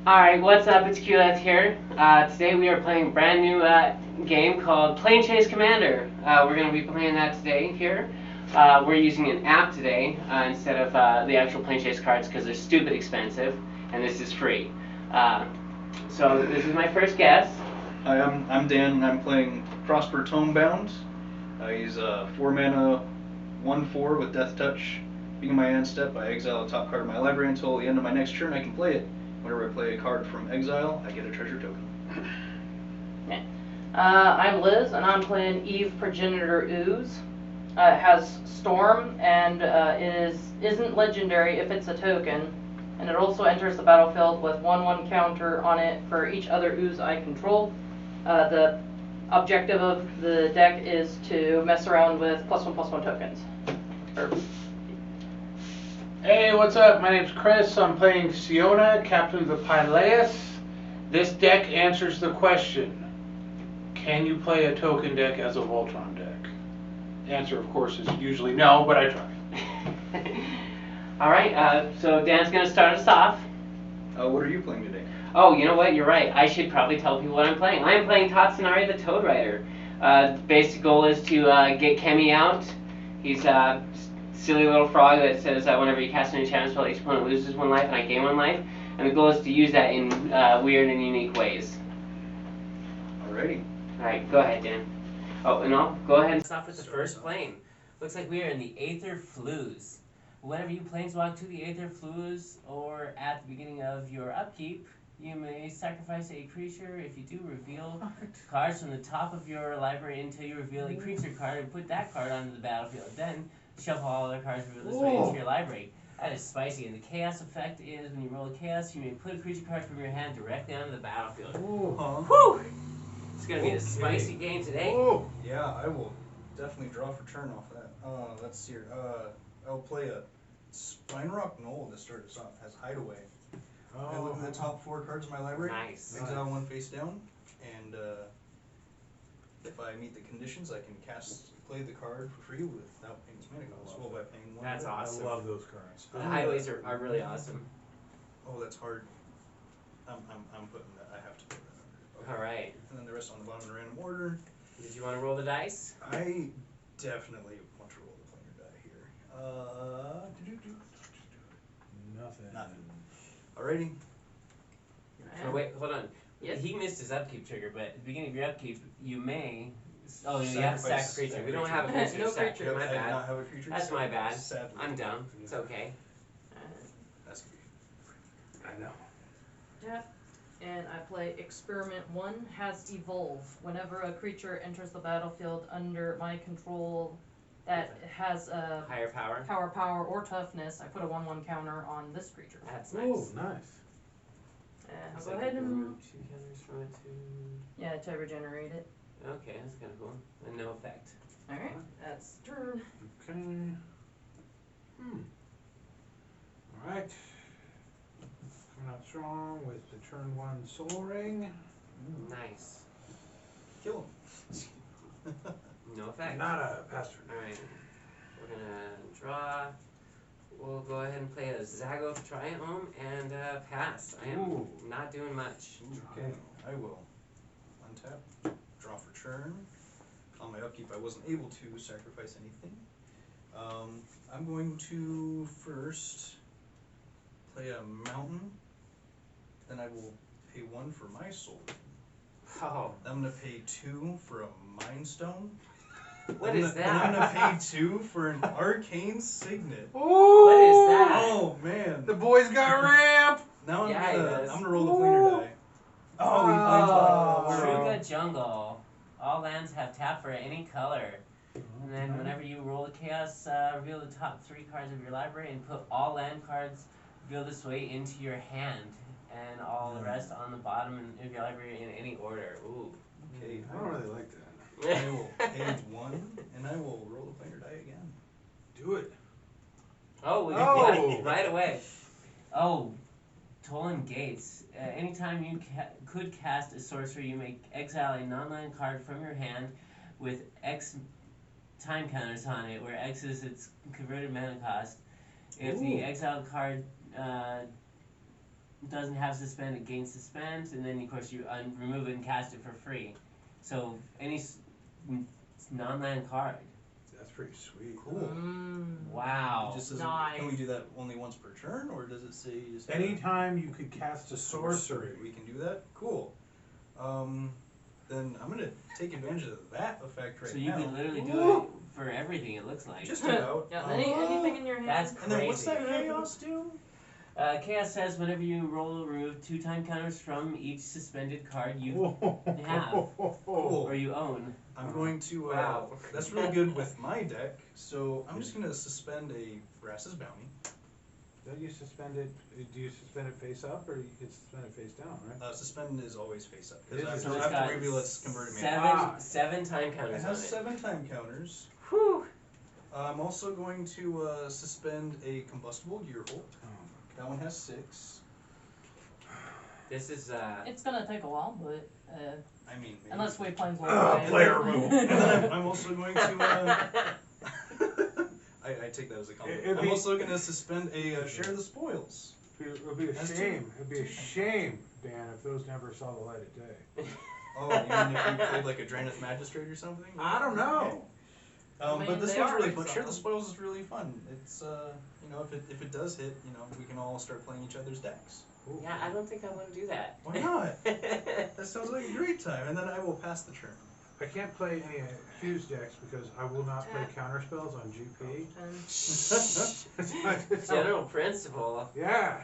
Alright, what's up? It's Qleth here. Today we are playing a brand new game called Plane Chase Commander. We're going to be playing that today here. We're using an app today instead of the actual Plane Chase cards because they're stupid expensive, and this is free. So this is my first guess. Hi, I'm Dan, and I'm playing Prosper Tomebound. He's a 4-mana 1/4 with Death Touch. Beginning my end step, I exile a top card of my library until the end of my next turn. I can play it. Whenever I play a card from exile, I get a treasure token. Yeah. I'm Liz, and I'm playing Eve Progenitor Ooze. It has Storm, and isn't legendary if it's a token. And it also enters the battlefield with 1/1 counter on it for each other ooze I control. The objective of the deck is to mess around with +1/+1 tokens. Hey, what's up? My name's Chris. I'm playing Siona, Captain of the Pyleus. This deck answers the question, can you play a token deck as a Voltron deck? The answer, of course, is usually no, but I try. Alright, so Dan's going to start us off. What are you playing today? Oh, you know what? You're right. I should probably tell people what I'm playing. I'm playing Tatsunari the Toad Rider. Basic goal is to get Kemi out. He's a silly little frog that says whenever you cast an enchantment spell, each opponent loses 1 life and I gain 1 life. And the goal is to use that in weird and unique ways. Alrighty. Alright, go ahead, Dan. Oh, and I'll go ahead and start with the first plane. Looks like we are in the Aether Flues. Whenever you planeswalk to the Aether Flues, or at the beginning of your upkeep, you may sacrifice a creature. If you do, reveal cards from the top of your library until you reveal a creature card and put that card onto the battlefield. Then shuffle all other cards revealed this way into your library. That is spicy. And the chaos effect is when you roll a chaos, you may put a creature card from your hand directly onto the battlefield. Whew! It's gonna be a spicy game today. Oh, yeah, I will definitely draw for turn off that. Let's see here. I'll play a Spinerock Knoll to start us off. Has Hideaway. I look at the top 4 cards of my library. Nice. Exile 1 face down, and if I meet the conditions, I can play the card for free without paying its mana cost. Well, by paying 1. That's awesome. I love those cards. The highways are really awesome. Oh, that's hard. I'm putting that. I have to put that under. All right. And then the rest on the bottom in random order. Did you want to roll the dice? I definitely want to roll the planar die here. Nothing. Alrighty. Oh, wait, hold on. Yeah, he missed his upkeep trigger, but at the beginning of your upkeep, you may. Oh, you have to sack a creature. We don't have a creature. No sack. creature. My I do bad. not have a creature. That's my bad. Sadly. I'm dumb. It's okay. That's good. I know. Yeah. And I play Experiment 1, has Evolve. Whenever a creature enters the battlefield under my control that has a Higher power. power, or toughness, I put a 1/1 counter on this creature. That's nice. Oh, nice. And I'll It's go like ahead you can and remove 2 counters from it to. to regenerate it. Okay, that's kind of cool. And no effect. Alright, that's turn. Okay. Alright. Coming out strong with the turn 1 Soul Ring. Nice. Kill him. No effect. Nada, pass turn. Alright. We're gonna draw. We'll go ahead and play a Zagoth Triome and pass. I am Ooh. not doing much. Okay, I will untap, draw for turn. On my upkeep, I wasn't able to sacrifice anything. I'm going to first play a mountain. Then I will pay 1 for my soul. Oh, I'm gonna pay 2 for a Mind Stone. what is And I'm that? gonna pay 2 for an Arcane Signet. Oh! What is that? Oh man! The boy's got ramp! Now Yeah, he I'm does. gonna roll the planar die. Oh, he planes Truga Jungle. All lands have tap for any color. And then whenever you roll the chaos, reveal the top 3 cards of your library and put all land cards revealed this way into your hand. And all the rest on the bottom of your library in any order. Ooh. Okay, I don't really like that. I will pay 1, and I will roll the planar die again. Do it. Oh, we Oh. right away. Oh, Tolan Gates. Anytime you could cast a sorcery, you may exile a non-land card from your hand with X time counters on it, where X is its converted mana cost. If the exiled card doesn't have suspend, it gains suspend, and then of course you remove it and cast it for free. So any non-land card. That's pretty sweet. Cool. Wow. It just says, Nice. can we do that only once per turn, or does it say just Anytime you could cast a sorcery. we can do that? Cool. Then I'm gonna take advantage of that effect right So you now. can literally do it for everything, it looks like. Just about. Yeah, anything in your hand. That's And then what's crazy. that chaos do? Chaos says whenever you roll, remove 2 time counters from each suspended card you have or you own. I'm going to, Wow. that's really good with my deck, so I'm just gonna suspend a Brass's Bounty. Don't you suspend it, do you suspend it face up, or you can suspend it face down, right? Suspend is always face up, It is. because So it's after got Rivulets converted me. seven time It counters on has it. 7 time counters. Whew. I'm also going to suspend a Combustible Gearhole. Oh, That one has 6. This is It's gonna take a while, but I mean, maybe. unless we play player removal. And then I'm also going to, I take that as a compliment. I'm also going to suspend a Share the Spoils. It would be a That's shame, it'd be a shame, Dan, if those never saw the light of day. Oh, you mean if you played like a Draenith Magistrate or something? I don't know. I mean, But this they one's are really fun. exciting. Share the Spoils is really fun. It's, you know, if it does hit, you know, we can all start playing each other's decks. Ooh. Yeah, I don't think I want to do that. Why not? That sounds like a great time, and then I will pass the turn. I can't play any Fuse decks because I will not play counter spells on GP. General principle. Yeah.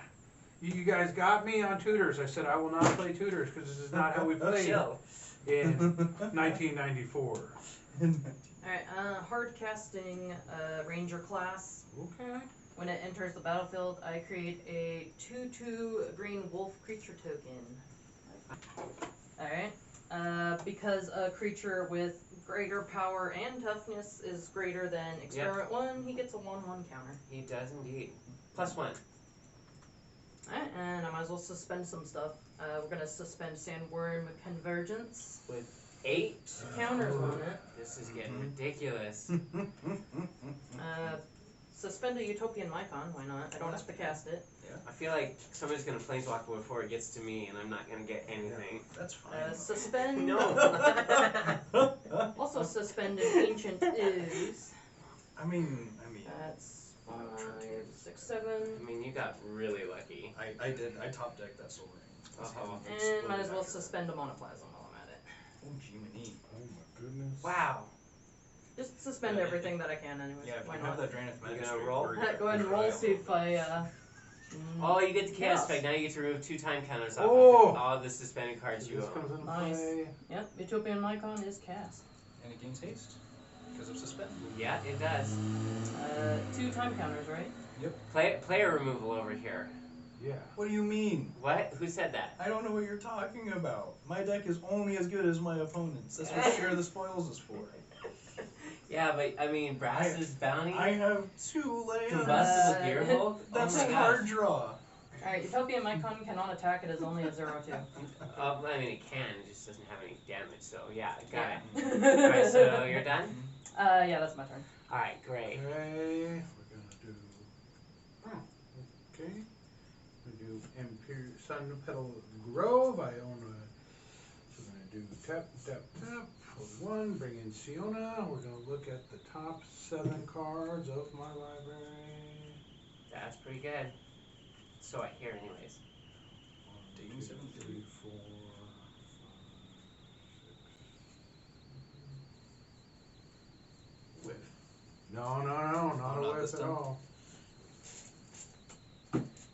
You guys got me on tutors. I said I will not play tutors because this is not how we played Chill. in 1994. Alright, hard casting ranger class. Okay. When it enters the battlefield, I create a 2/2 green wolf creature token. Alright. Because a creature with greater power and toughness is greater than experiment 1, he gets a 1/1 counter. He does indeed. +1. Alright, and I might as well suspend some stuff. We're gonna suspend Sandworm Convergence. With 8. Counters on it. This is getting ridiculous. Suspend a Utopian Mycon, why not? I don't have to cast it. I feel like somebody's gonna planeswalk before it gets to me, and I'm not gonna get anything. That's fine. Suspend. No. Also suspend an Ancient Ooze. I mean. That's I'm not 5, sure. 6, 7. I mean, you got really lucky. I did. I top decked that Soul Ring. Uh-oh. And might as well suspend a Monoplasm while I'm at it. Oh, Jiminy. Oh my goodness. Wow. Just suspend Yeah, everything that I can anyways. Yeah, if why you not? have that Draenith gonna Magistrate. roll? or Go ahead and roll, Trial. see if I, Oh, you get the chaos Yes. effect. Now you get to remove 2 time counters off Oh! of all the suspended cards you This own. comes into Nice. play. Yep, Utopian Mycon is cast. And it gains haste. Because of suspend. Yeah, it does. 2 time counters, right? Player removal over here. Yeah. What do you mean? What? Who said that? I don't know what you're talking about. My deck is only as good as my opponent's. That's what Share the Spoils is for. Yeah, but I mean, Brass's Bounty, I have 2 lands. Combustible Gearhole. That's oh a my hard gosh. draw. Alright, Utopian Mycon cannot attack, it is only a 0/2. I mean, it can. It just doesn't have any damage. So yeah, got Yeah. it. All right, so you're done. Yeah, that's my turn. All right, great. Okay. We're gonna do. Oh, okay. We're gonna do Imperial Sun Petal Grove. I own a. So we're gonna do tap, tap, tap. Hold 1. Bring in Siona. We're gonna look at the top 7 cards of my library. That's pretty good. So I hear, anyways. 1, 2, 3, 4, 5, 6. Whiff. No, not Oh, a not whiff this at time. all.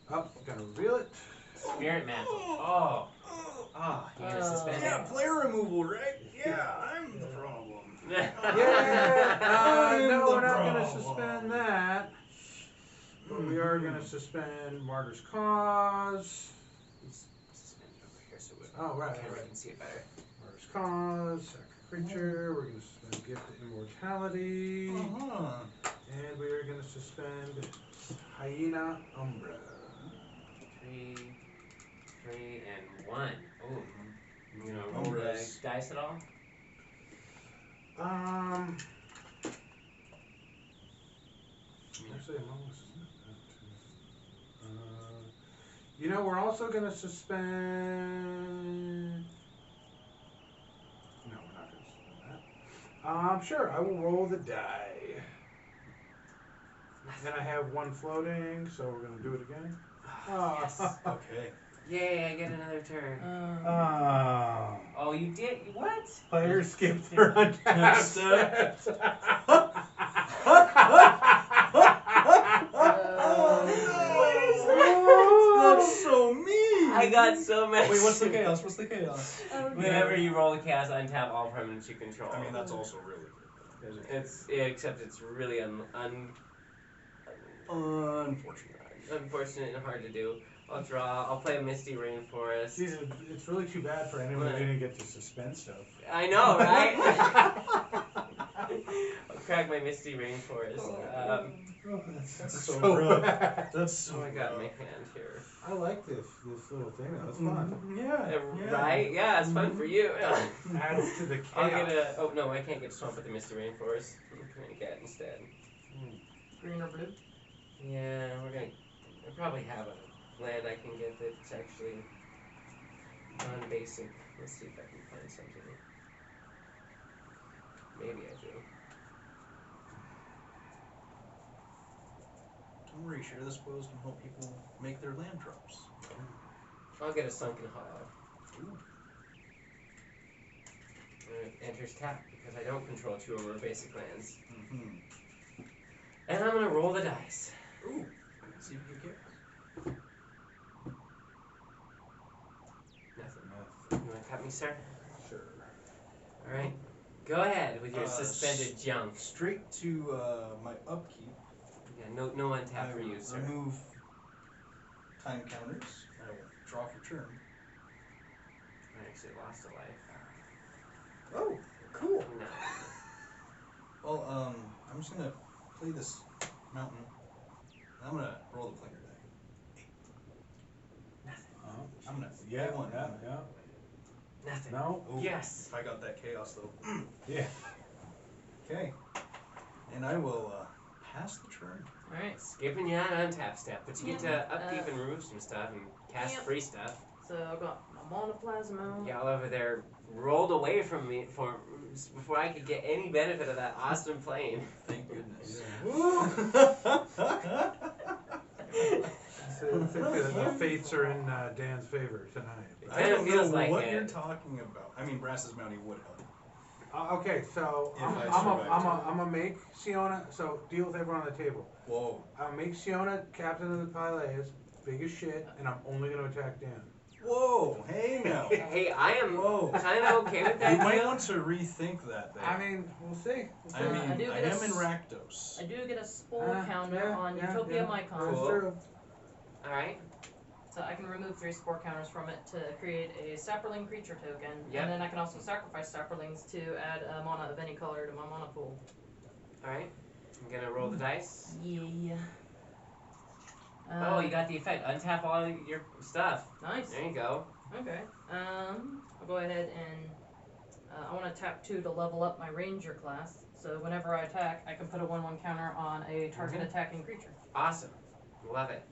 Up, gotta reel it. Spirit Mantle. Oh. Oh, you're gonna suspend Yeah, it. player removal, right? Yeah, I'm the problem. Yeah, I'm no, the we're not gonna problem. suspend that. But we are gonna suspend Martyr's Cause. Suspend it over here so we Oh, right, camera right. can see it better. Martyr's Cause, sack a creature. We're gonna suspend Gift of Immortality. Uh-huh. And we are gonna suspend Hyena Umbra. 3, 3, and 1. Oh. You know, roll the Numbers. dice at all? Actually, I'm almost. You know, we're also gonna suspend. No, we're not gonna suspend that. Sure. I will roll the die. And I have one floating, so we're gonna do it again. Yes. Okay. Yay, I get another turn. Oh. Oh, you did? What? Player skipped their untap steps. That's so mean. I got so mad. Wait, what's the chaos? What's the chaos? Whenever you roll a chaos, untap all permanents you control. I mean, that's also really good. Except it's really Unfortunate. unfortunate and hard to do. I'll draw. I'll play Misty Rainforest. Jeez, it's really too bad for anyone who didn't get to suspend stuff. I know, right? I'll crack my Misty Rainforest. That's so rough. bad. That's so Oh my god, rough. my hand here. I like this little thing. That's fun. Yeah. Right? Yeah, it's fun for you. Adds to the chaos. I'll get a. Oh no, I can't get Swamp with the Misty Rainforest. I'm gonna get instead. Green or blue? Yeah, I probably have a land I can get that's actually non-basic. Let's see if I can find something. Maybe I do. Don't worry, share the spoils can help people make their land drops. I'll get a Sunken Hollow. It enters tap because I don't control 2 or more basic lands. Mm-hmm. And I'm gonna roll the dice. Ooh. See if you get. Nothing. You wanna cut me, sir? Sure. Alright. Go ahead with your Uh, suspended junk. Straight to my upkeep. Yeah, no untap I for you, sir. remove time counters. I will draw for turn. I actually lost a life. Oh, cool. No. Well, I'm just gonna play this mountain. And I'm gonna roll the player die. I'm gonna Yeah, one. yeah. Nothing. No. Oh, Yes. I got that chaos though. Yeah. Okay. And I will pass the turn. Alright, Skipping you out untap step, but you get to upkeep and remove some stuff and cast Yep. free stuff. so I've got my Mana Plasma. Y'all over there rolled away from me before I could get any benefit of that awesome plane. Thank goodness. So I think the fates are in Dan's favor tonight. It I kind of don't feels know like what it. you're talking about. I mean, Brass's Mountie would help. Okay, so If I'm I survive gonna make Siona. So deal with everyone on the table. Whoa. I'll make Siona captain of the Pyleas, big as shit, and I'm only gonna attack Dan. Whoa. Hey now. Hey, I am Whoa. kind of okay with You that might deal. want to rethink that there. I mean, we'll see. I mean, I do I get a am in s- Rakdos. I do get a spore counter Yeah, on yeah, Utopia yeah. Mycon. That's true. Alright. So I can remove 3 spore counters from it to create a Sapperling creature token. Yep. And then I can also sacrifice Sapperlings to add a mana of any color to my mana pool. Alright. I'm gonna roll the dice. Yeah. Oh, you got the effect. Untap all your stuff. Nice. There you go. Okay. I'll go ahead and I want to tap 2 to level up my ranger class. So whenever I attack, I can put a 1/1 counter on a target attacking creature. Awesome. Love it.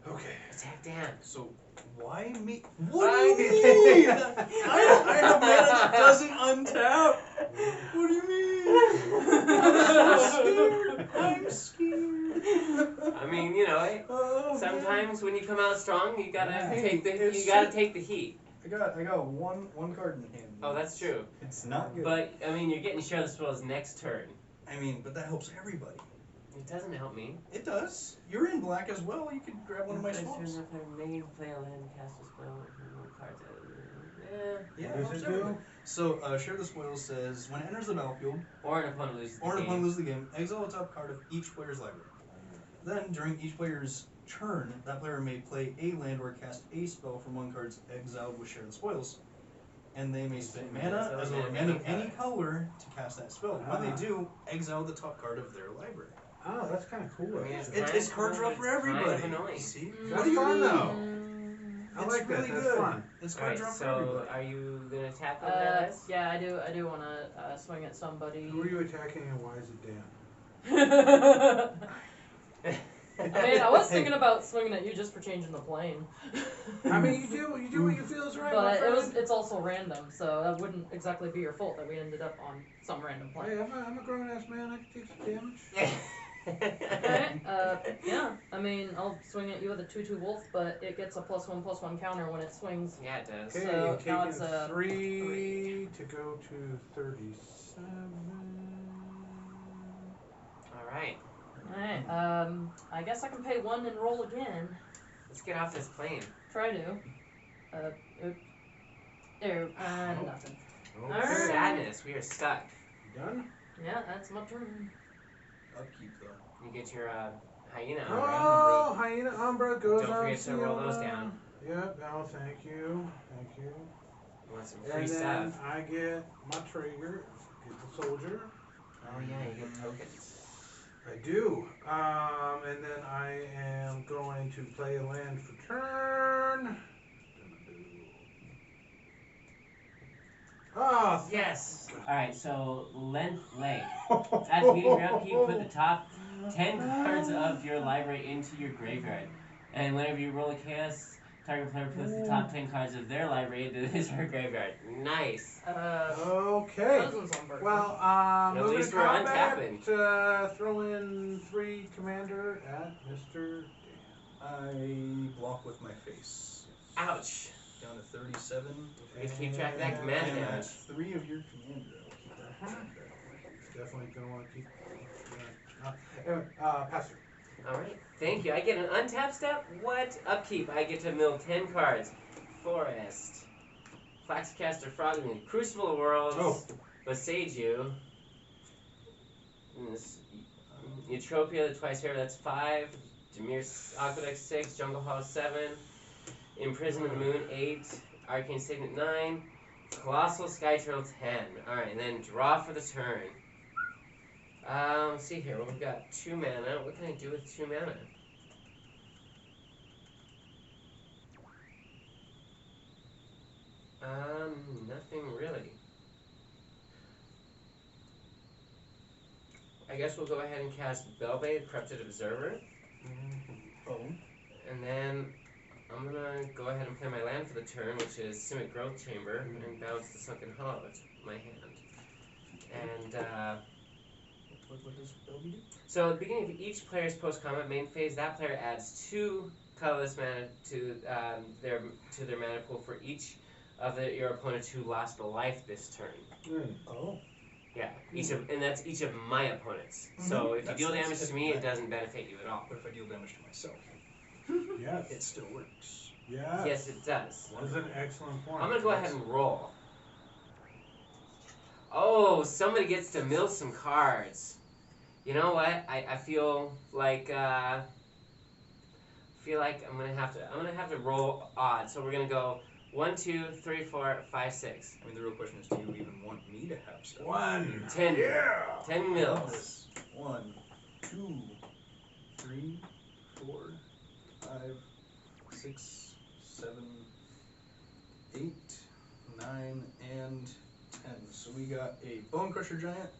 Okay. Attack Dan. So why me? What do you mean? I have mana that doesn't untap. What do you mean? I'm scared. I mean, you know, Oh, sometimes when you come out strong, you gotta Hey, take it's the heat. I got one card in hand. Oh, that's true. It's not good. But I mean, you're getting share the spoils next turn. I mean, but that helps everybody. It doesn't help me. It does. You're in black as well. You could grab one of my swaps. If I may play a land, cast a spell, remove cards. Yeah, What it does helps it do? everybody. So, Share the Spoils says, when it enters the battlefield, Or an opponent loses the or an game. opponent loses the game, exile a top card of each player's library. Then, during each player's turn, that player may play a land or cast a spell from one card's exiled with Share the Spoils. And they may spend mana as well as mana of any color to cast that spell. When they do, exile the top card of their library. Oh, that's kind of cool. I mean, actually. It's card draw for everybody. Kind of annoying. See? Mm. That's fun though. I It's like that. really That's good. fun. It's card Alright, draw for so everybody. are you gonna attack on that list? Yeah, I do want to swing at somebody. Who are you attacking and why is it Dan? I mean, I was thinking about swinging at you just for changing the plane. I mean, you do what you feel is right, my But friend. it's also random, so that wouldn't exactly be your fault that we ended up on some random plane. Hey, I'm a grown ass man. I can take some damage. Alright, yeah. I mean, I'll swing at you with a 2/2 wolf, but it gets a +1/+1 counter when it swings. Yeah, it does. Okay, So now taking it's a 3 to go to 37. Alright, Alright, I guess I can pay 1 and roll again. let's get off this plane. Try to. Oop. There, nothing. Okay. Alright. Sadness, we are stuck. You done? Yeah, that's my turn. Upkeep though. You get your hyena Oh. umbra. Oh, hyena umbra goes Don't on forget to roll those Siona. down. Yep. Oh, thank you. Thank you. You want some free And then stuff. I get my Traeger, get the soldier. Oh yeah, you get tokens. I do. And then I am going to play a land for turn. Ah, Yes! Alright, so length leg. At the beginning of your upkeep, put the top 10 cards of your library into your graveyard. And whenever you roll a chaos, target player puts the top 10 cards of their library into his or her graveyard. Nice! Okay. Those ones won't work. Well, At moving least to we're combat, untapping. throw in 3 commander at Mr. Dan. I block with my face. Ouch! Down to 37. You keep track of that And command I'm at damage. 3 of your commander. I'll keep that track of. Definitely gonna want to keep. Anyway, pass it. Alright, thank you. I get an untapped step? What? Upkeep, I get to mill 10 cards. Forest. Flaxcaster Frogman. Crucible of Worlds. Oh. Boseiju. Eutropia, the twice here, that's 5. Demir's Aqueduct 6. Jungle Hall 7. Imprison of the Moon 8. Arcane Signet 9. Colossal Skytrail 10. Alright, and then draw for the turn. Let's see here. Well, we've got 2 mana. What can I do with 2 mana? Nothing really. I guess we'll go ahead and cast Belbade, Corrupted Observer. Oh. And then I'm gonna go ahead and play my land for the turn, which is Simic Growth Chamber, and bounce the Sunken Hollow to my hand. And, What does Belby do? so at the beginning of each player's post-combat main phase, that player adds 2 colorless mana to their mana pool for each of your opponents who lost a life this turn. Oh. Yeah, and that's each of my opponents. So if you deal That's damage to me, it doesn't benefit you at all. What if I deal damage to myself? Yes. It still works. Yes. Yes, it does. That is an excellent point. I'm gonna go ahead and roll. Oh, somebody gets to mill some cards. You know what? I feel like I'm gonna have to roll odd. So we're gonna go 1, 2, 3, 4, 5, 6. I mean, the real question is, do you even want me to have stuff? 1. 10. Yeah. 10 mills. 1, 2, 3, 4, 5, 6, 7, 8, 9, and 10. So we got a Bone Crusher Giant,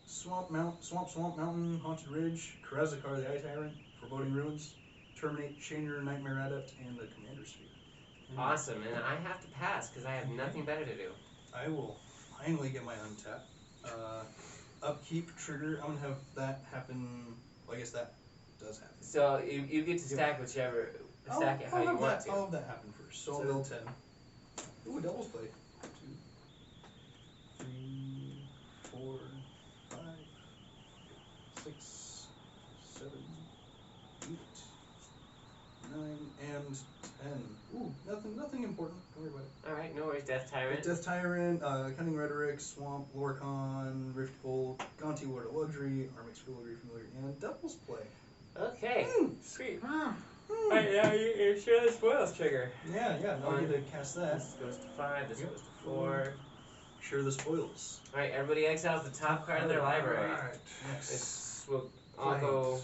Swamp Mountain, Haunted Ridge, Karazakar the Eye Tyrant, Foreboding Ruins, Terminate, Changer, Nightmare Adept, and the Commander Sphere. Awesome, and I have to pass because I have nothing better to do. I will finally get my untap. Upkeep trigger, I'm gonna have that happen. Well, I guess that does happen. So you get to stack whichever, stack it how you want to. I'll have that happen first. So I'll build 10. Ooh, doubles play. 2, 3, 4, 5, 6, 7, 8, 9, and 10. Ooh, nothing important. Don't worry about it. Alright, no worries, Death Tyrant. Death Tyrant, Cunning Rhetoric, Swamp, Lorcon, Rift Bolt, Gonti Lord of Luxury, Armix Filigree Familiar, and Doubles Play. Okay, sweet. Ah. Alright, now you share the spoils trigger. Yeah, now I get to cast that. This goes to 5, this Yep. goes to 4. Share the spoils. Alright, everybody exiles the top card of their library. Alright. Yes. We'll all go,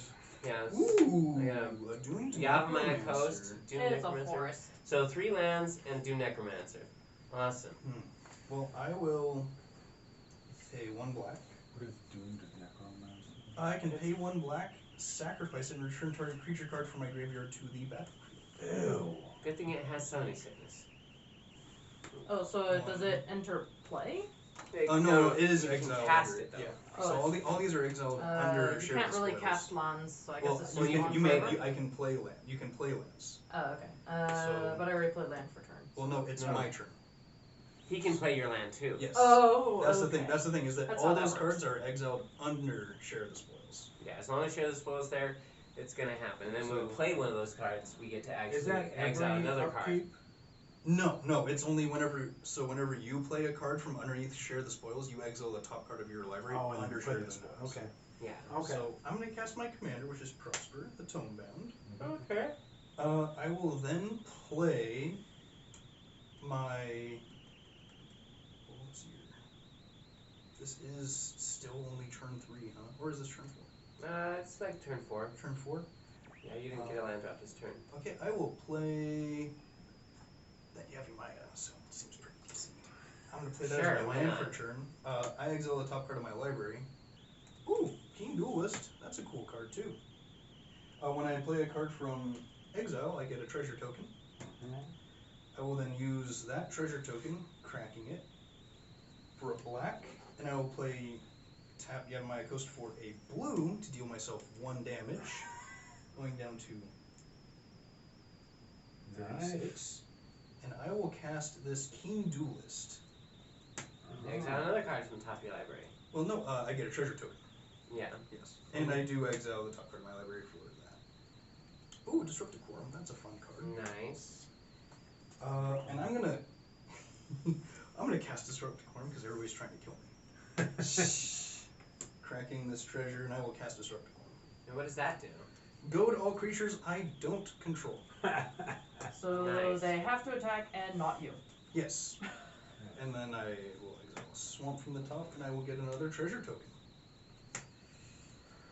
yeah. Ooh, Yeah. a Doomed Yavimaya Necromancer. Coast, Doom It's a Necromancer. forest. So 3 lands and Doom Necromancer. Awesome. Well, I will pay 1 black. What is doomed necromancer? I can pay 1 black sacrifice it and return target creature card from my graveyard to the battlefield. Ew. Good thing it has summoning sickness. Oh, so does it enter play? No, it is you can exiled. cast under, it though. Yeah. Oh, so all these are exiled under You shared can't really spoils. cast lands, so I guess Well, it's you just can. on You may. forever? I can play land. You can play lands. Oh, okay. So- But I already played land for turn. Well, no, it's No. my turn. He can play your land too. Yes. Oh, That's okay. the thing. That's the thing is that That's all how that those works. cards are exiled under share the spoils. Yeah, as long as Share the Spoils there, it's gonna happen. And then when we So- play one of those cards, we get to actually Is that exile every another card. upkeep? No, it's only whenever. So whenever you play a card from underneath share the spoils, you exile the top card of your library Oh, and under put share it the in spoils. there. Okay. Yeah. Okay. So I'm gonna cast my commander, which is Prosper, the Tome Bound. Okay. I will then play my. What was here? This is still only turn 3, huh? Or is this turn 4? It's like turn 4. Turn 4? Yeah, you didn't get a land drop this turn. Okay, I will play that Yavimaya, so it seems pretty easy. I'm gonna play that Sure, as my why land not? for turn. I exile the top card of my library. Ooh, King Duelist. That's a cool card too. When I play a card from exile, I get a treasure token. I will then use that treasure token, cracking it, for a black, and I will play tap Yavimaya Coast for a blue to deal myself 1 damage, going down to Nice. 36. And I will cast this King Duelist. Exile another card from the top of your library. Well, no, I get a treasure token. Yeah. Yes. And I do exile the top card of my library for that. Ooh, Disruptive Quorum. That's a fun card. Nice. And I'm gonna I'm gonna cast Disruptive Quorum because everybody's trying to kill me. Cracking this treasure, and I will cast Disruptive Quorum. And what does that do? Goad all creatures I don't control. So Nice. they have to attack and not you. Yes. And then I will exile a swamp from the top, and I will get another treasure token.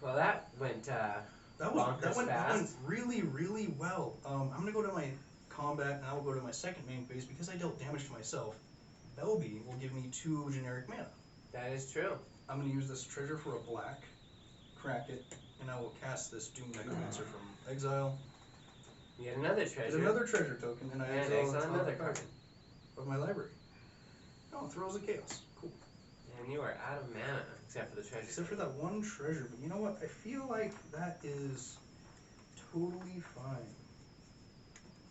Well, that went, That Bonkers went fast. really, really well. I'm gonna go to my combat, and I will go to my second main phase because I dealt damage to myself. Belby will give me 2 generic mana. that is true. I'm gonna use this treasure for a black, crack it, and I will cast this Doom Necromancer from exile. You get another Get treasure. another treasure token, and I and exile the exile top another card card. of my library. Oh, Throws of Chaos. Cool. And you are out of mana, except for the treasure. Except for that one treasure, but you know what? I feel like that is totally fine.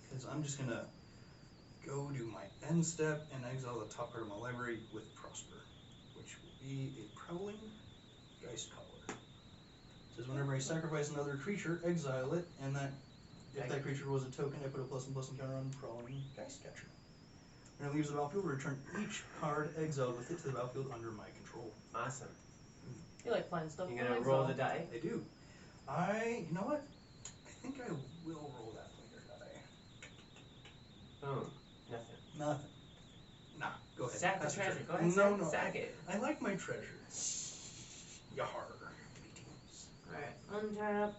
Because I'm just gonna go do my end step and exile the top card of my library with Prosper, which will be a Prowling Geist Caller. It says whenever I sacrifice another creature, exile it, and that if that creature was a token, I put a +1/+1 counter on Prowling Geist Catcher. When it leaves the battlefield, return each card exiled with it to the battlefield under my control. Awesome. You like playing stuff. You from gonna roll exile. the die? I do. You know what? I think I will roll that player die. Boom. Nothing. Nothing. Nah, go ahead. Sack the Pass treasure. Go ahead, No, sack it. I like my treasure. Yar. Alright, untap.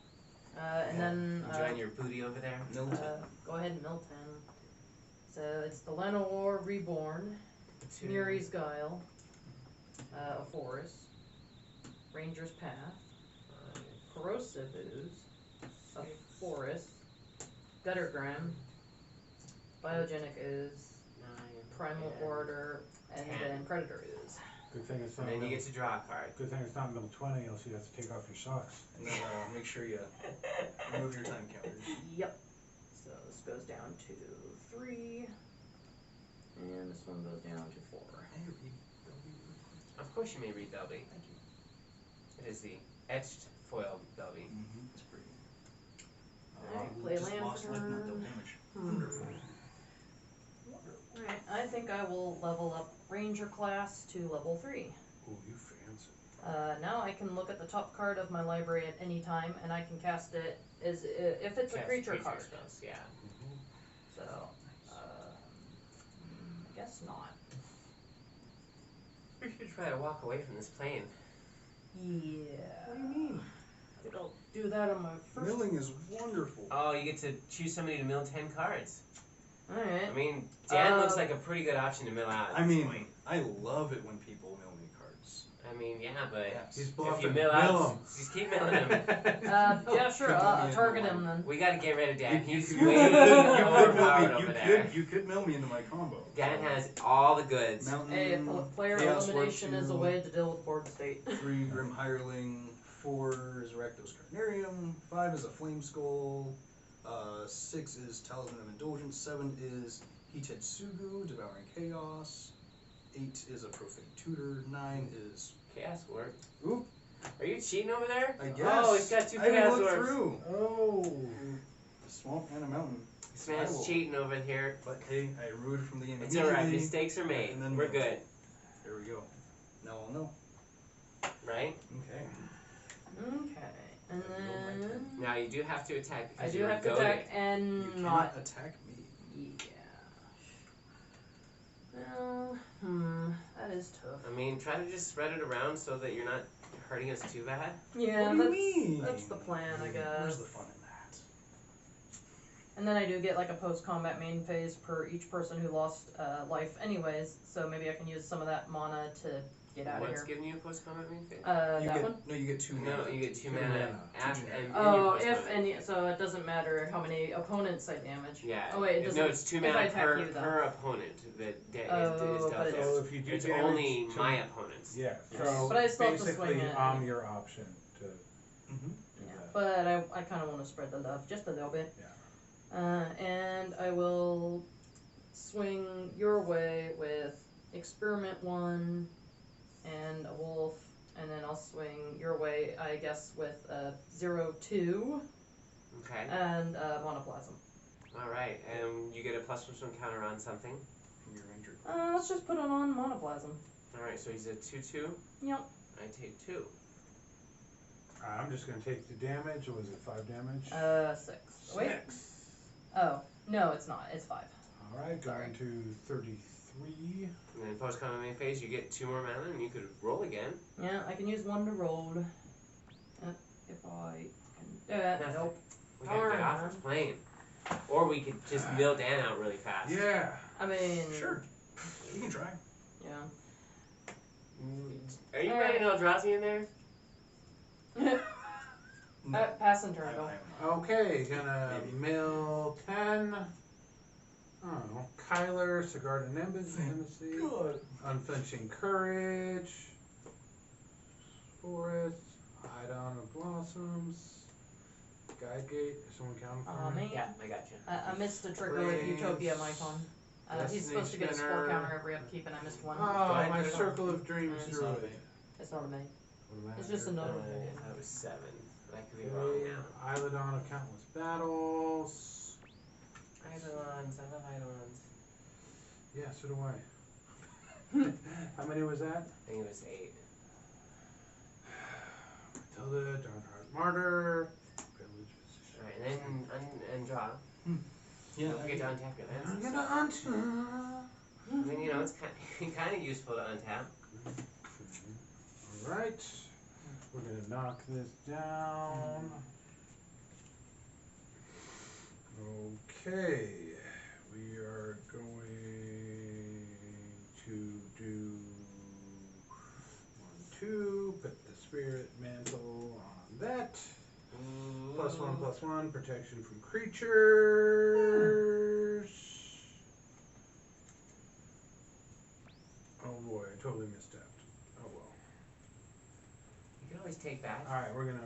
And then Enjoying your booty over there? Milton. go ahead and Milton. So it's the Llanowar Reborn, Muri's Guile, a Forest, Ranger's Path, Corrosive Ooze, a Forest, Guttergram, Biogenic Ooze, Primal Orator, and then Predator Ooze. Good thing it's And not then you middle, get to draw a card. good thing it's not middle 20, else you have to take off your socks. And then make sure you remove your time counters. Yep. So this goes down to 3, and this one goes down to 4. Hey, read Belby really quick. Of course you may read Belby. Thank you. It is the etched foil Belby. It's pretty. Alright, play Just land lost for life, not turn. dealt damage. Hmm. Wonderful. Alright, I think I will level up Ranger class to level 3. Ooh, you fancy. Now I can look at the top card of my library at any time, and I can cast it as if it's a Cast creature card. spells, yeah. So, I guess not. We should try to walk away from this plane. Yeah. What do you mean? I think I'll do that on my first. Milling is wonderful. Oh, you get to choose somebody to mill 10 cards. Alright. I mean, Dan looks like a pretty good option to mill out at I this mean, point. I love it when people mill me cards. I mean, yeah, but Yes. He's if bluffing. you mill Mill out, him. just keep milling him. Yeah, sure. Could mill me I'll into target one. him then. We gotta get rid of Dan. You He's could- way overpowered over there. You could mill me into my combo. Dan So, has all the goods. Mountain, Hey, player Chaos Warp elimination is a 2, way to deal with board state. 3 Grim Hireling, 4 is Rakdos Carnarium, 5 is a Flame Skull, 6 is Talisman of Indulgence, 7 is Hitetsugu, Devouring Chaos, 8 is a Profane Tutor, 9 is... Chaos Warp. Oop, Are you cheating over there? I guess. Oh, he's got 2 I haven't Chaos looked Warps. through. Oh. A Swamp and a Mountain. This man's cheating over here. But hey, I rooted from the game It's alright. immediately. Mistakes are made. And then We're we'll- good. There we go. Now I'll know. Right? Okay. Okay, and then Now you do have to attack I because do you were have to goaded. attack and You not. cannot attack me. Yeah. Well, that is tough. I mean, try to just spread it around so that you're not hurting us too bad. Yeah, What do you that's mean? that's the plan, I Where's guess. the fun in that? And then I do get like a post-combat main phase per each person who lost life, anyways. So maybe I can use some of that mana to get out of What's here. giving you a post-combat main phase? You That get, one. No, you get 2 No, mana. you get 2 Two mana mana. after Two and in Oh, your if post-combat. any, so it doesn't matter how many opponents I damage. Yeah. Oh wait, it doesn't. No, it's 2 if I mana attack per, you, though. per opponent that is Oh, dealt but with. So if you do It's damage only to- my opponents. Yeah, Yes. so But I still have to swing basically it. I'm your option to Mm-hmm. do Yeah, that. but I kind of want to spread the love just a little bit. Yeah. And I will swing your way with Experiment 1 and a Wolf, and then I'll swing your way, I guess, with 0-2 Okay. and Monoplasm. Alright, and you get a +1 counter on something. From your injured. Let's just put it on Monoplasm. Alright, so he's a 2-2. Yep. I take 2. I'm just gonna take the damage. Was it 5 damage? 6. Wait. 6. Oh, no, it's not. It's 5. Alright, Sorry. going to 33. And then post-combat main phase, you get 2 more mana, and you could roll again. Yeah, I can use 1 to roll. If I can do it. Nothing. Nope. We gotta get Darn, off man. the plane. Or we could just mill Dan out really fast. Yeah. I mean. Sure. You can try. Yeah. Are you writing Eldrazi in there? No. Pass and turn, go. Okay, gonna Maybe. mill 10. I don't know. Kyler, Cigar to Embassy. Good. Unflinching Courage. Forest. Idon of Blossoms. Guide Gate. Is someone counting for Aw, me? man. Yeah, I got you. I missed a trigger with Brains. Utopia Mycon. He's supposed to get a Destiny score Spinner. counter every upkeep, and I missed one. Oh, Guide my Gate. Circle of Dreams It's not a Druid. main. It's not a main. What am I It's just at? another That was 7. I could be wrong Okay, now. Eidolon of Countless Battles. Eidolons, I love Eidolons. Yeah, so do I. How many was that? I think it was 8. Matilda, Darnheart Martyr, Village Alright, and then and draw. Yeah. Don't forget to untap your I'm lances. gonna untap. I mean, you know, it's kind of useful to untap. Alright, we're gonna knock this down. Okay, we are going to do 1, 2, put the spirit mantle on that. +1/+1, protection from creatures. Oh boy, I totally mistepped. Oh well. You can always take that. Alright, we're gonna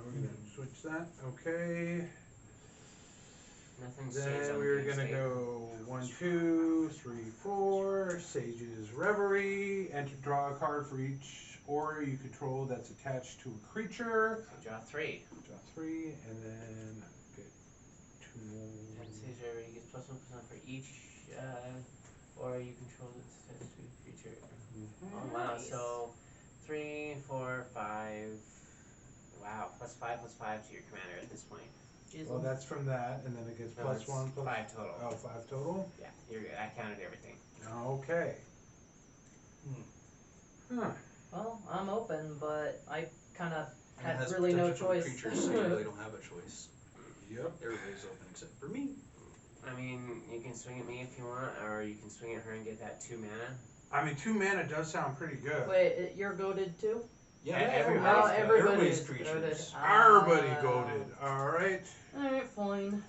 switch that. Okay. Nothing's changed Then on we're the gonna state. go 1, 2, 3, 4. Sage's Reverie. Enter, draw a card for each aura you control that's attached to a creature. So draw 3. Draw 3, and then get 2 more. And Sage already gets +1% for each aura you control that's attached to a creature. Oh wow, Nice. so 3, 4, 5. Wow, +5/+5 to your commander at this point. Jeez. Well, that's from that, and then it gets No, it's +1 plus. 5 total. Oh, 5 total? Yeah, you're good. I counted everything. Okay. Huh. Well, I'm open, but I kind of And it had has really no protection from choice. Creatures, so you really don't have a choice. Yep. Everybody's open except for me. I mean, you can swing at me if you want, or you can swing at her and get that 2 mana. I mean, 2 mana does sound pretty good. Wait, you're goaded too? Yeah, Everybody's everybody's creatures. goaded. Everybody goaded. Alright. Alright, fine.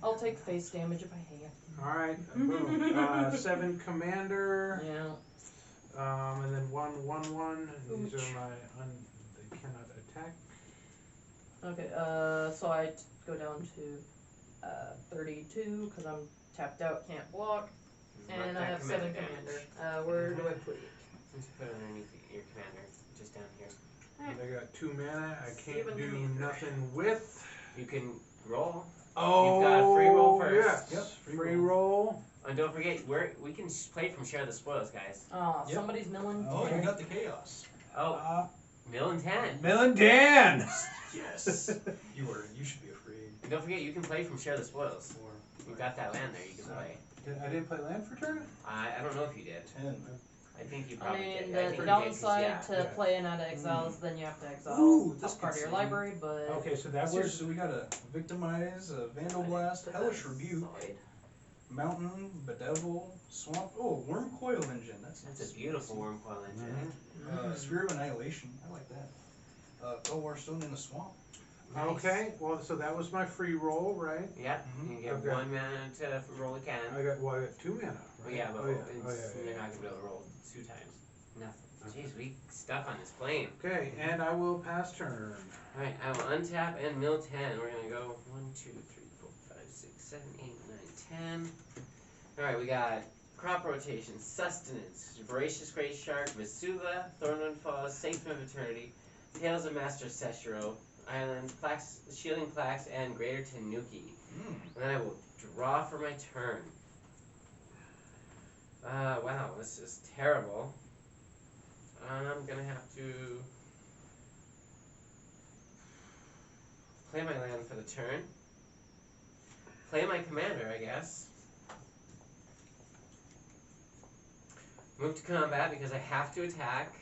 I'll take face damage if I have Alright, boom. 7 commander. to. Yeah. And then 1/1/1. These Ouch. are my they cannot attack. Okay, so I go down to 32 because I'm tapped out, can't block, Mark and I that have 7 damage. commander. Where do I put it? Let's put it underneath your commander, just down here. And I got 2 mana. I can't Even do commander. nothing with. You can roll. Oh, You've got free roll first. Yes. Yep, free roll. And don't forget, we can play from Share the Spoils, guys. Oh, Yep. somebody's milling. Oh, you got the chaos. Oh, Mill and 10. Mill and Dan. Yes. You should be afraid. And don't forget, you can play from Share the Spoils. Or You've got that land there you can play. I didn't play land for turn? I don't know if you did. 10. I think you I probably mean, did. I think the you did, 'cause, downside yeah. to Yeah. playing out of exile is then you have to exile Ooh, a this part of could your save. library, but Okay, so that So, was. so we got a Victimize, a Vandal Blast, Put Hellish that Rebuke, aside. Mountain, Bedevil, Swamp. Oh, Worm Coil Engine. That's a beautiful worm coil engine. Sphere of Annihilation. I like that. War Stone in a Swamp. Nice. Okay, well, so that was my free roll, right? Yep, Mhm. you can get Okay. 1 mana to roll a cannon. I got 2 mana. Right? Well, yeah, but oh, yeah. it's, Oh, yeah, you're yeah. not gonna be able to roll 2 times. Nothing. Okay. Jeez, we stuck on this plane. Okay, and I will pass turn. Alright, I will untap and mill 10. We're gonna go 1, 2, 3, 4, 5, 6, 7, 8, 9, 10. Alright, we got Crop Rotation, Sustenance, Voracious Great Shark, Missoula, Thornwood Falls, Sanctum of Eternity, Tales of Master Seshiro, Island, Plax, Shielding Plax, and Greater Tanuki. And then I will draw for my turn. Wow, this is terrible. I'm gonna have to play my land for the turn. Play my commander, I guess. Move to combat because I have to attack.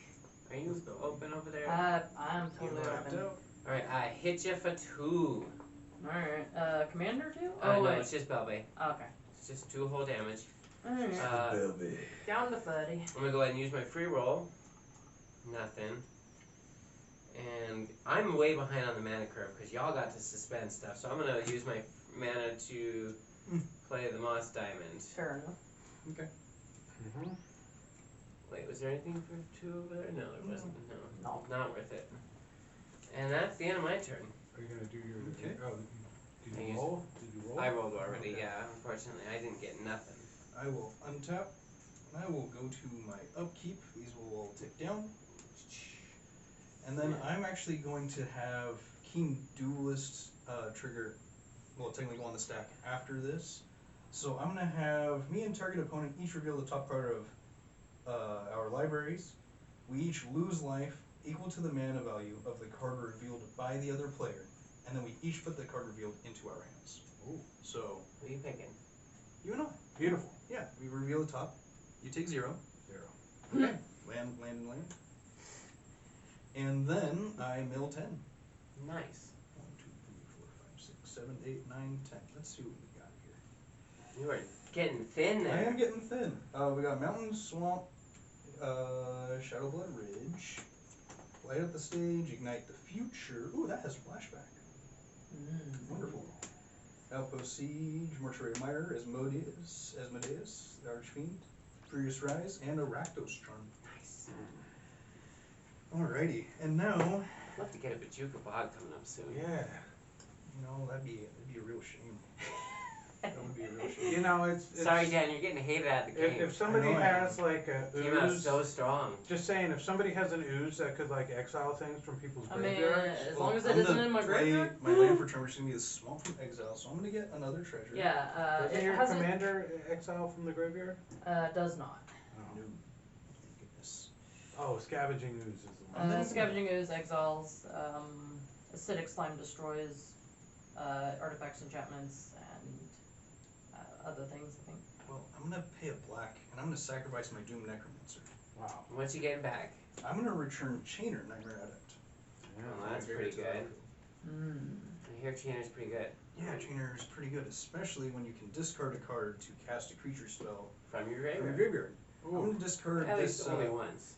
Are you open over there? I'm You totally wrapped open. out. Alright, I hit you for 2. Alright, commander too? No, wait. it's just Belbay. Okay. It's just 2 whole damage. Alright. Down to 30. I'm gonna go ahead and use my free roll. Nothing. And I'm way behind on the mana curve because y'all got to suspend stuff. So I'm gonna use my mana to play the Moss Diamond. Fair enough. Okay. Mm-hmm. Wait, was there anything for 2 over there? No, there wasn't. No, No. not worth it. And that's the end of my turn. Are you gonna do your? Okay. Oh, did I you used- roll? Did you roll? I rolled already, Okay. yeah. Unfortunately, I didn't get nothing. I will untap. And I will go to my upkeep. These will all tick down. And then I'm actually going to have Keen Duelist trigger, well, technically go on the stack after this. So I'm going to have me and target opponent each reveal the top card of our libraries. We each lose life equal to the mana value of the card revealed by the other player. And then we each put the card revealed into our hands. Ooh. So, What are you picking? you and I. Beautiful. Yeah, we reveal the top. You take 0. 0. Okay. Land, land. And then I mill 10. 1, Nice. 2, 3, 4, 5, 6, 7, 8, 9, 10. Let's see what we got here. You are getting thin I there. am getting thin. We got Mountain, Swamp, Shadowblood Ridge, Light Up the Stage, Ignite the Future. Ooh, that has flashback. Wonderful. Outpost Siege, Mortuary Mire, Asmodeus, the Archfiend, Furious Rise, and a Rakdos Charm. Nice. Alrighty, and now, I'd love to get a Bajuka Bog coming up soon. Yeah. you know, that'd be a real shame. That would be a real shame. You know, it's Sorry, Dan, you're getting hated at the game. if somebody I know I has like a Came out ooze, so strong. just saying, if somebody has an ooze that could like exile things from people's I mean, graveyards. as Well, long as I'm it isn't gonna in my play graveyard. My land for turn, which is gonna be the Swamp from Exile, so I'm gonna get another treasure. Yeah, Doesn't it your hasn't. commander exile from the graveyard? Does not. No. Thank goodness. Oh, scavenging ooze is the one. Scavenging Ooze exiles. Acidic Slime destroys artifacts, enchantments, and other things, I think. Well, I'm gonna pay a black, and I'm gonna sacrifice my Doom Necromancer. Wow. What's you getting back? I'm gonna return Chainer, Nightmare Adept. Well, that's pretty good. I hear Chainer's pretty good. Yeah, Chainer is pretty good, especially when you can discard a card to cast a creature spell From your from your graveyard. graveyard. I'm Ooh. gonna discard At this least only once.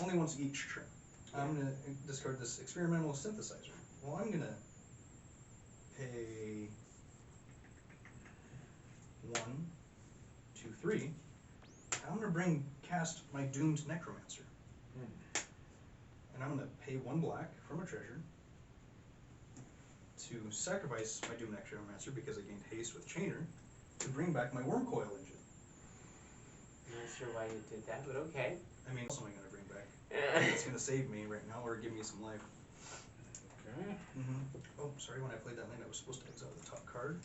only once each turn. I'm gonna discard this experimental synthesizer. Well, I'm gonna pay 1, 2, 3. I'm gonna cast my doomed necromancer. And I'm gonna pay 1 black from a treasure to sacrifice my doomed necromancer because I gained haste with Chainer to bring back my worm coil engine. I'm not sure why you did that, but okay. I mean, what else am I gonna bring back? It's gonna save me right now or give me some life. Okay. Oh, sorry, when I played that land I was supposed to exile the top card.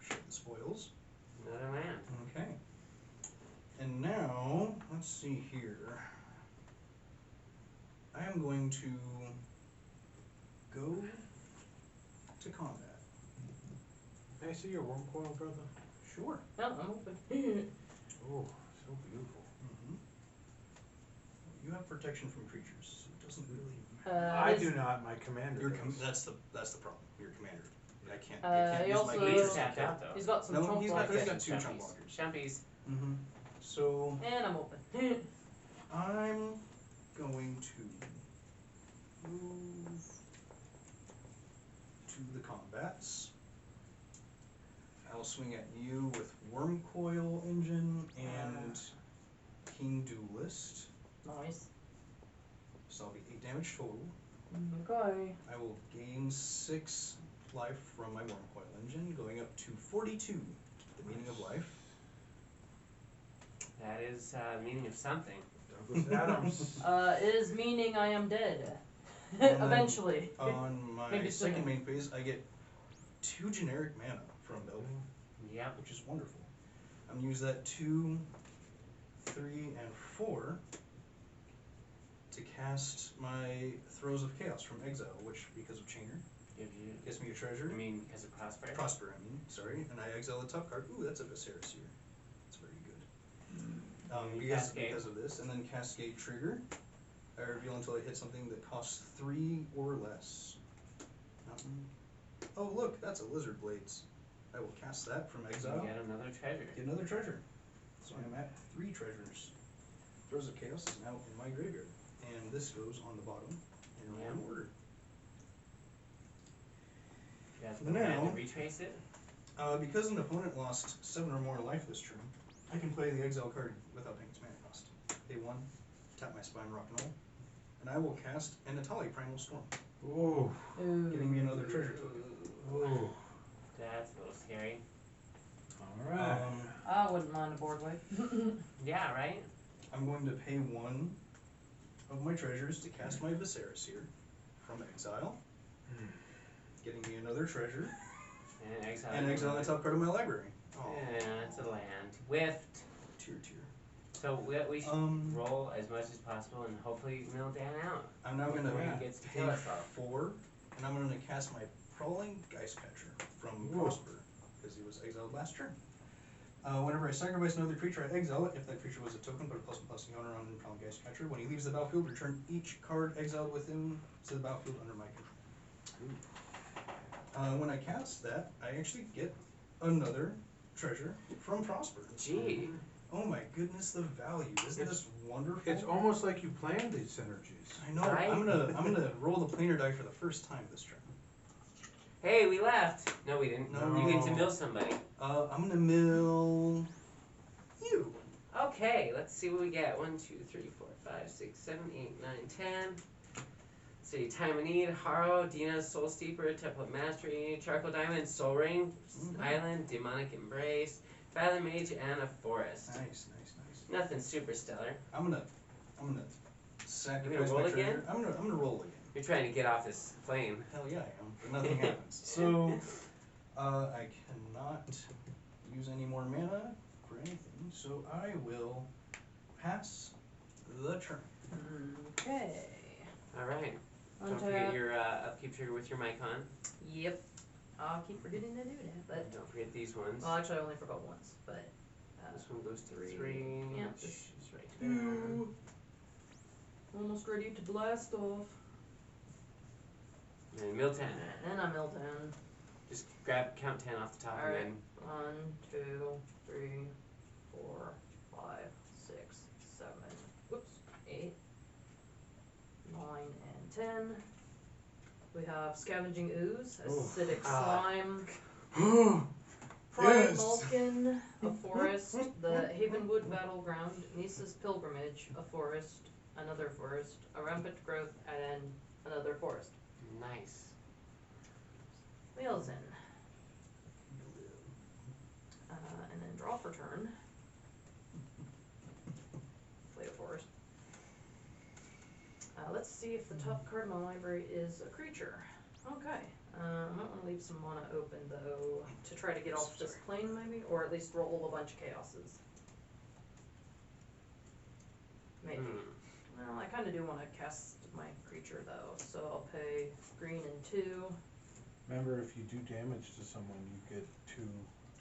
Share the spoils. Another land. Okay. And now, let's see here. I am going to go to combat. May I see your worm coil, brother? Sure. No, I'm open. Oh, so beautiful. You have protection from creatures, so it doesn't really matter. I do not. My commander does. That's the problem. Your commander. I can't he use my also- He's creatures. tapped out though. He's got some No, trump he's got blockers. 2 chunk blockers. Chumpies. So And I'm open. I'm going to move to the combats. I'll swing at you with Worm Coil Engine and King Duelist. Nice. So I'll be 8 damage total. Okay. I will gain 6 life from my Worm Coil Engine, going up to 42, the meaning of life. That is meaning of something. Douglas Adams. It is meaning I am dead. then Eventually. On my Maybe sooner. second main phase, I get 2 generic mana from Belf, Yep. which is wonderful. I'm gonna use that 2, 3, and 4 to cast my Throes of Chaos from Exile, which, because of Chainer, Give you. gets me a treasure. I mean, because of Prosper. Prosper, sorry, and I exile the top card. Ooh, that's a Viserys here. That's very good. Because of this, and then Cascade Trigger. I reveal until I hit something that costs 3 or less. Oh, look, that's a Lizard Blades. I will cast that from exile. Get another treasure. Get another treasure. So I'm at 3 treasures. Throes of Chaos is now in my graveyard, and this goes on the bottom in random order. You have to Now- retrace it. Because an opponent lost 7 or more life this turn, I can play the exile card without paying its mana cost. Pay 1, tap my Spine Rock and Roll, and I will cast an Natali Primal Storm, Ooh. getting me another treasure token. Ooh. That's a little scary. Alright. I wouldn't mind a board wipe. Yeah, right? I'm going to pay 1 of my treasures to cast my Viserys here from exile, getting me another treasure, And exile. and exile the top card of my library. Oh, Yeah, it's a land. Whiffed. tier. So we should roll as much as possible and hopefully mill Dan out. I'm now going to Before he gets to pay kill us all. 4, and I'm going to cast my Prowling Geistcatcher from Ooh. Prosper, because he was exiled last turn. Whenever I sacrifice another creature, I exile it. If that creature was a token, put a +1/+the owner on Prowling Geistcatcher. When he leaves the battlefield, return each card exiled with him to the battlefield under my control. When I cast that, I actually get another treasure from Prosper. Gee. Oh my goodness, the value! Isn't this wonderful? It's almost like you planned these synergies. I know. Right? I'm gonna roll the planar die for the first time this turn. Hey, we left. No, we didn't. No. You get to mill somebody. I'm gonna mill you. Okay, let's see what we get. 1, 2, 3, 4, 5, 6, 7, 8, 9, 10. Let's see, Time of Need, Harrow, Dina, Soul Steeper, Template Mastery, Charcoal Diamond, Soul Ring, Island, Demonic Embrace, Fathom Mage, and a Forest. Nice. Nothing super stellar. I'm gonna sacrifice roll my treasure. again? I'm gonna roll again. You're trying to get off this plane. Hell yeah, I am. But nothing happens. So I cannot use any more mana for anything. So I will pass the turn. Okay. Alright. Don't forget your upkeep trigger with your mic on. Yep. I'll keep forgetting to do that, but Don't forget these ones. well, actually, I only forgot once, but This one goes to 3. Yeah. Which is right there. almost ready to blast off. And mill 10. And I'm Milton. Just count 10 off the top Alright. and 1, 2, 3, 4, 5, 6, 7, whoops, 8, 9, 10. We have Scavenging Ooze, Oh. Acidic Ah. Slime, Pride Yes. Malkin, a forest, the Havenwood Battleground, Nisa's Pilgrimage, a forest, another forest, a Rampant Growth, and another forest. Nice. Wheels in. And then draw for turn. Play a forest. Let's see if the top card in my library is a creature. Okay. I might want to leave some mana open though to try to get off this plane maybe, or at least roll a bunch of chaoses. Maybe. Well, I kind of do want to cast my creature though, so I'll pay green and 2. Remember, if you do damage to someone, you get 2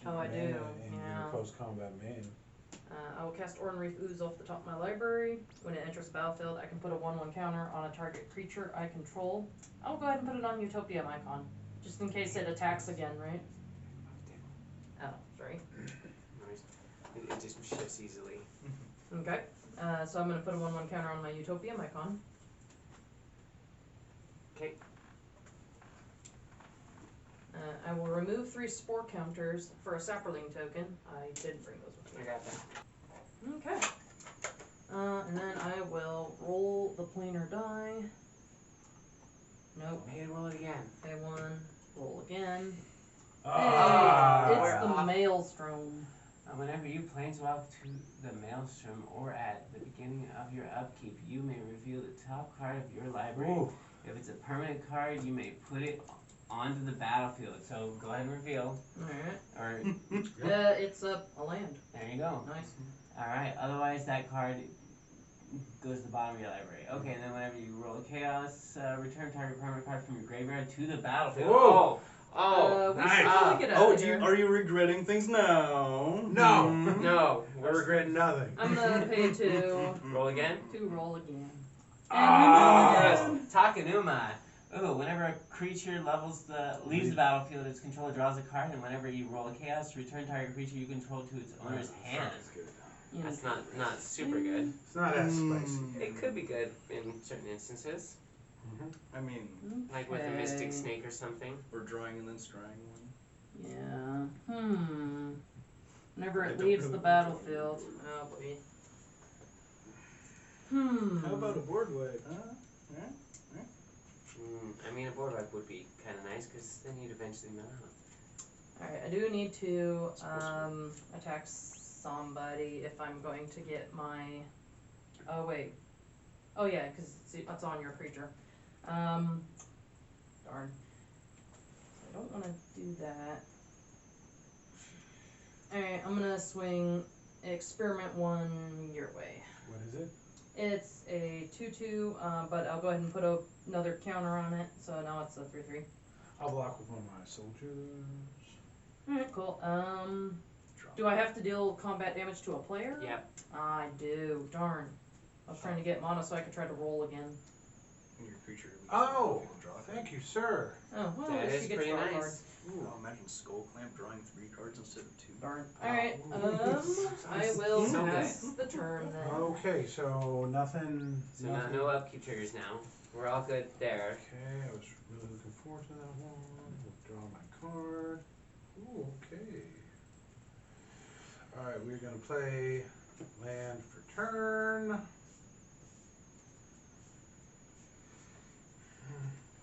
Oh, I mana do, in yeah. your post-combat main. I will cast Ornreef Ooze off the top of my library. When it enters the battlefield, I can put a 1/1 counter on a target creature I control. I'll go ahead and put it on Utopia icon, just in case it attacks again, right? Oh, sorry. It just shifts easily. Okay, so I'm going to put a 1/1 counter on my Utopia icon. Okay. I will remove 3 spore counters for a sapperling token. I didn't bring those with I me. got that. Okay. And then I will roll the planar die. Nope. Hey, roll it again. Pay 1. Roll again. Ah! Hey, we're it's the off. Maelstrom. Whenever you planeswalk to the Maelstrom or at the beginning of your upkeep, you may reveal the top card of your library. Ooh. If it's a permanent card, you may put it onto the battlefield. So go ahead and reveal. Alright. Or It's a land. there you go. Nice. Alright, otherwise that card goes to the bottom of your library. Okay, and then whenever you roll a chaos, return target permanent card from your graveyard to the battlefield. Whoa. Oh, We nice. should probably get out Oh, of here. are you regretting things now? No. no. I regret nothing. I'm gonna pay 2. Roll again. To roll again. Ah. And Yes, Takenuma. Ooh, whenever a creature leaves the battlefield, its controller draws a card, and whenever you roll a chaos, return target creature you control to its owner's hand. you know, That's not super good. It's not as spicy. It could be good in certain instances, I mean, like with a Mystic Okay. Snake or something. we're drawing and then scrying one. Yeah. Whenever I it don't leaves know the what battlefield. Oh boy. How about a board wipe, huh? Yeah? I mean, a board wipe would be kind of nice, because then you'd eventually mill out. Alright, I do need to attack somebody if I'm going to get my. Oh wait. Oh yeah, because it's on your creature. Darn. I don't want to do that. Alright, I'm gonna swing Experiment 1 your way. What is it? It's a 2/2, but I'll go ahead and put another counter on it, so now it's a 3/3. I'll block with one of my soldiers. Alright, cool. Do I have to deal combat damage to a player? Yep. I do. Darn. I was trying to get mana so I could try to roll again. And your creature. Oh, you can draw a card. thank you, sir. Oh, well, That at least is you get pretty to draw a nice. card. Oh, imagine Skull Clamp drawing 3 cards instead of 2. Darn. Alright, Oh. I will So pass the turn then. Okay, so nothing. So now no upkeep triggers now. We're all good there. Okay, I was really looking forward to that one. Withdraw my card. Ooh, okay. Alright, we're gonna play land for turn.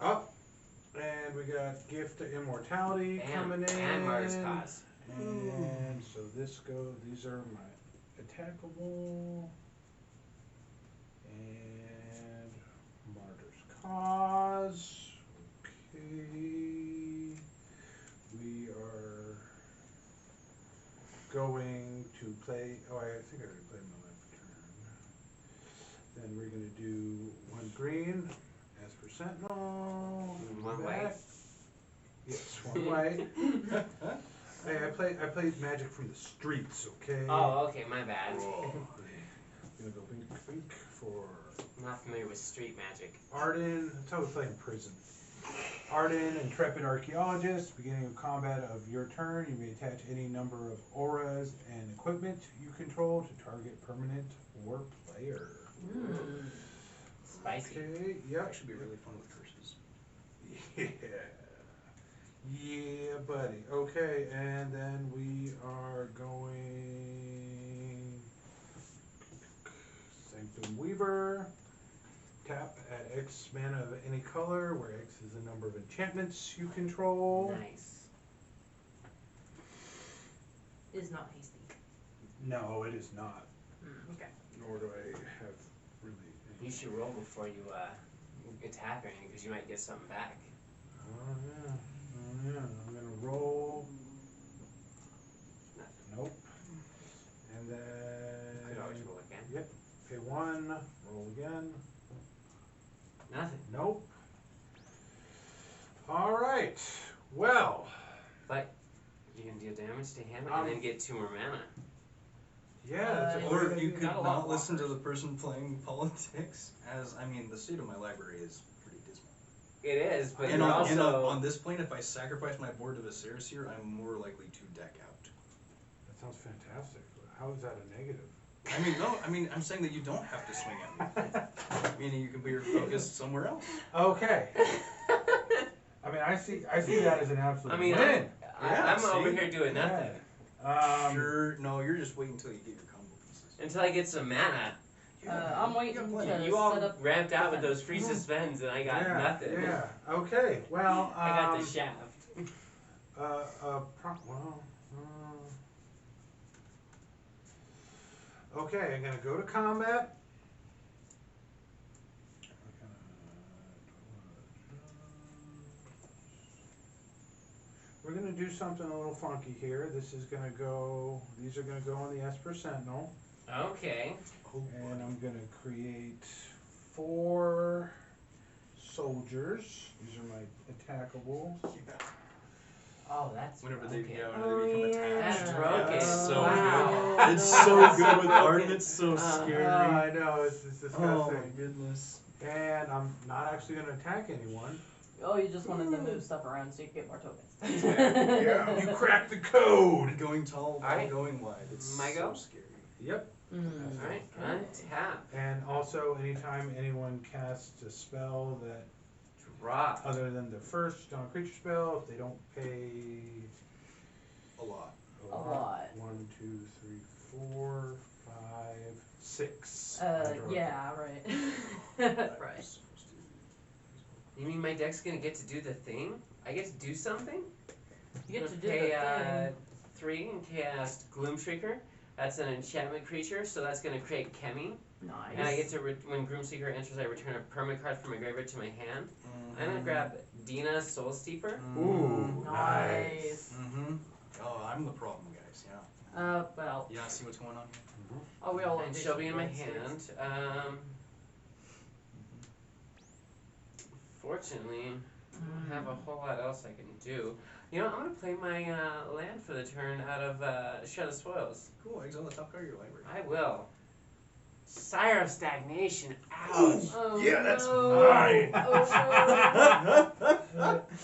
Up. And we got Gift to Immortality Bam. coming in. And Martyr's Cause. And so these are my attackable. And Martyr's Cause. Okay. We are going to play. Oh, I think I already played my left turn. Then we're going to do 1 green as for Sentinel. One Back. white. Yes, 1 white. Hey, I played Magic from the streets, okay? Oh, okay, my bad. Gonna go bink bink for I'm not familiar with street magic. Arden. That's how we play in prison. Arden, Intrepid Archaeologist. Beginning of combat of your turn, you may attach any number of auras and equipment you control to target permanent or player. Spicy. Okay, yeah. That should be really fun with curses. Yeah. Yeah, buddy. Okay, and then we are going Sanctum Weaver. Tap at X mana of any color, where X is the number of enchantments you control. Nice. Is not hasty. No, it is not. Okay. Nor do I have really. You should roll before you attack or anything, because you might get something back. Oh yeah. Oh yeah. I'm gonna roll. Nope. And then. Could always roll again. Yep. Pay 1. Roll again. Nothing. Nope. All right. Well. But you can deal damage to him and then get 2 more mana. Yeah. That's a Or great you idea. could Not a lot not of listen to blockers. the person playing politics, as, I mean, the state of my library is pretty dismal. It is, but And you're on, also... on this plane, if I sacrifice my board to Viserys here, I'm more likely to deck out. That sounds fantastic. How is that a negative? I mean, no, I'm saying that you don't have to swing at me. Meaning you can put your focus somewhere else. Okay. I mean, I see that as an absolute I mean, win. Yeah, I'm over see? here doing nothing. Sure, no, you're just waiting until you get your combo pieces. Until I get some mana. I'm waiting you got plenty. to You all set up. ramped out with those free suspends and I got yeah, nothing. Yeah. Okay. Well. I got the shaft. Okay, I'm gonna go to combat. We're gonna do something a little funky here. This is gonna go. These are gonna go on the Esper Sentinel, Okay. Oh, and I'm gonna create 4 soldiers. These are my attackables. Oh, that's Whenever broken. they, Oh, they become yeah. attached. That's broken. It's so Wow. good. It's so That's good so with broken. Arden. It's so scary. I know it's disgusting. Oh my goodness. And I'm not actually gonna attack anyone. Oh, you just wanted to move stuff around so you could get more tokens. Yeah, you cracked the code. Going tall while Alright. going wide. It's My so go? scary. Yep. Mm. Alright, untap. And also, anytime anyone casts a spell that, Drop. other than the first creature spell, if they don't pay A lot. A lot. 1, 2, 3, 4, 5, 6. I draw a Yeah, right. I'm right. supposed to- You mean my deck's gonna get to do the thing? I get to do something? You get to I'm do gonna pay, the thing. 3 and cast Gloom Shrieker. That's an enchantment creature, so that's gonna create Chemi. Nice. And I get to, when Gloomseeker enters, I return a permanent card from my graveyard to my hand. I'm gonna grab Dina Soul Steeper. Ooh, Nice. Mm-hmm. Oh, I'm the problem, guys. Yeah. Well. Yeah. See what's going on here. Oh, we all And she'll be in my hand. Fortunately, I don't have a whole lot else I can do. You know, I'm gonna play my land for the turn out of Shed of Spoils. Cool. Exile the top card of your library. I will. Sire of Stagnation. Ouch. Oh, Yeah, that's no. mine.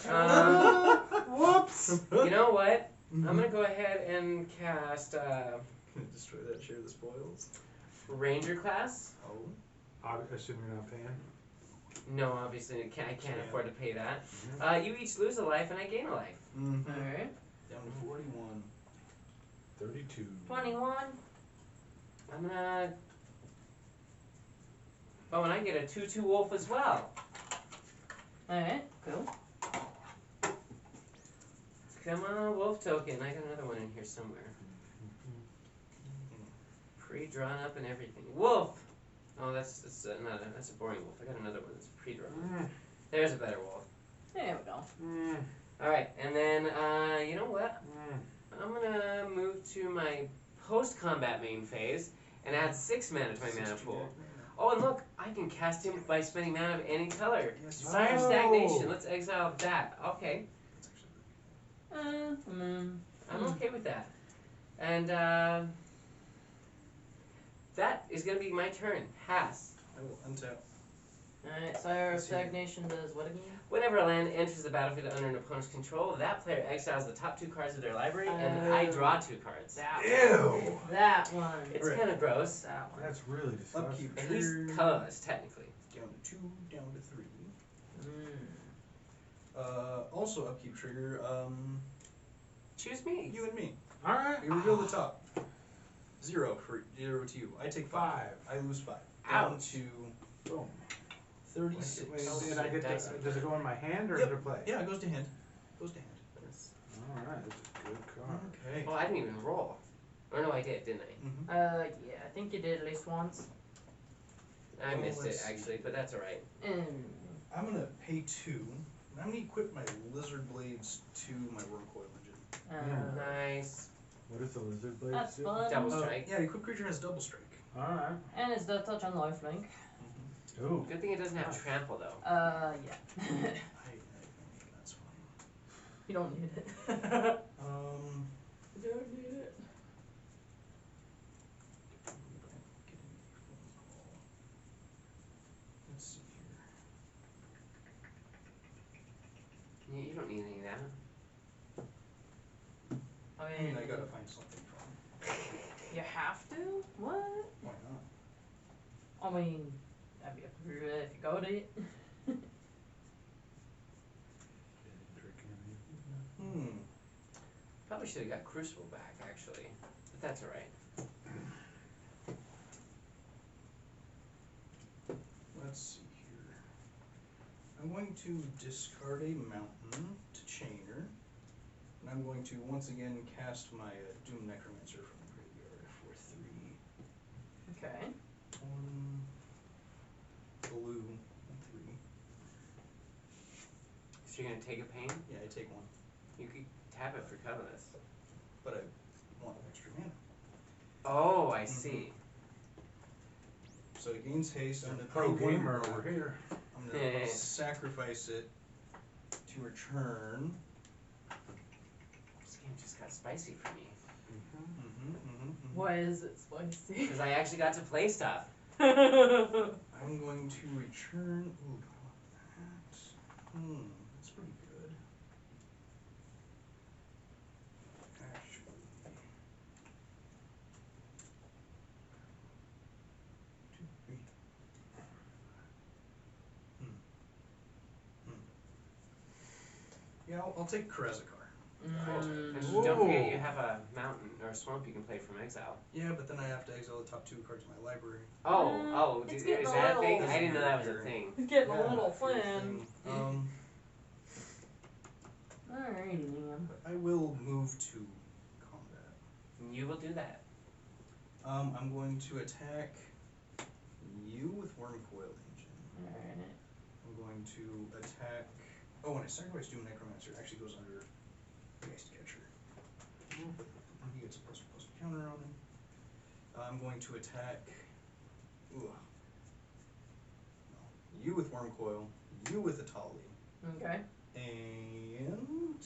Oh, Whoops. You know what? I'm gonna go ahead and cast Destroy that share of the spoils. Ranger class. Oh. I assume you're not paying. No, obviously I can't Yeah. afford to pay that. You each lose a life and I gain a life. Mm-hmm. Alright. Down to 41. 32. 21. I'm gonna. Oh, and I get a 2/2 wolf as well. Alright, cool. Come on, wolf token. I got another one in here somewhere. Pre-drawn up and everything. Wolf. Oh, that's a boring wolf. I got another one that's pre-drawn. There's a better wolf. There we go. All right, and then you know what? I'm gonna move to my post-combat main phase and add 6 mana to my mana pool. Oh, and look, I can cast him by spending mana of any color. Sire of Stagnation. Let's exile that. Okay, I'm okay with that. And that is gonna be my turn. Pass. I will untap. Alright, Sire of Let's see. Stagnation does what again? Whenever a land enters the battlefield under an opponent's control, that player exiles the top 2 cards of their library, and I draw 2 cards. That Ew. one. That one. It's Right. kind of gross. That one. That's really disgusting. Upkeep. And he's colorless, technically. down to 2, down to 3. Mm. Also upkeep trigger, Choose me. you and me. Alright. We reveal the top. 0 to you. I take 5. 5. I lose 5. Down Ouch. to Boom. 36. Wait, Oh, did I get dice. does it go in my hand or Yep. into play? Yeah, it goes to hand. Goes to hand. Alright, that's a good card. Okay. Oh, I didn't even roll. Or no, I did, didn't I? Mm-hmm. Yeah, I think you did at least once. I Well, missed it let's see. actually, but that's alright. I'm gonna pay 2. And I'm gonna equip my lizard blades to my worm coil engine. Nice. What does the lizard blade That's do? fun. Double strike. Yeah, equip creature has double strike. Alright. And it's the touch on lifelink. Ooh. Good thing it doesn't have trample though. Yeah. That's fine. You don't need it. You don't need it. Let's see here. You don't need any of that. I mean, I gotta find something from. You have to? What? Why not? I mean, if you go to it. Probably should have got Crucible back actually, but that's alright. Let's see here. I'm going to discard a mountain to Chainer. And I'm going to once again cast my Doom Necromancer from the graveyard for 3. Okay. 1 blue and 3. So you're gonna take a pain? Yeah, I take 1. You could tap it for colorless. But I want extra mana. Oh, I see. So it gains haste. I'm gonna Pro pay 1 gamer back. over here. I'm gonna sacrifice it to return. This game just got spicy for me. Why is it spicy? Because I actually got to play stuff. I'm going to return. Ooh, I want that. That's pretty good. Actually. Yeah, I'll take Karazakar. And don't forget you have a mountain or a swamp you can play from exile. Yeah, but then I have to exile the top 2 cards of my library. It's Is getting a that a thing? little- I didn't know that was a thing. It's getting Yeah, a little fair thin. thing. Alrighty, man. But I will move to combat. You will do that. I'm going to attack you with Worm Coil Engine. Alright. I'm going to attack. Oh, when I sacrifice Doom Necromancer, it actually goes under Geist Catcher. He gets a +++ counter on him. I'm going to attack. Ooh. No. You with Worm Coil, you with Atali, Okay. and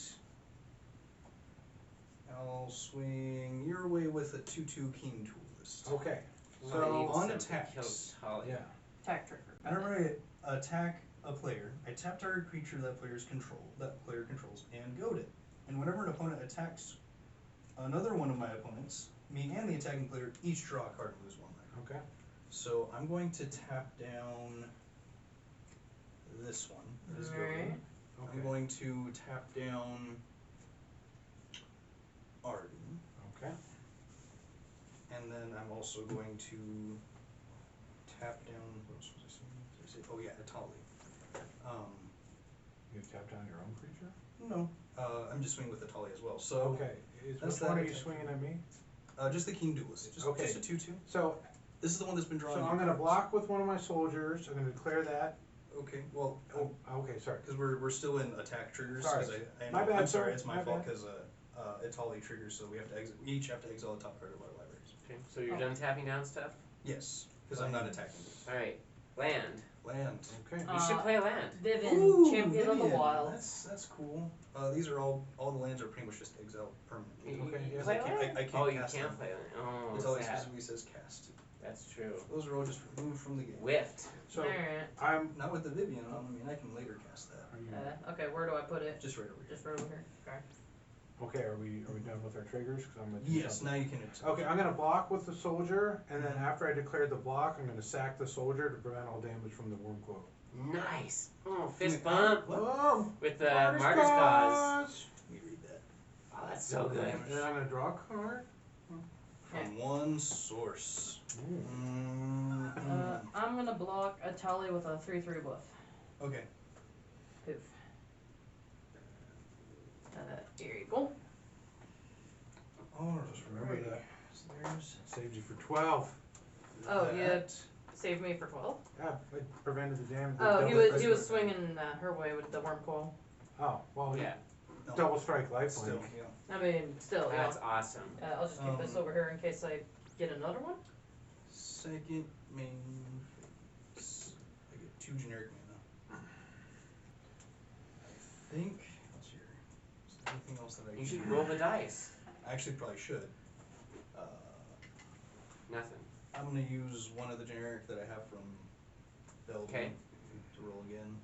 I'll swing your way with a 2/2 Keen Toolist. Okay. Well, So I need on something to attacks, kill Holly. Yeah. Attack trigger. whenever I attack a player, I tap target creature that player controls, and goad it. And whenever an opponent attacks another one of my opponents, me and the attacking player each draw a card and lose 1 life. Okay. So I'm going to tap down this one. That is goaded. Alright. I'm going to tap down Arden. Okay. And then I'm also going to tap down, what else was I saying? Oh yeah, Atali. You tap down your own creature? No, I'm just swinging with Atali as well. So Okay. that's Which one that are you attack. swinging at me? Just the Keen Duelist. Just Okay. a 2/2. So, This is the one that's been drawing. I'm you gonna cards. block with one of my soldiers. I'm gonna declare that. Okay, well, Oh, okay, sorry. because we're still in attack triggers. Sorry. 'Cause I My know- bad, I'm sorry, sir. it's my My fault bad. because Atali triggers, so we have to we each have to exile the top card of our libraries. Okay, so you're done tapping down stuff? Yes, because I'm not attacking. Alright. Land. Land. Okay. You should play a land. Vivian, Ooh, Champion of the Vivian. Wild. That's cool. These are all the lands are pretty much just exiled permanently. You Okay, you yes, play I can't- land? I can't Oh, you cast can't them. play land. Oh, It's always sad. specifically says cast. That's true. Those are all just removed from the game. Whiffed. So, Alright. I'm. Not with the Vivian on. I mean, I can later cast that. Are you, Okay, where do I put it? Just right over here. Just right over here. Okay. Okay, are we done with our triggers? 'Cause I'm gonna do Yes, something. now you can attack. Okay, I'm gonna block with the soldier, and then after I declare the block, I'm gonna sack the soldier to prevent all damage from the worm coil. Nice. Oh, fist bump Whoa! with the martyr's cause. Let me read that. Oh, that's so good. And then I'm gonna draw a card. From one source. I'm gonna block a tally with a 3/3 bluff. Okay. Poof. Here you go. Just remember Alrighty. that. So there's Saved you for 12. Oh, that. yeah. Saved me for 12. Yeah, it prevented the damage. Oh, he double was strike. swinging her way with the worm coil. Oh, well, Yeah, No, double strike still, lifelink. yeah. I mean, still, yeah. that's awesome. I'll just keep this over here in case I get another one. Second main phase. I get 2 generic mana. I think. Let's see here. Is there anything else that I You should can roll the dice. I actually probably should. Nothing. I'm gonna use one of the generic that I have from Belgium Okay. to roll again.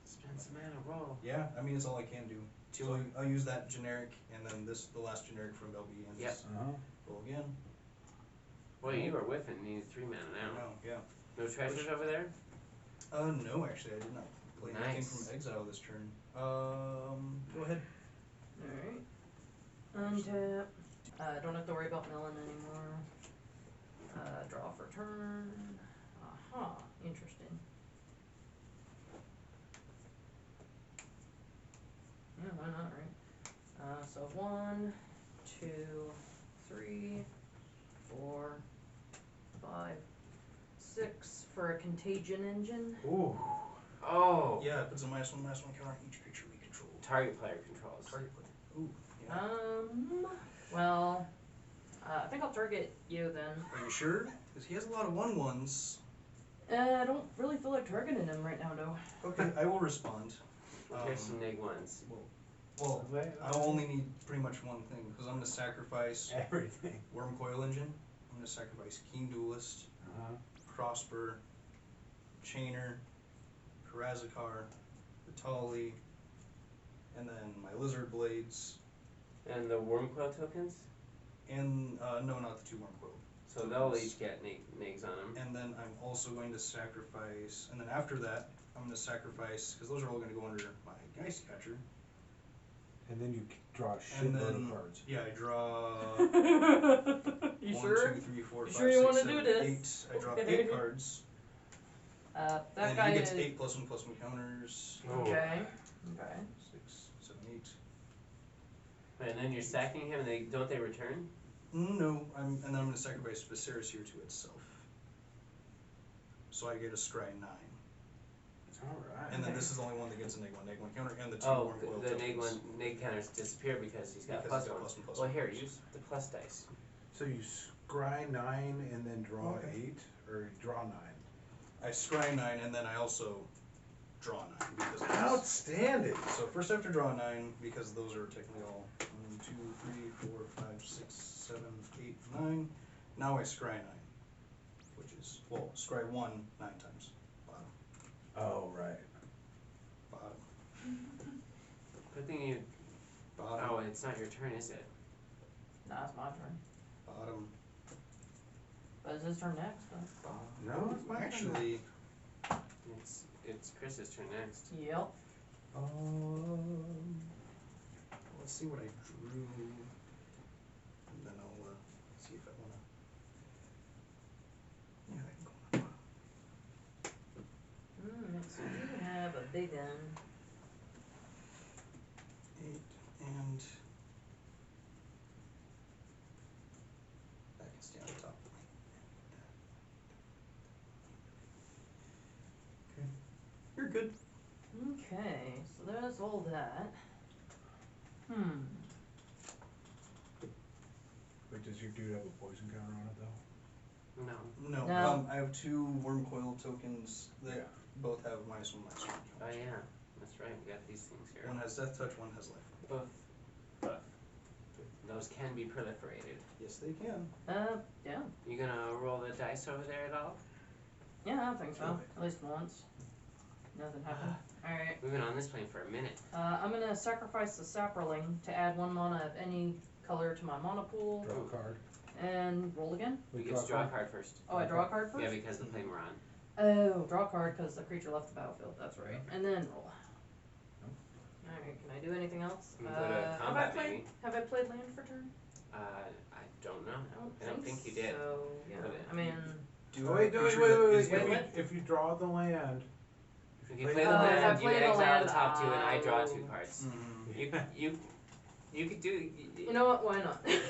Spend some mana, roll. Yeah, I mean it's all I can do. Two So more. I'll use that generic and then the last generic from Belgium and Yep. just Uh-huh. roll again. Boy, you were whiffing. You need 3 mana now. No, yeah. No treasures over there? No, actually I did not play anything Nice. from exile this turn. Go ahead. Alright. Untap. Don't have to worry about milling anymore. Draw for turn. Aha, interesting. Yeah, why not, right? So 1, 2, 3, 4, 5, 6 for a contagion engine. Ooh. Oh. Yeah, it puts a -1/-1 counter on each creature we control. Target player controls. Target player. Ooh, yeah. Well, I think I'll target you then. Are you sure? Because he has a lot of 1/1s. I don't really feel like targeting him right now, though. Okay, I will respond. Here's some neg ones. Well, I only need pretty much one thing, because I'm going to sacrifice Everything. Worm Coil Engine, I'm going to sacrifice Keen Duelist, Uh-huh. Crossbow, Chainer, Karazakar, Vitali, and then my Lizard Blades, And the worm coil tokens? and, no, not the 2 Worm Coil. So they'll each get negs on them. And then I'm also going to sacrifice, and then after that, I'm going to sacrifice, because those are all going to go under my Geist Catcher. And then you draw a And shitload then, of cards. yeah, I draw You 1, sure? 2, 3, 4, You 5, sure you 6, wanna 7, do this? 8. I draw 8 cards. That And guy he gets is 8+1/+1 counters. okay. Okay. 6, 7, 8. And then you're sacking him, and don't they return? No, and then I'm going to sacrifice Viserys here to itself. So I get a Scry 9. Alright. And then this is the only one that gets a -1/-1 counter, and the 2 Oh, Worm Coil the tokens. neg counters disappear because he's got Because plus he's got one. +1/+1. Well, here, use the plus dice. So you scry 9 and then draw Okay. 8, or you draw 9. I Scry 9, and then I also draw 9. Because Outstanding! so first I have to draw 9, because those are technically all 1, 2, 3, 4, 5, 6, 7, 8, 9. Now I Scry 9, which is, well, Scry 1 9 times. Bottom. Oh, right. Bottom. Good thing you. Bottom. Oh, it's not your turn, is it? Nah, it's my turn. Bottom. But it's his turn next, though. Bottom. No, it's my turn. Actually, It's Chris's turn next. Yep. let's see what I drew, and then I'll see if I wanna. Yeah, I can go on the bottom. So you have a big one. 8 and that can stay on top. Okay, you're good. Okay, so there's all that. But does your dude have a poison counter on it, though? No. No, No. I have 2 Worm Coil tokens that Yeah. both have -1/-1 Oh counters. yeah, that's right. We got these things here. One has Death Touch, one has Life. Both. Those can be proliferated. Yes, they can. Yeah. You gonna roll the dice over there at all? Yeah, I think so. At least once. Nothing happened. Alright. We've been on this plane for a minute. I'm gonna sacrifice the Saproling to add 1 mana of any color to my mana pool. Draw a card. And roll again. We get to draw a card first. Oh, I draw a card first? Yeah, because of the plane we're on. Oh, draw a card because the creature left the battlefield. That's right. And then roll. Alright, can I do anything else? We can go to combat, maybe. Have I played land for turn? I don't know. I I don't think you did. So, yeah. But I mean, Wait. If you draw the land. If you play the if I land, you play the exile land, the top 2, and I draw 2 I'll- cards. Mhm. You could do. you know what? Why not? Thank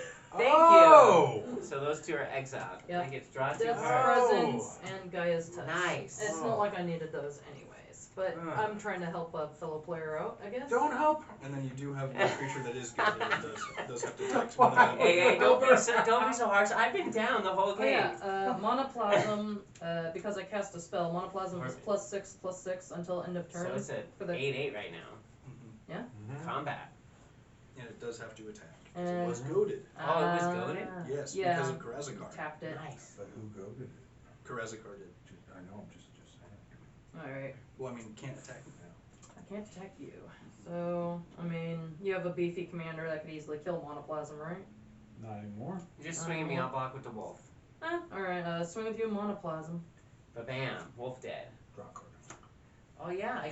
Oh! you. So those 2 are exiled. Yep. I get to draw 2 Death's cards. Presence and Gaia's Touch. Nice. It's not like I needed those anyways, but I'm trying to help a fellow player out, I guess. Don't help. And then you do have one creature that is good. It does have to attack Why? Hey, don't be so harsh. I've been down the whole Oh game. yeah, Monoplasm, because I cast a spell, Monoplasm is +6/+6 until end of turn. So it's at for the 8/8 right now. Mhm. Combat. And it does have to attack. And- It was goaded. Oh, it was goaded? Yes, yeah, because of Karazakar. tapped it. Nice. But who goaded it? Karazakar did. I know, I'm just saying. Alright, Well, I mean, can't attack me now. I can't attack you. So, I mean, you have a beefy commander that could easily kill Monoplasm, right? Not anymore. You're just swinging me, I'll block with the wolf. Alright, swing with you, Monoplasm. Ba-bam. Wolf dead. Draw a card. Oh, yeah.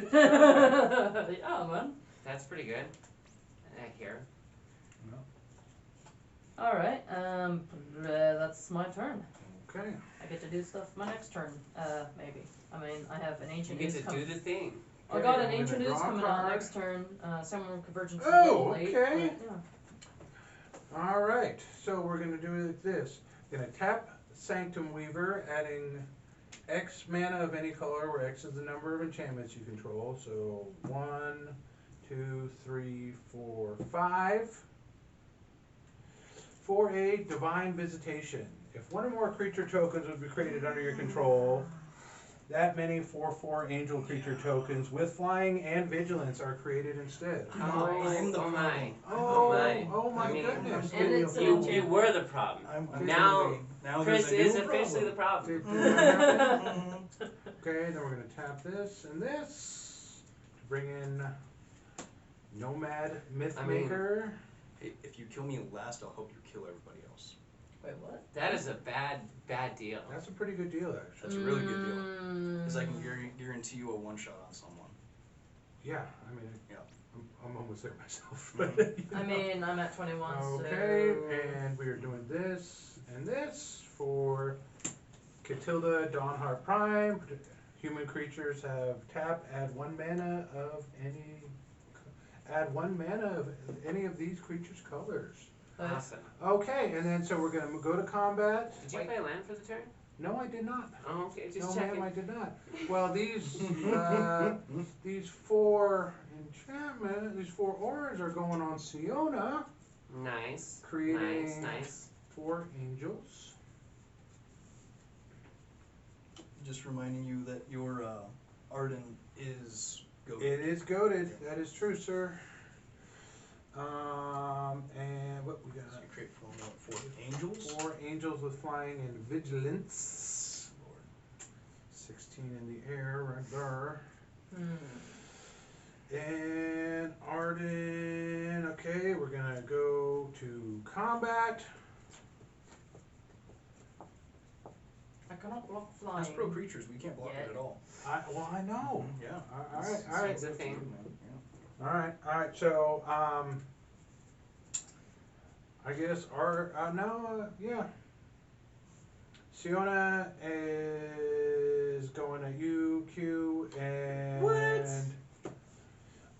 Yeah, man. That's pretty good. Here. Alright, that's my turn. Okay. I get to do stuff my next turn, maybe. I mean, I have an You Ancient get Ooze to coming. do the thing. I got an Okay, I'm Ancient gonna Ooze draw a coming out card. next turn. Summon Convergence Oh, a little late, okay. but, yeah. All right. So we're gonna do it like this. Gonna tap Sanctum Weaver, adding X mana of any color, where X is the number of enchantments you control. So 1, 2, 3, 4, 5. For a Divine Visitation. If one or more creature tokens would be created under your control, that many 4/4 angel creature tokens with flying and vigilance are created instead. I'm the Oh my. Oh, my. oh my I mean, goodness. And it's an You enchantment. were the problem. I'm Now, now Chris there's is a new officially the problem. problem. Did that happen? Mhm. Okay, then we're gonna tap this and this to bring in Nomad Mythmaker. Hey, if you kill me last, I'll help you kill everybody else. Wait, what? That is a bad deal. That's a pretty good deal, actually. That's a really good deal. Because I can Mm. guarantee you a one-shot on someone. Yeah, I mean, Yeah. I'm almost there myself. Mhm. But, you I know. mean, I'm at 21, Okay, so... and we are doing this and this for Catilda Dawnheart Prime. Human creatures have tap, add 1 mana of any of these creatures' colors. Awesome. Okay, and then so we're gonna go to combat. Did you play land for the turn? No, I did not. Oh, okay. Just No, checking. ma'am, I did not. Well, these 4 enchantment, these 4 auras are going on Siona, Nice. creating Nice. 4 angels. Just reminding you that your Arden is goaded. It is goaded. That is true, sir. And what we So got? you create 4 angels. 4 angels with flying and vigilance. Lord. 16 in the air right there. And Arden, okay, we're gonna go to combat. I cannot block flying. As pro creatures, we can't block Yeah. it at all. I know. Yeah. All right. It's a thing. Yeah. All right. So, I guess yeah. Siona is going at you, Q, and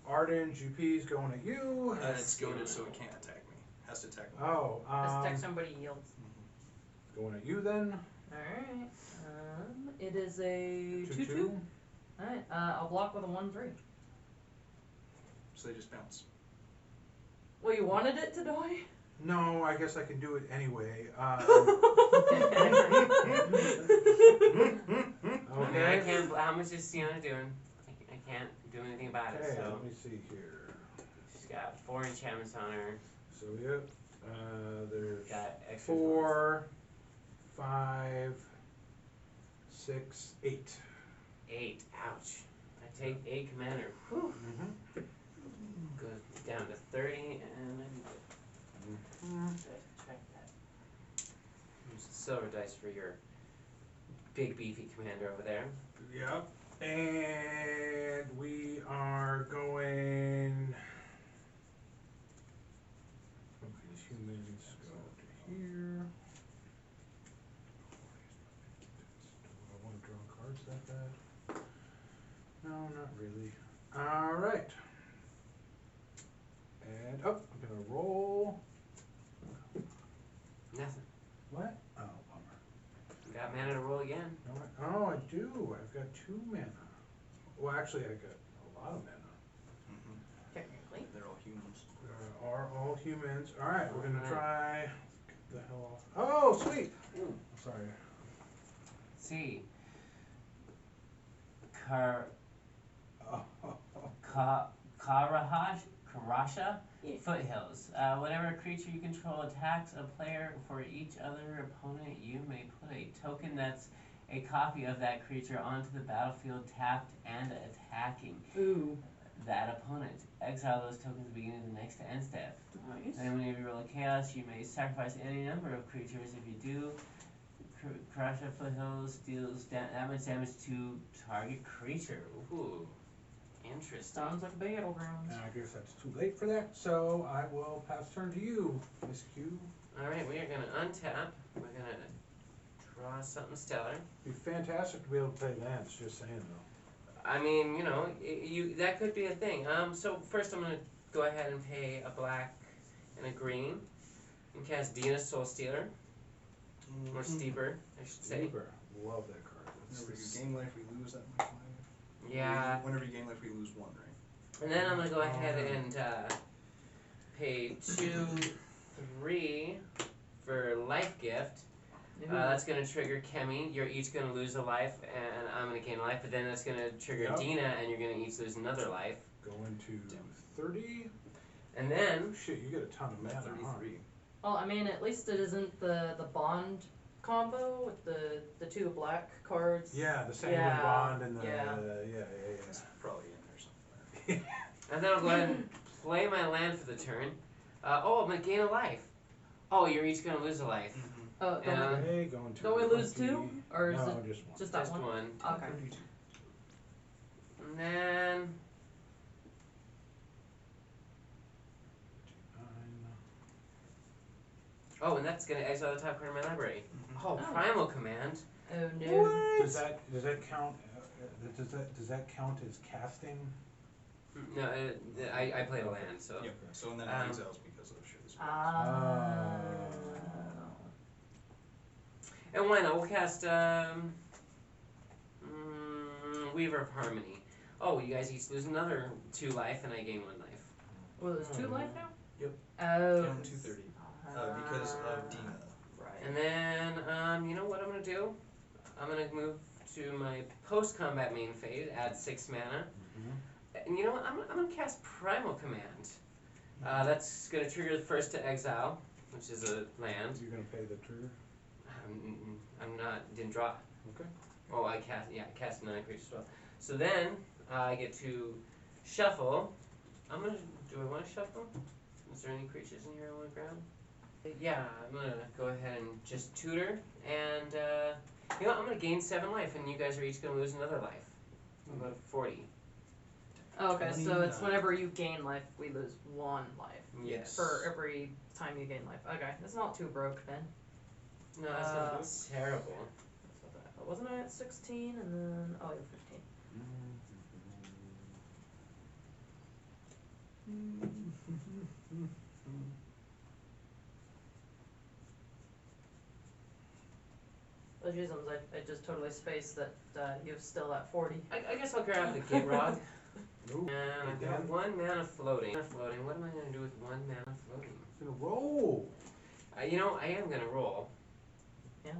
Arden GP is going at you. It's goaded, so it can't attack me. Has to attack me. Oh, Let's attack somebody yields. going at you then. Alright. It is a 2/2. 2/2. Alright, I'll block with a 1/3. So they just bounce. Well, you wanted it to die? No, I guess I can do it anyway. I mean, I Okay. can't. How much is Sienna doing? I can't do anything about it. Okay, So let me see here. she's got 4 enchantments on her. So yep, there's Got extra. 4, 5, 6, 8. 8. Ouch. take a commander. Whew. Mm-hmm. Goes down to 30, and I Mm-hmm. check that. Use the silver dice for your big beefy commander over there. Yep. And we are going. These humans go to here. Do I want to draw cards that bad? No, not really. All right. And I'm gonna roll. Nothing. What? Oh, bummer. You got mana to roll again. No, oh, I do. I've got 2 mana. Well, actually, I got a lot of mana. Technically. They're all humans. There are all humans. All right, we're gonna try. Get the hell off. Oh, sweet. Ooh. Sorry. See. Oh, Karasha Yeah. Foothills. Whenever a creature you control attacks a player, for each other opponent, you may put a token that's a copy of that creature onto the battlefield, tapped and attacking Ooh. that opponent. Exile those tokens at the beginning of the next end step. Nice. And whenever you roll a chaos, you may sacrifice any number of creatures. If you do, Karasha Foothills deals that much damage to target creature. Ooh. Interesting. Sounds like battlegrounds. and I guess that's too late for that, so I will pass turn to you, Miss Q. Alright, we are going to untap. We're going to draw something stellar. It'd be fantastic to be able to play lands, just saying though. I mean, you know, that could be a thing. So first I'm going to go ahead and pay a black and a green and cast Dina's Soul Stealer. Or Steeper, I should say. Steeper. Love that card. Whenever you gain life, we lose that much life. Yeah. Whenever you gain life, we lose 1, right? And then I'm going to go ahead and pay 2, 3 for Life Gift. That's going to trigger Kemi. You're each going to lose a life, and I'm going to gain a life. But then that's going to trigger Yep. Dina, and you're going to each lose another life. Going to 30. And then, Oh, shit, you get a ton of mana, huh? 33. Well, I mean, at least it isn't the bond combo with the 2 black cards. Yeah, the Sanguine Yeah, Bond and the yeah. It's probably in there somewhere. and then I'll go ahead and play my land for the turn. I'm going to gain a life. Oh, you're each going to lose a life. Oh, Yeah. Okay, going to don't we lose 20. 2? Or is no, it just one. just that Just one? one. Okay. 32. And then, 9. oh, and that's going to exile the top card of my library. Oh, Oh. Primal Command. Oh no. Does that count? Does that count as casting? No, I played a land, so. Yep. So and then Um, it exiles because of share the spell. Ah. And why not? We'll cast Weaver of Harmony. Oh, you guys each lose another 2 life, and I gain 1 life. Well, there's 2 life now? Yep. Oh. Down to 30. Because of Dina. Right. And then, you know what I'm gonna do? I'm gonna move to my post-combat main phase, add 6 mana. And you know what? I'm gonna cast Primal Command. That's gonna trigger the first to exile, which is a land. You're gonna pay the trigger. Didn't draw. Okay. Oh, I cast 9 creatures as well. So then, I get to shuffle. Do I want to shuffle? Is there any creatures in here I want to grab? Yeah, I'm gonna go ahead and just tutor, and you know what, I'm gonna gain 7 life, and you guys are each gonna lose another life. I'm going to 40. Oh, okay, so it's 29. whenever you gain life, we lose 1 life. Yes. For every time you gain life. Okay, that's not too broke then. No, that's not terrible. That's not bad. But wasn't I at 16 and then, oh, you're 15. Oh, jeez, I just totally spaced that you're still at 40. I guess I'll grab the Gitrog. Ooh, And I've got again. 1 mana floating. What am I gonna do with 1 mana floating? Gonna roll. You know, I am gonna roll. Yeah.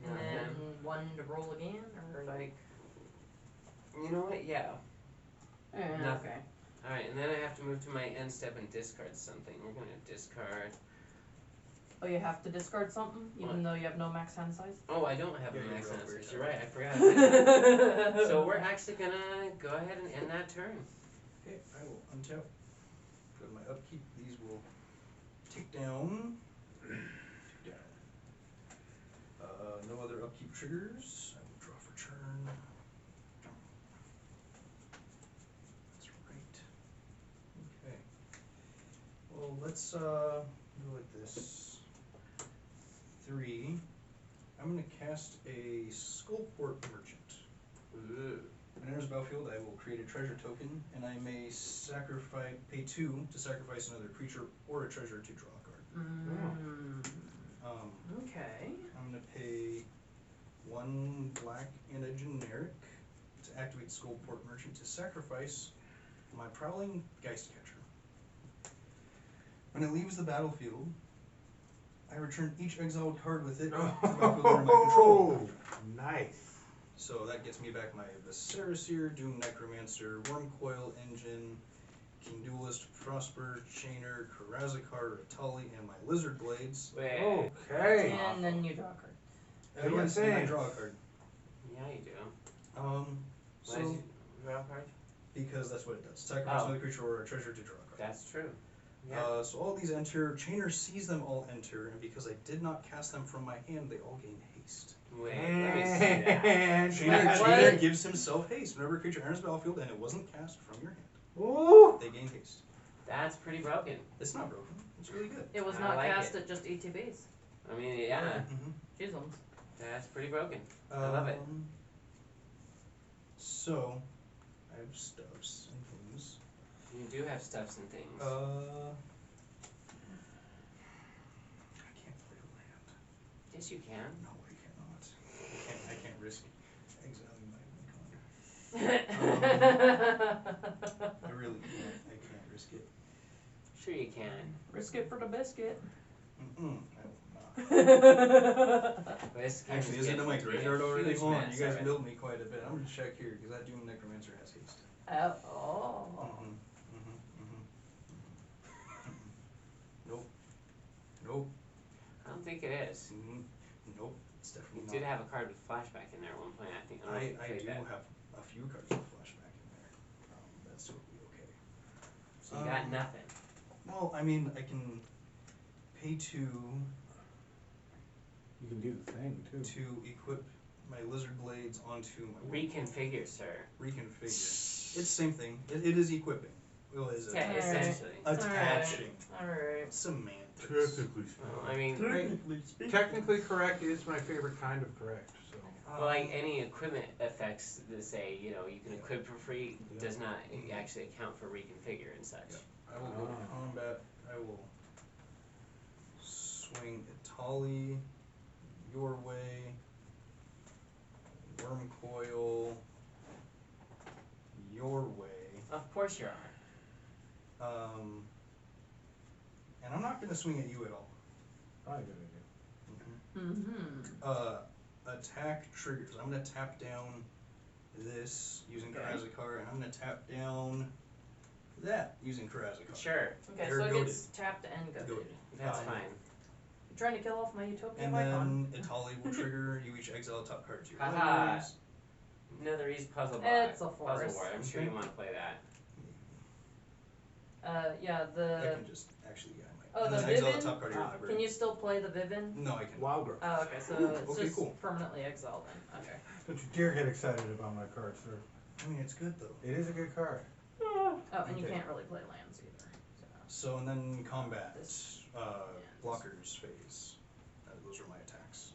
No, And then 1 to roll again, or like. you know what? Yeah. Nothing. Okay. Alright, and then I have to move to my end step and discard something. We're gonna discard Oh, you have to discard something, even though you have no max hand size? Oh, I don't have Yeah, a you max draw answers. first. You're right. I forgot. So we're actually gonna go ahead and end that turn. Okay, I will untap. Go to my upkeep. These will tick down. Tick down. No other upkeep triggers. I will draw for turn. That's right. Okay. Well, let's go like this. 3. I'm gonna cast a Skullport Merchant. Ooh. When it enters the battlefield, I will create a treasure token, and I may pay 2 to sacrifice another creature or a treasure to draw a card. Okay. I'm gonna pay 1 black and a generic to activate Skullport Merchant to sacrifice my Prowling Geistcatcher. When it leaves the battlefield, I return each exiled card with it to the battlefield under my control. Nice. So that gets me back my Visceraseer, Doom Necromancer, Wormcoil Engine, King Duelist, Prosper, Chainer, Karazakar, Atali, and my Lizard Blades. Wait. Okay. And then you draw a card. Two Yes, and I things. draw a card. Yeah, you do. Why So did you draw a card? because that's what it does. Sacrifice Oh. another creature or a treasure to draw a card. That's true. Yeah. So all these enter. Chainer sees them all enter, and because I did not cast them from my hand, they all gain haste. Wait, let me see that. And Chainer gives himself haste whenever a creature enters the battlefield and it wasn't cast from your hand. Ooh. They gain haste. That's pretty broken. It's not broken. It's really good. It was I not like cast it. at just ETBs. I mean, yeah, Chisholms. that's pretty broken. I love it. So, I have stuffs and things. You do have stuffs and things. I can't play a land. Yes, you can. No, I cannot. I can't risk exiling my Recon. I really can't. I can't risk it. Sure you can. Risk it for the biscuit. I will not. This game Actually, is is it in getting my to be a graveyard already? huge Hold on, mess you guys already. milled me quite a bit. I'm gonna check here, because that Doom Necromancer has haste. Oh. Nope. Nope. I don't think it is. Nope. It's You definitely not. did have a card with flashback in there at one point. I think. don't know if you I played do that. have a few cards with flashback in there. That's totally okay. So you got nothing. Well, I mean, I can pay 2 You can do the thing too. to equip my Lizard Blades onto my Reconfigure, sir. Reconfigure. It's the same thing. It is equipping. Well, is it? Yeah, Alright. essentially. Attaching. Alright. Semantics. Technically Well, I mean, Technically correct is my favorite kind of correct. So. well, like any equipment effects that say, you know, you can equip for free Yeah. does not actually account for reconfigure and such. I will go to combat. I will swing Itali your way. Wormcoil your way. Of course you are. And I'm not going to swing at you at all. Probably a good idea. Mm-hmm. Attack triggers. I'm going to tap down this using Okay. Karazakar, and I'm going to tap down that using Karazakar. Sure, Okay, They're so it goated. gets tapped and goaded. Goated. that's Um, fine. You're trying to kill off my Utopia And icon. then Itali will trigger. You each exile a top card to your Haha. libraries. Another easy puzzle box. It's a Puzzle forest. board. I'm sure you want to play that. Yeah, I the. can just actually, yeah, I might. Oh, and the then exile Vivin? the top card of your library. Can you still play the Vivin? No, I can. Wild growth. Oh, okay, so it's Okay, just cool. permanently exiled then. Okay. Don't you dare get excited about my card, sir. I mean, it's good though. It is a good card. Oh, and you Okay. can't really play lands either. So, and then combat. This- Blockers phase. Those are my attacks.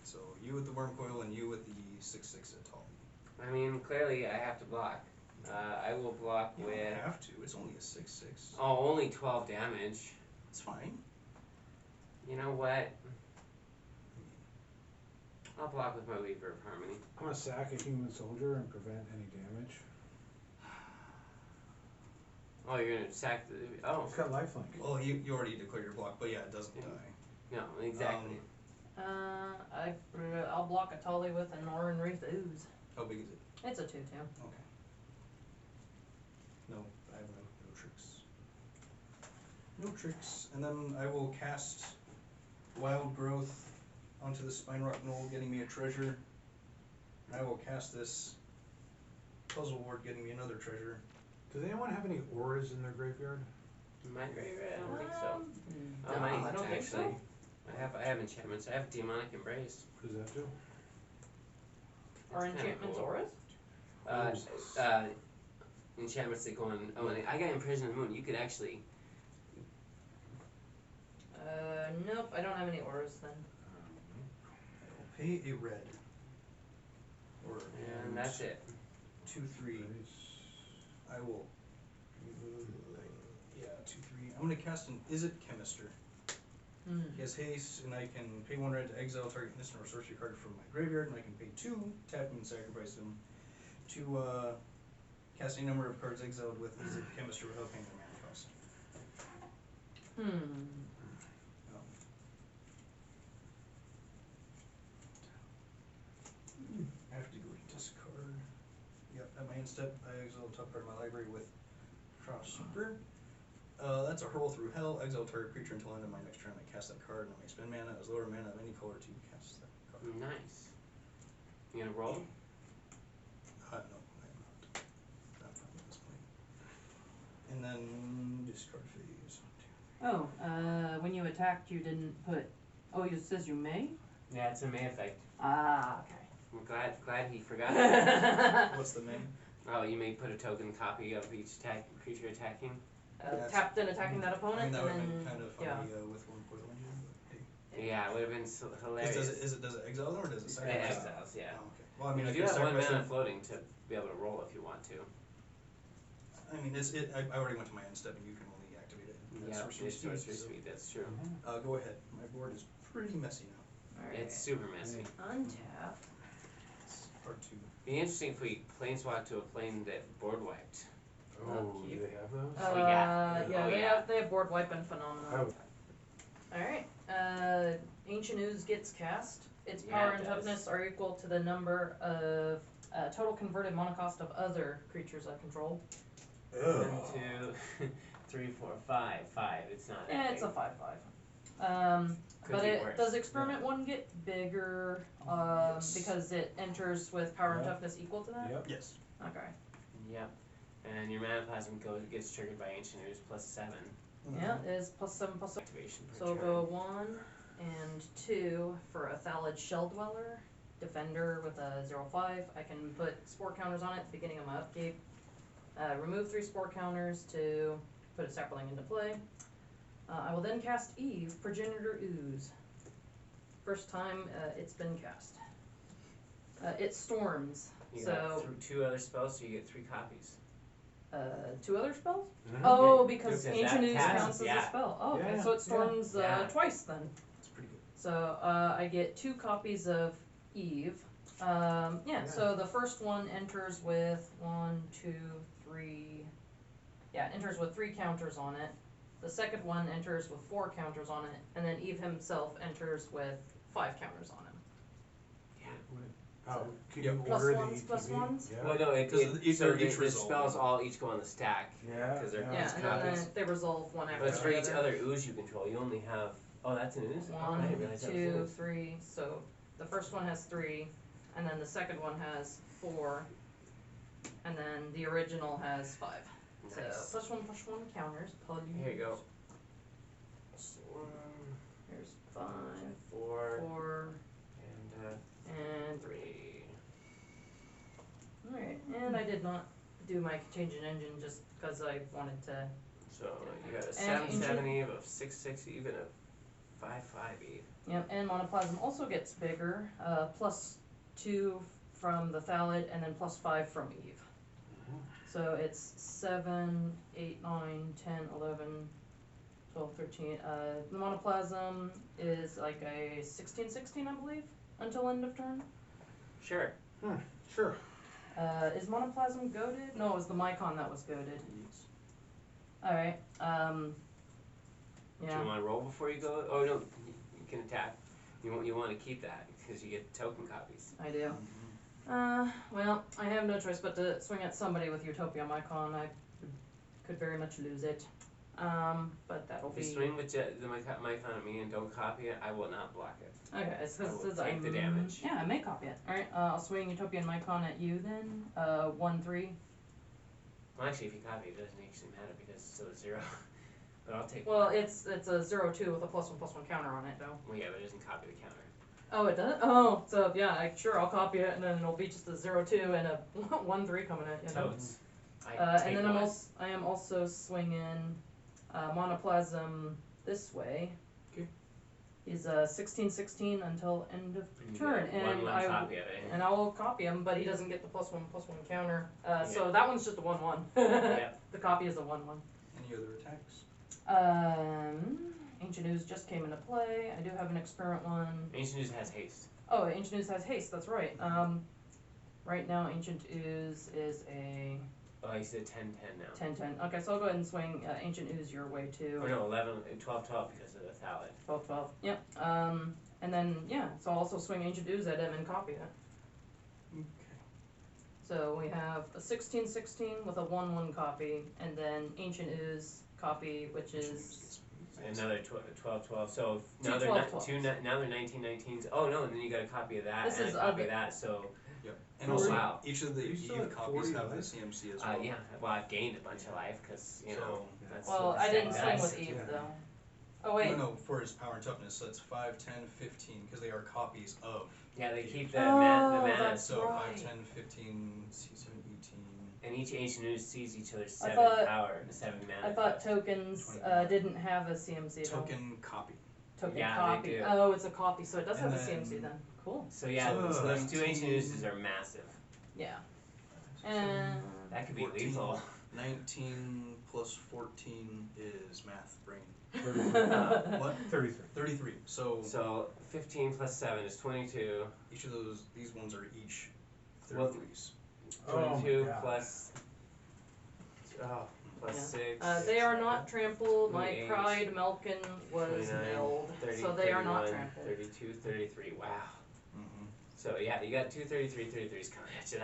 So, you with the Wormcoil and you with the 6/6 Itali. I mean, clearly I have to block. I will block You with. don't have to. It's only a 6/6. Oh, only 12 damage. It's fine. You know what? I'll block with my Weaver of Harmony. I'm gonna sack a human soldier and prevent any damage. Oh, you're gonna sack the. Oh, It's got lifelink. Well, you already declared your block, but yeah, it doesn't die. no, exactly. I'll block a Tully with an Orin Wreath Ooze. How big is it? It's a 2/2. Okay. No, I have no tricks. No tricks. And then I will cast Wild Growth onto the Spine Rock Knoll, getting me a treasure. And I will cast this Puzzle Ward, getting me another treasure. Does anyone have any auras in their graveyard? My graveyard? I don't think so. No, Oh, mine, I don't think so. actually. I have enchantments. I have Demonic Embrace. What does that do? Are It's kinda enchantments cool. auras? Enchantments that go on. Oh, and I got Imprison the Moon. You could actually. Nope, I don't have any auras then. I will pay a red. Or And that's it. 2/3. I will. Yeah, 2/3. I'm gonna cast an Is It Chemister. He has haste, and I can pay 1 red to exile target instant or sorcery card from my graveyard, and I can pay 2, tap him and sacrifice him to cast any number of cards exiled with Is It Chemister without paying their mana cost. I have to go to discard. Yep, at my end step, I exile the top card of my library with Cross Super. That's a Hurl Through Hell. Exile target creature until end of my next turn. I cast that card, and I may spend mana as lower mana of any color to cast that card. Nice. You gonna roll? No, I'm not. Not at this point. And then discard phase. Oh, when you attacked, you didn't put. Oh, it says you may. Yeah, it's a May effect. Ah, I'm glad he forgot. What's the name? Oh, you may put a token copy of each creature attacking. Yes. Tapped and attacking that I opponent, mean, that would and have then been kind of funny yeah. with one foil engine, but hey. Yeah, it would have been hilarious. Does it exile them or does it It sacrifice them? exiles, yeah. Oh, okay. Well, I mean, You I do could have one sacrifice mana them. floating to be able to roll if you want to. I mean, I already went to my end step, and you can only activate it. Yeah, Sorcery it's Speed, sorcery so, speed. That's true. Go ahead. My board is pretty messy now. Alright. It's super messy. Untap. It's hard to. Be interesting if we planeswalk to a plane that board wiped. Oh, do Upkeep. they have those? Oh, yeah. Yeah, Oh, they yeah. have board wipe and phenomenon. Oh. Alright, Ancient Ooze gets cast. Its Yeah, power it and does. toughness are equal to the number of total converted mana cost of other creatures I control. 1, 2, 3, 4, 5. 5. It's not. Yeah, that it's a big. 5/5. Could But be it worse. does experiment one get bigger Yes. because it enters with power and Yeah. toughness equal to that? Yep. Yes. Okay. Yep. And your mana plasm gets triggered by Ancient Ooze plus 7 Yeah, it is +7/+7. activation per So we'll turn. go 1 and 2 for a Thallid Shell Dweller, Defender with a 0/5. I can put spore counters on it at the beginning of my upkeep. Remove 3 spore counters to put a sapling into play. I will then cast Eve, Progenitor Ooze. First time it's been cast. It storms. You So got 2 other spells, so you get 3 copies. 2 other spells? Mhm. Oh, Yeah, because because Ancient that Ooze counts, counts as yeah. a spell. Oh, okay, Yeah, so it storms yeah. twice then. It's pretty good. So I get 2 copies of Eve. So the first one enters with 1, 2, 3. Yeah, enters with 3 counters on it. The second one enters with 4 counters on it, and then Eve himself enters with 5 counters on him. Oh, can Yep. you Plus order ones, the plus ETB? ones? Yeah. Well, no, Because each- so each the resolve. spells all each go on the stack. Yeah. Because they're yeah. Yeah, Plus and then copies. they resolve one after But it's for the each other. other ooze you control. You only have. Oh, that's an ooze? Oh, I didn't 1, realize that was 2, ooze. 3. So the first one has 3, and then the second one has 4, and then the original has 5. Nice. So +1/+1 counters. Here you go. 1, Here's 5, 4, 4, and and 3. Alright, and I did not do my change in engine just because I wanted to. So you got a And 7/7 Eve, a 6/6 Eve, and a 5/5 Eve. Yep, and Monoplasm also gets bigger. +2 from the Thallid, and then +5 from Eve. So it's 7, 8, 9, 10, 11, 12, 13. The Monoplasm is like a 16/16, I believe, until end of turn. Sure. Sure. Is Monoplasm goaded? No, it was the Mycon that was goaded. Alright, Do yeah. you want to roll before you go? Oh, no, you can attack. You want to keep that because you get token copies. I do. Well, I have no choice but to swing at somebody with Utopia Mycon. I could very much lose it. But that'll If you be swing with the mic on me and don't copy it, I will not block it. okay. It I will says take the damage. Yeah, I may copy it. All right. I'll swing Utopian Mycon at you then. 1/3. Well, actually, if you copy it, it doesn't actually matter because it's still a 0. But I'll take. Well, one. it's a 0/2 with a +1/+1 counter on it though. Well, yeah, but it doesn't copy the counter. Oh, it does. Oh, so yeah, sure, I'll copy it, and then it'll be just a 0/2 and a 1/3 coming in. You know? Totes. I And take then one. I am also swinging Monoplasm this way. Okay. He's 16/16 until end of You turn, get one and copy of it. and I will copy him, but he doesn't get the +1/+1 counter. So Yeah. that one's just a 1/1. Yep. The copy is a 1/1. Any other attacks? Ancient Ooze just came into play. I do have an experiment one. Ancient News has haste. Oh, Ancient Ooze has haste. That's right. Right now Ancient Ooze is a Oh, he's at 10/10 now. 10/10. Okay, so I'll go ahead and swing Ancient Ooze your way too. Oh no, 11, 12/12 because of the Thallid. 12/12. Yep. And then yeah, so I'll also swing Ancient Ooze at him and copy it. Okay. So we have a 16/16 with a 1/1 copy, and then Ancient Ooze copy, which is Another 12/12. So Two now they're 12/12s. now they're 19/19s. Oh no, and then you got a copy of that This and is a copy other- of that. So Yep. And Oh, also, wow. each of the You still Eve have copies 40 have the life? CMC as well. yeah, well I've gained a bunch of life because you know So- that's well, what I didn't the swing stat with does. Eve Yeah. though. Oh wait. No, for his power and toughness, so it's 5, 10, 15, because they are copies of. Yeah, they Eve. keep the, Oh, the mana. that's So right. 5, 10, 15, C7, 18. And each ancient news sees each other's I 7 thought- power, 7 mana. I thought tokens 21. didn't have a CMC though. Token copy. Token Yeah, copy. they do. Oh, it's a copy, so it does And have a then- CMC then. Cool. So yeah, So so those 2 ancient 19 uses are massive. Yeah. And That could be 14. lethal. 19 plus 14 is math brain. 33. What? 33. 33. So So 15 plus 7 is 22. each of these ones are each Well, 33s. Oh my 22 God. plus. Oh, plus Yeah. 6. they are not trampled. My 28, pride Melkin was 29, milled, 30, so they are not 31, trampled. 32, 33. Wow. Mm-hmm. So yeah, you got 2 33s coming at you.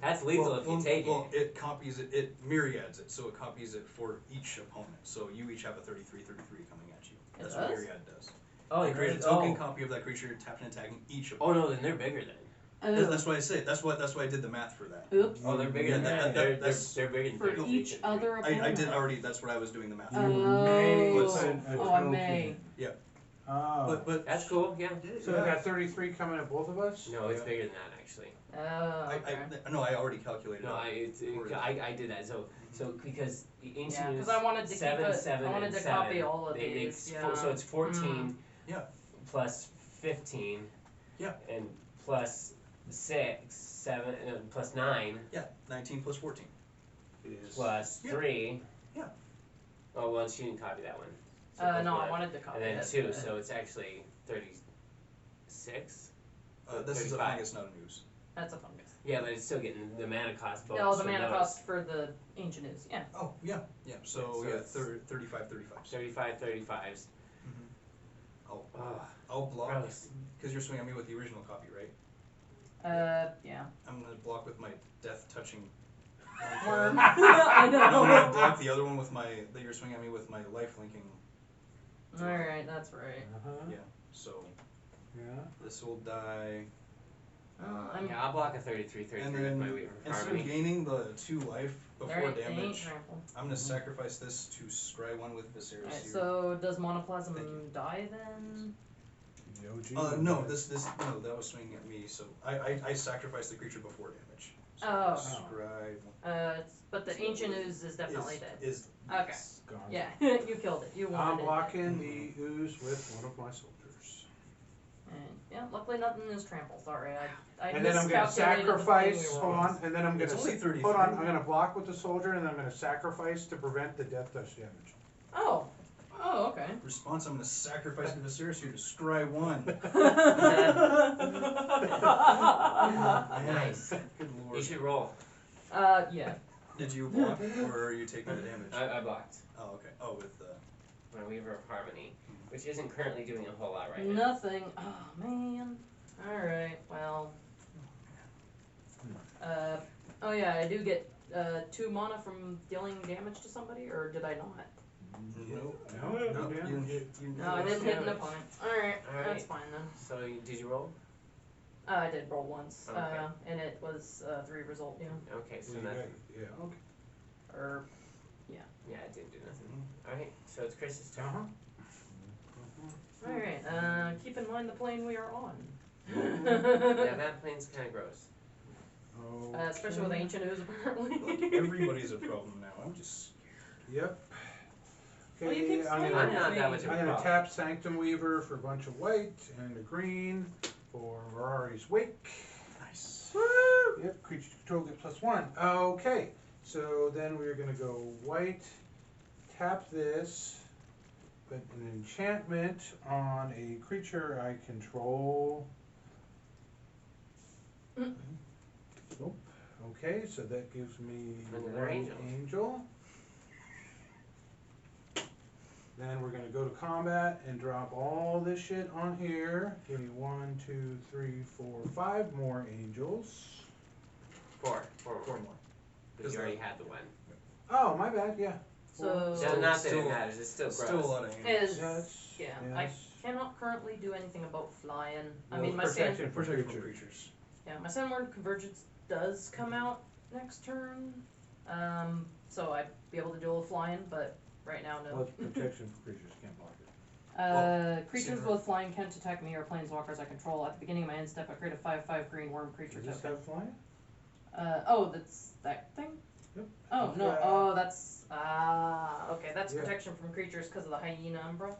That's lethal if you take well, it. it copies it, it myriads it, so it copies it for each opponent. So you each have a 33 coming at you. It That's what does? myriad does. Oh, They it create a does? token Oh. copy of that creature, tapped and attacking each Oh opponent. no, then they're bigger then. That's why I say it. That's why I did the math for that. Oops. Oh, they're bigger Yeah, than that. that's- They're bigger than For 33, each 33. other opponent. I did already. That's what I was doing the math. You for. may Oh, put a oh, I token. may. Oh. But That's cool, yeah. So we got 33 coming at both of us? No, it's Yeah. bigger than that actually. Oh, okay. I already calculated. No, it. I did that. So because the ancient Yeah, news 'cause I wanted to keep 7, it- 7, I wanted and to 7, copy all of they make these, so yeah. it's 14 Yeah. plus 15 Yeah. and plus 6, 7 plus 9 Yeah. 19 plus 14 is plus Yeah. 3. Yeah. Oh well, she didn't copy that one. So No, plus I one. wanted to copy And then it. 2, but- so it's actually 36. This is a 35. fungus, not a news. That's a fungus. Yeah, but it's still getting the mana cost bonus. Yeah, all the from mana those. cost for the ancient is, yeah. Oh yeah. Yeah. So So yeah, it's 35, 35s. 35, 35s. I'll Oh, I'll block gross. because you're swinging at me with the original copy, right? Yeah. I'm gonna block with my death touching. Worm. No, I I'm gonna know. block the other one with that you're swinging at me with my life linking. Alright, that's right. Uh-huh. Yeah. So Yeah. this will die. I'm, Yeah, I'll block a 33, 33 And with then my Weaver instead of Harmony. gaining the 2 life there before ain't, they ain't damage, trampled. I'm gonna sacrifice this to scry 1 with Viserys Alright, here. so does Thank Monoplasm you. die then? The OG. No, no, that was swinging at me. So I sacrificed the creature before damage. So Oh. scry But the ancient ooze is definitely dead. Is Okay. yes. Gone. Yeah, you killed it. You I'm wanted it. blocking the ooze with one of my soldiers. And, yeah, luckily nothing is trampled. Sorry, I And then I'm gonna miscalculated the thing sacrifice, we hold rolled. on, and then I'm It's gonna, only 33. hold on, I'm gonna block with the soldier and then I'm gonna sacrifice to prevent the death touch damage. Oh. Oh, okay. Response, I'm gonna sacrifice the Viserys here to scry 1. Nice. Good You lord. should roll. Yeah. Did you block or are you taking the damage? I blocked Oh, okay. Oh, with my Weaver of Harmony, which isn't currently doing a whole lot right now. Nothing. Oh, man. Alright, well. Oh, yeah, I do get 2 mana from dealing damage to somebody, or did I not? Nope. No, Nope. yeah. You No, I didn't hit an opponent. Alright, Alright. that's fine then. So did you roll? I did roll once, Okay. and it was 3 result, yeah. Okay, so You nothing. got- yeah, okay. Or, Yeah, it didn't do nothing. Alright, so it's Chris's turn. Uh-huh. alright, keep in mind the plane we are on. Yeah, that plane's kind of gross. Especially with ancient ooze, apparently. Look, everybody's a problem now. I'm just. Yep. Well, you Okay, keep I'm swinging I'm gonna, not that much of a I'm gonna problem. tap Sanctum Weaver for a bunch of white and a green for Mirari's Wake. Nice. Woo! Yep, creature control get +1. Okay, so then we're gonna go white, tap this, put an enchantment on a creature I control. Nope. Okay, so that gives me Another one angel. angel. Then we're gonna go to combat and drop all this shit on here. Give me 1, 2, 3, 4, 5 more angels. Four Four more. more. Because you already had the one. Oh, my bad, yeah. So, So not that it Still- matters, it's still gross. Still a lot of angels. is, Yes, yeah, yes. I cannot currently do anything about flying. I Well, mean, my protection sand, for Protect from creatures. creatures. yeah, my Sandworm Convergence does come out next turn. So I'd be able to do a little flying, but right now, no. Well, it's protection for creatures, can't block it. Creatures Sandworm. with flying can't attack me or planeswalkers I control. At the beginning of my end step, I create a 5/5 green worm creature Does this token. have flying? Oh, that's that thing? Yep. Oh, no, Yeah. oh, that's, okay, that's Yeah. protection from creatures because of the hyena umbra.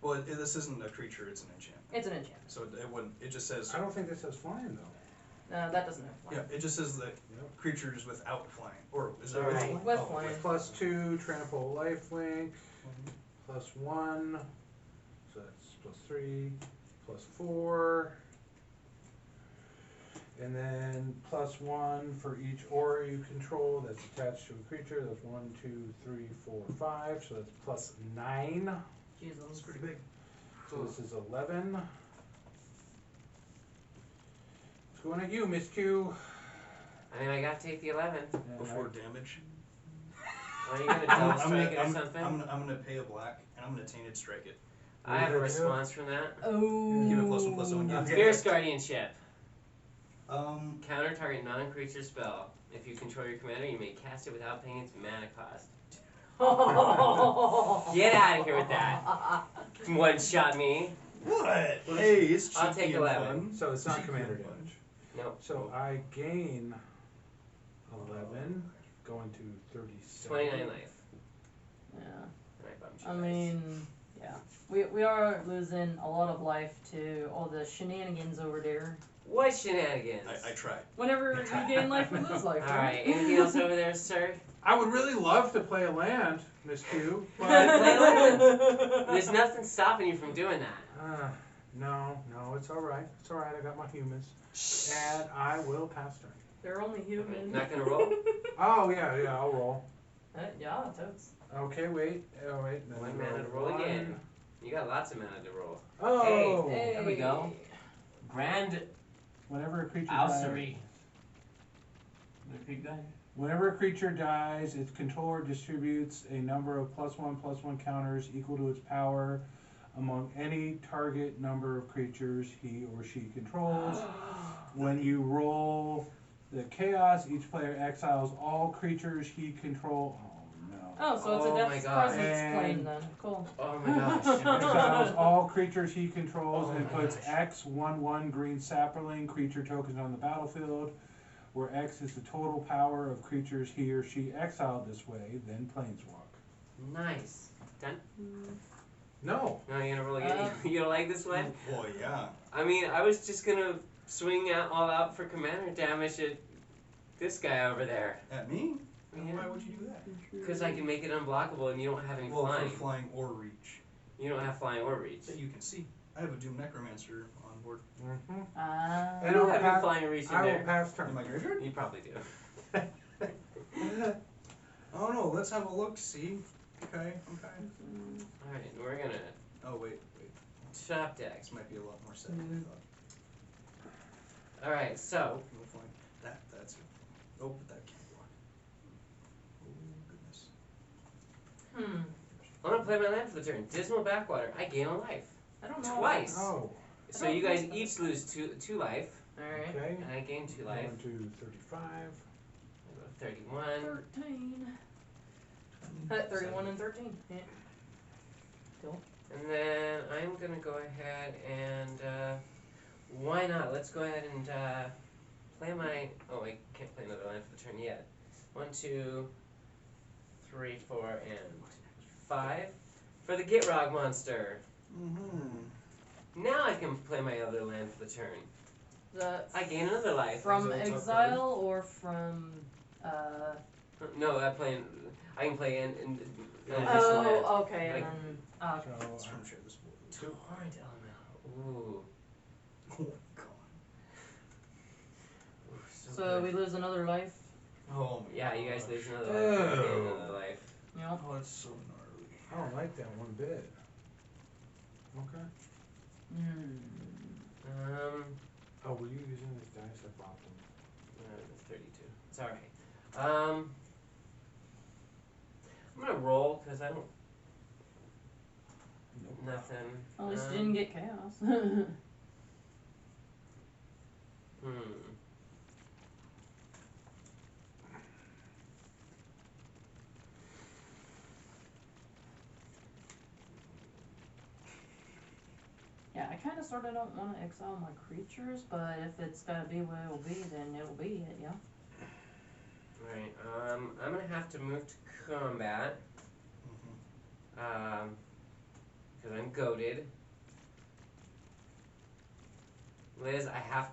Well, this isn't a creature, it's an enchantment. It's an enchantment. So it wouldn't, it just says, I don't think this has flying though. That doesn't have flying. yeah, it just says that Yep. creatures without flying, or is that Alright. with With oh, flying. +2, trample lifelink, Mhm. +1, so that's +3, +4. And then +1 for each aura you control that's attached to a creature. That's 1, 2, 3, 4, 5. So that's +9. That's Jesus. pretty big. So this is 11. It's going at you, Miss Q. I mean, I gotta take the 11. And Before damage. Are you gonna double strike it or something? I'm gonna pay a black, and I'm gonna tainted strike it. I have a Yeah. response from that. Oh. Give it +1/+1. Give it Fierce Guardianship. Um, Counter target non-creature spell. If you control your commander, you may cast it without paying its mana cost. Get out of here with that. One shot me. what? Hey, it's I'll cheeky take and 11. fun. So it's not Cheeky commander and fun. damage. Nope. So I gain 11, going to 37. 29 life. Yeah. And I bumped you I guys. mean, yeah. We are losing a lot of life to all the shenanigans over there. What shenanigans? I tried. Whenever you gain life, we lose life. Alright, anything else over there, sir? I would really love to play a land, Miss Q, but There's nothing stopping you from doing that. no, it's all right. It's all right. I got my humans, and I will pass turn. They're only human. Not gonna roll? Oh yeah, I'll roll. Yeah, totes. Okay, wait. Oh wait. Then One I mana to roll one. again. You got lots of mana to roll. Oh. Hey. There we go. Grand Whenever a creature Alcery. dies, whenever a creature dies, its controller distributes a number of +1/+1 counters equal to its power among any target number of creatures he or she controls. When you roll the chaos, each player exiles all creatures he controls. Oh no. Oh, so it's a Oh death my gosh. presence plane And- then. Cool. Oh my gosh. Exiles all creatures he controls Oh and my puts gosh. X 1/1 green sapperling creature tokens on the battlefield, where X is the total power of creatures he or she exiled this way, then planeswalk. Nice. Done? No. No, you're gonna roll again? You don't like this one? Boy, yeah. I mean, I was just gonna swing out all out for commander damage at this guy over there. At me? Yeah. Why would you do that? Because I can make it unblockable and you don't have any Well, flying. for flying or reach. You don't have flying or reach. That you can see. I have a Doom Necromancer on board. Mm-hmm. Ah. You And don't I'll have pass- any flying or reach in I will there. pass In turn. my graveyard? You probably do. Oh no, let's have a look, see? Okay. Alright, we're gonna Oh wait. shop deck. This might be a lot more set than I thought. Alright, so No flying. That's it. Oh, but that can't block. Oh goodness. I'm gonna play my land for the turn. Dismal Backwater. I gain a life. I don't know. Twice. Oh, So you guys each lose two life, Alright. okay. and I gain 2 life. Going to 35. I go 31. 13. 31 and 13. Yeah. Cool. And then I'm gonna go ahead and why not? Let's go ahead and play my. Oh, I can't play another land for the turn yet. 1, 2, 3, 4, and 5 for the Gitrog monster. Mm-hmm. Now I can play my other land for the turn. I gain another life. From Exile top exile or from No, I can play in additional land. Oh, okay, Like- and then Let's from share this board. Torrent Elemental. Ooh. Oh my god. Ooh, so good. we lose another life. Oh my Yeah, god. you guys lose another life. I gain Oh. another life. Yep. Oh, it's so gnarly. I don't like that one bit. Okay. Oh, were you using this dice? I bought them. 32. It's alright. I'm gonna roll because I don't. Nope. Nothing. At least you didn't get chaos. Yeah, I kind of sort of don't want to exile my creatures, but if it's gotta be what it'll be, then it'll be it, yeah. Right. I'm gonna have to move to combat. Mm-hmm. Because I'm goaded. Liz,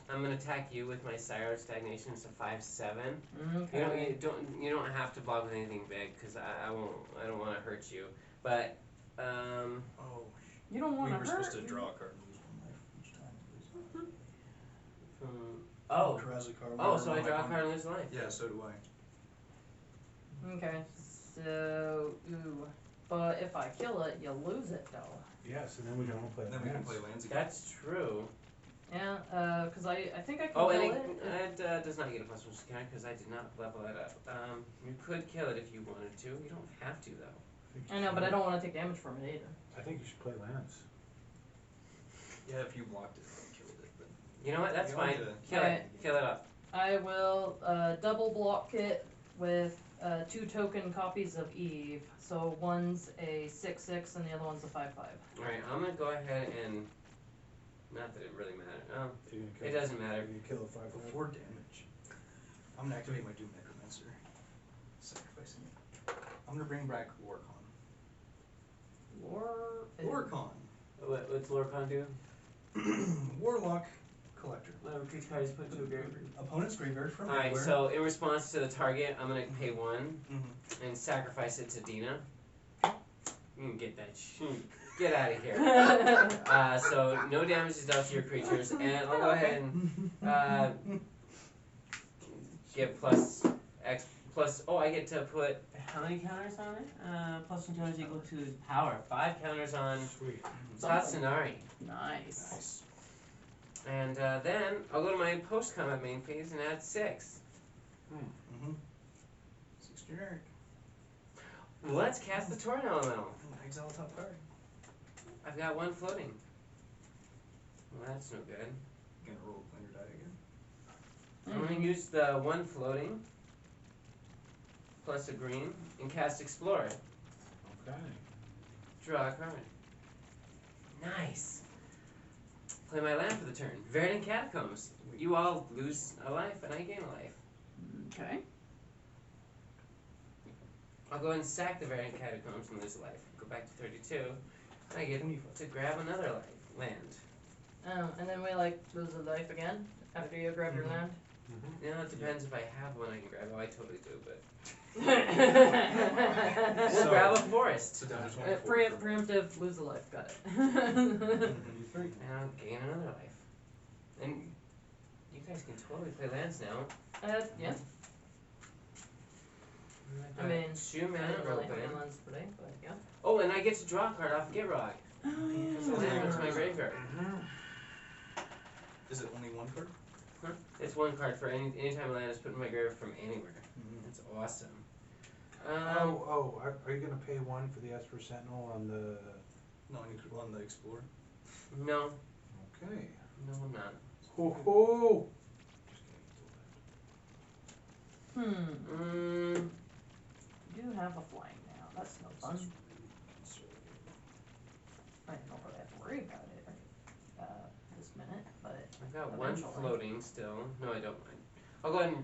I'm gonna attack you with my Sire of Stagnation. It's a 5/7. Okay. You don't have to block with anything big because I don't want to hurt you. But Oh, You don't want we to were hurt supposed to me. draw a card and lose 1 life each time. Lose oh Karazakar, so I draw a card and lose a life. Yeah, so do I. Okay, so ooh, but if I kill it, you lose it though. Yes, and then we can all play Then we can lands. play lands again. That's true. Yeah, cause I think I can Oh, kill and it. it does not get a +1 counter because I did not level it up. You could kill it if you wanted to. You don't have to though. I know, but I don't want to take damage from it either. I think you should play lands. Yeah, if you blocked it, I killed it. But You know what? That's You fine. want to- Kill it. Kill it up. I will double block it with 2 token copies of Eve. So one's a 6/6 and the other one's a 5/5. All right. I'm gonna go ahead and. Not that it really matters. Oh, If you're gonna kill it doesn't matter. You're gonna kill a 5/5. for 4 damage. I'm gonna activate my Doom Necromancer. Sacrificing it. I'm gonna bring back Lorcon. Lorcon. What's Lorcon do? Warlock Collector. Retreat cards put to a graveyard. Opponent's graveyard from Alright, anywhere. so in response to the target, I'm gonna pay 1 Mhm. and sacrifice it to Dina. You can get that get out of here. So no damage is dealt to your creatures, and I'll go ahead and give I get to put how many counters on it? +1 counters equal to his power. 5 counters on Sweet. Tatsunari. Nice. Nice. And then I'll go to my post-combat main phase and add 6. Mm-hmm. 6 generic. Let's cast the Torrent Elemental. Exile top card. I've got 1 floating. Well, that's no good. Gonna roll planar die again. I'm gonna use the 1 floating plus a green and cast Explorer. Okay. Draw a card. Nice. Play my land for the turn. Verdant Catacombs. You all lose a life and I gain a life. Okay. I'll go and sack the Verdant Catacombs and lose a life. Go back to 32. And I get 25. to grab another land. And then we lose a life again after you grab your land. You know, it depends if I have one I can grab. Oh, I totally do, but We'll we'll grab a forest. So down to Preemptive, lose a life, got it. 23. And I'll gain another life. And you guys can totally play lands now. Yeah. I I've got mean, 2 I mana didn't really have open. any lands today, but yeah. Oh, and I get to draw a card off Gitrog. Because the land goes to my graveyard. Is it only 1 card? It's 1 card for anytime a land is put in my graveyard from anywhere. Mm-hmm. It's awesome. Are you gonna pay 1 for the Esper Sentinel on the? No, on the Explorer. No, Okay. no, I'm not. Ho ho! Hmm. Mm, You do have a flying now. That's no fun. I don't know if I have to worry about it this minute, but I've got one eventually. floating still. No, I don't mind. I'll go ahead and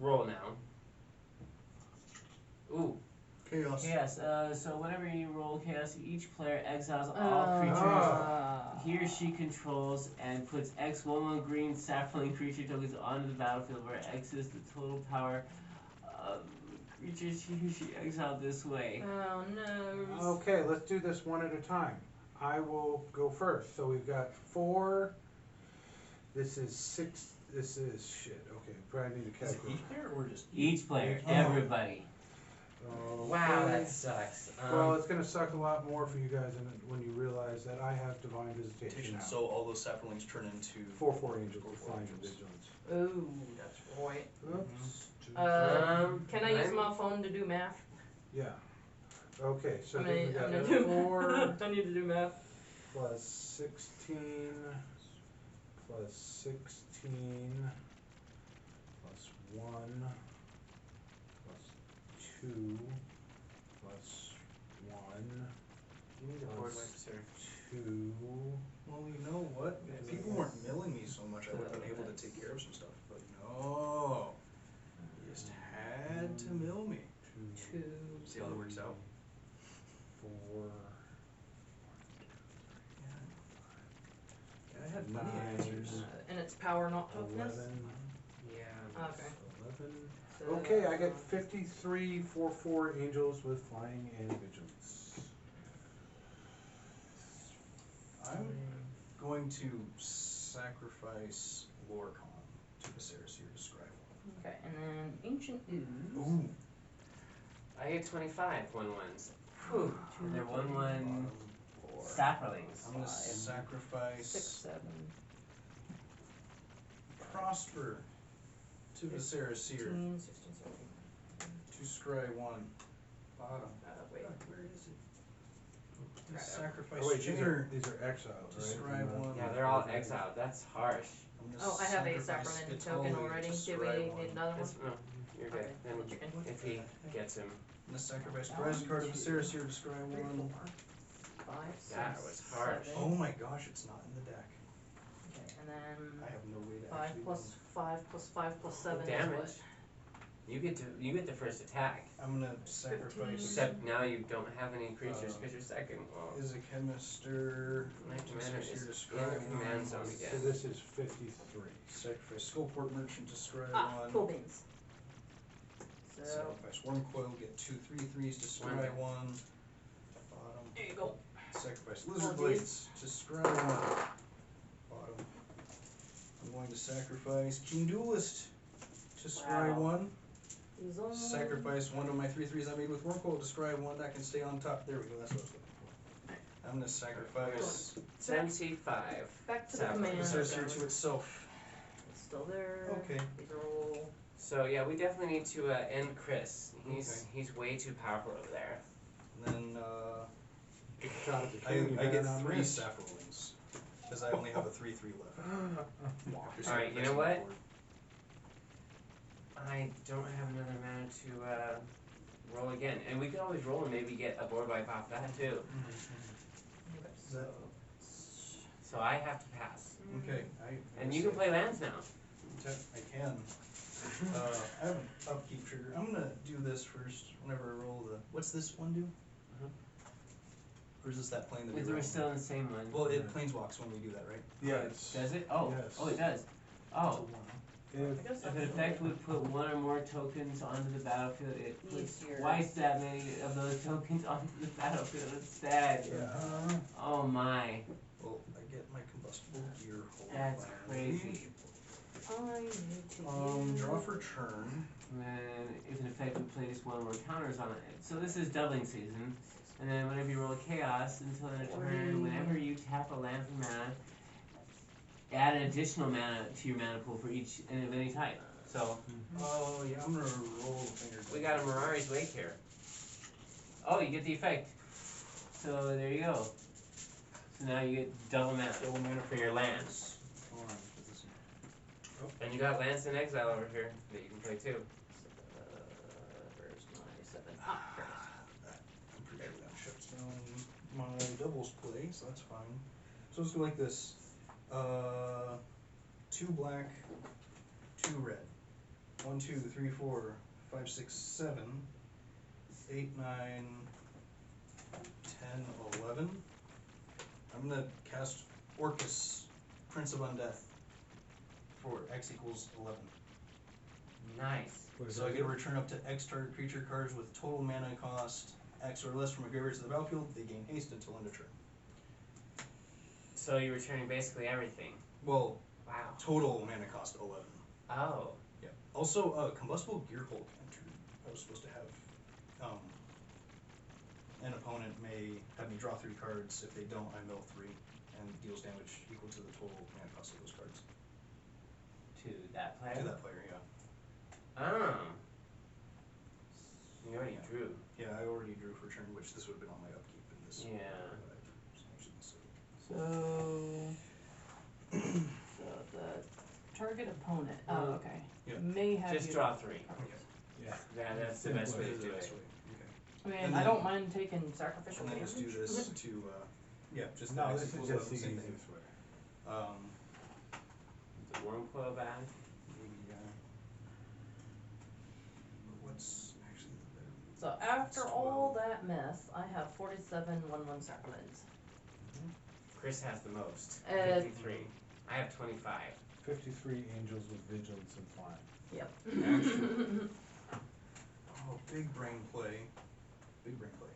roll now. Ooh, Chaos. chaos. So whenever you roll chaos, each player exiles all creatures he or she controls and puts X 1/1 green sapling creature tokens onto the battlefield where X is the total power of creatures he or she exiled this way. Oh no. Okay, let's do this one at a time. I will go first. So we've got 4. This is 6. This is shit. Okay, probably need to Is it calculate. each player or just Each player, Oh. everybody. Wow, Okay. that sucks. Well, it's gonna suck a lot more for you guys when you realize that I have divine visitation now. So all those saplings turn into 4/4 angels with 4/4 flying angels. vigilance. Oh, that's right. Oops. Can I use I'm- my phone to do math? Yeah. Okay, so I'm then we gonna got do 4 I need to do math. plus 16 plus 16 plus 1 plus 2 plus 1 You need a board wipe, sir. 2. Well, you know what? If people weren't milling me so much, I would have been able to take care of some stuff. But no, you just had to mill me. 2. See how that works out? 4. Yeah, I had plenty of 9, answers. And it's power, not toughness? 11. Yeah. Okay. 11. So, Okay, I get 53 4/4 angels with flying and vigilance. I'm going to sacrifice Lorcon to Viserys here to scribe Okay, and then ancient ooze. one. Ooh. I get 25 1/1s. Whew. And they're 1/1 Bottom. saplings. I'm gonna 5, sacrifice 6, 7. Prosper to Viserys here 15, 16, 17. to scry 1. Bottom. Wait. Where is it? Right up. Sacrifice Oh wait, Junior these are exiled, to right? scribe They're not- one. Yeah, they're all exiled. That's harsh. I'm gonna Oh, I have a sacrifice Sacrament Spitali token to already. Did we scry need one. another one? That's, no, you're good. Okay, Then chicken. if he gets him, I'm gonna sacrifice Horizon card of Viserys here to scry 3, 4, one. 5, 6, that was harsh. 7. Oh my gosh, it's not in the deck. Okay, and then I have no way to 5 actually plus 5 plus 5 plus 7 damage. is You get the first attack. I'm gonna sacrifice Except now you don't have any creatures because you're second. Well, is a chemister. my commander Viserys here is to in the scry command one. zone So again. this is 53. Sacrifice Skullport Merchant to scry what? 1. Cool beans. So, Sacrifice Wormcoil, get 2 3/3s to scry 1. Bottom. there you go. Sacrifice Oh, Lizard Blades to scry 1. Bottom. I'm going to sacrifice Keen Duelist to scry Wow. 1. He's on. Sacrifice one of my 3/3s I made with Wormcoil to scry 1. That can stay on top. There we go, that's what I was looking for. I'm gonna sacrifice 75. Back to the Sapling. command Viserys here zone. to itself. It's still there. Okay. These are all. So yeah, we definitely need to end Chris. Okay. He's way too powerful over there. And then Get a shot at the I king, you get better not 3 miss. Saprolings. Because I only have a 3/3 left. Alright, you know what? I don't have another mana to roll again, and we could always roll and maybe get a board wipe off that too. Is that- So I have to pass, Okay, and you can play lands now. I can. I have an upkeep trigger. I'm gonna do this first whenever I roll the. What's this one do? Or is this that plane that we We're rolled? still in the same one. Well, it planeswalks when we do that, right? Yes. Does it? Oh, Yes. oh, it does. Oh, If, if an effect would put one or more tokens onto the battlefield, it puts Easier. twice that many of those tokens onto the battlefield instead. yeah. Oh my, Well, I get my combustible gear. Hold that's finally. crazy. I need to Draw for turn. And then if an effect would place one or more counters on it. So this is doubling season. And then whenever you roll a chaos until end of turn, whenever you tap a land for mana, add an additional mana to your mana pool for each and of any type. So Oh yeah, I'm gonna roll the finger. we got a Mirari's Wake here. Oh, you get the effect. So there you go. So now you get double mana Double mana for your lands. Hold on, put this in. And you got Lance in Exile over here that you can play too. Where's my 7? Ah, here it is. I'm pretty sure that shuts down my doubles play, so that's fine. So let's go like this. 2 black, 2 red. 1, 2, 3, 4, 5, 6, 7, 8, 9, 10, 11. I'm gonna cast Orcus, Prince of Undeath, for X equals 11. Nice. What does So I that get to do? return up to X target creature cards with total mana cost X or less from a graveyard to the battlefield. They gain haste until end of turn. So you're returning basically everything. Well, Wow. total mana cost 11. Oh. Yeah. Also, Combustible Gearhulk entered. I was supposed to have, an opponent may have me draw 3 cards. If they don't, I mill 3 and deals damage equal to the total mana cost of those cards. To that player? To that player, yeah. Oh. You already drew. Yeah, I already drew for turn, which this would have been on my upkeep in this. Yeah. But I changed it, so. So the target opponent. Oh, okay. Yeah. May have Just you- draw 3. Okay. Yeah. Yeah, that's the best way to do That's it. the way. Okay. I mean, And I then- don't mind taking sacrificial And then damage. just do this to, yeah, just No, X this is equals just the 11, same thing. easiest way. The Wormcoil back. Maybe, but what's actually the better move? So after That's all 12. that mess, I have 47 1/1 sacraments. Chris has the most. Uh, 53. I have 25. 53 angels with vigilance and flying. Yep. Oh, big brain play. Big brain play.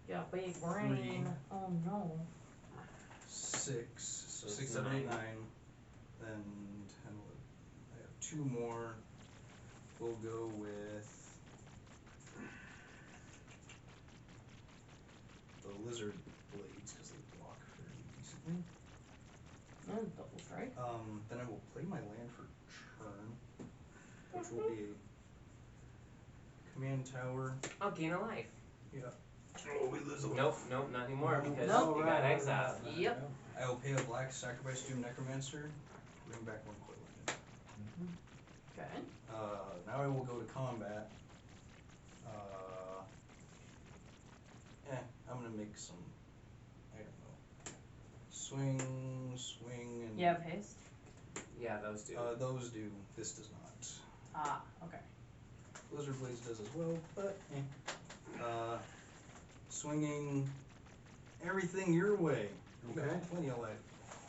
Yeah, big brain. Oh no. 6. So So 6, it's 7, 8, 9. 9. Then 10, 11. I have 2 more. We'll go with the lizard blades because they block fairly decently. Oh, double strike. Then I will play my land for turn, which will be a command tower. I'll gain a life. Yeah. Oh, we lose a Nope, not anymore because Nope. you got exiled. Yep. I will pay a black, sacrifice Doom Necromancer, bring back 1 coil land. Okay. Now I will go to combat. I'm gonna make some, I don't know, swing, and You have haste? Yeah, those do. those do. This does not. Ah, okay. Blizzard Blades does as well, but swinging everything your way. You got Okay. plenty of life.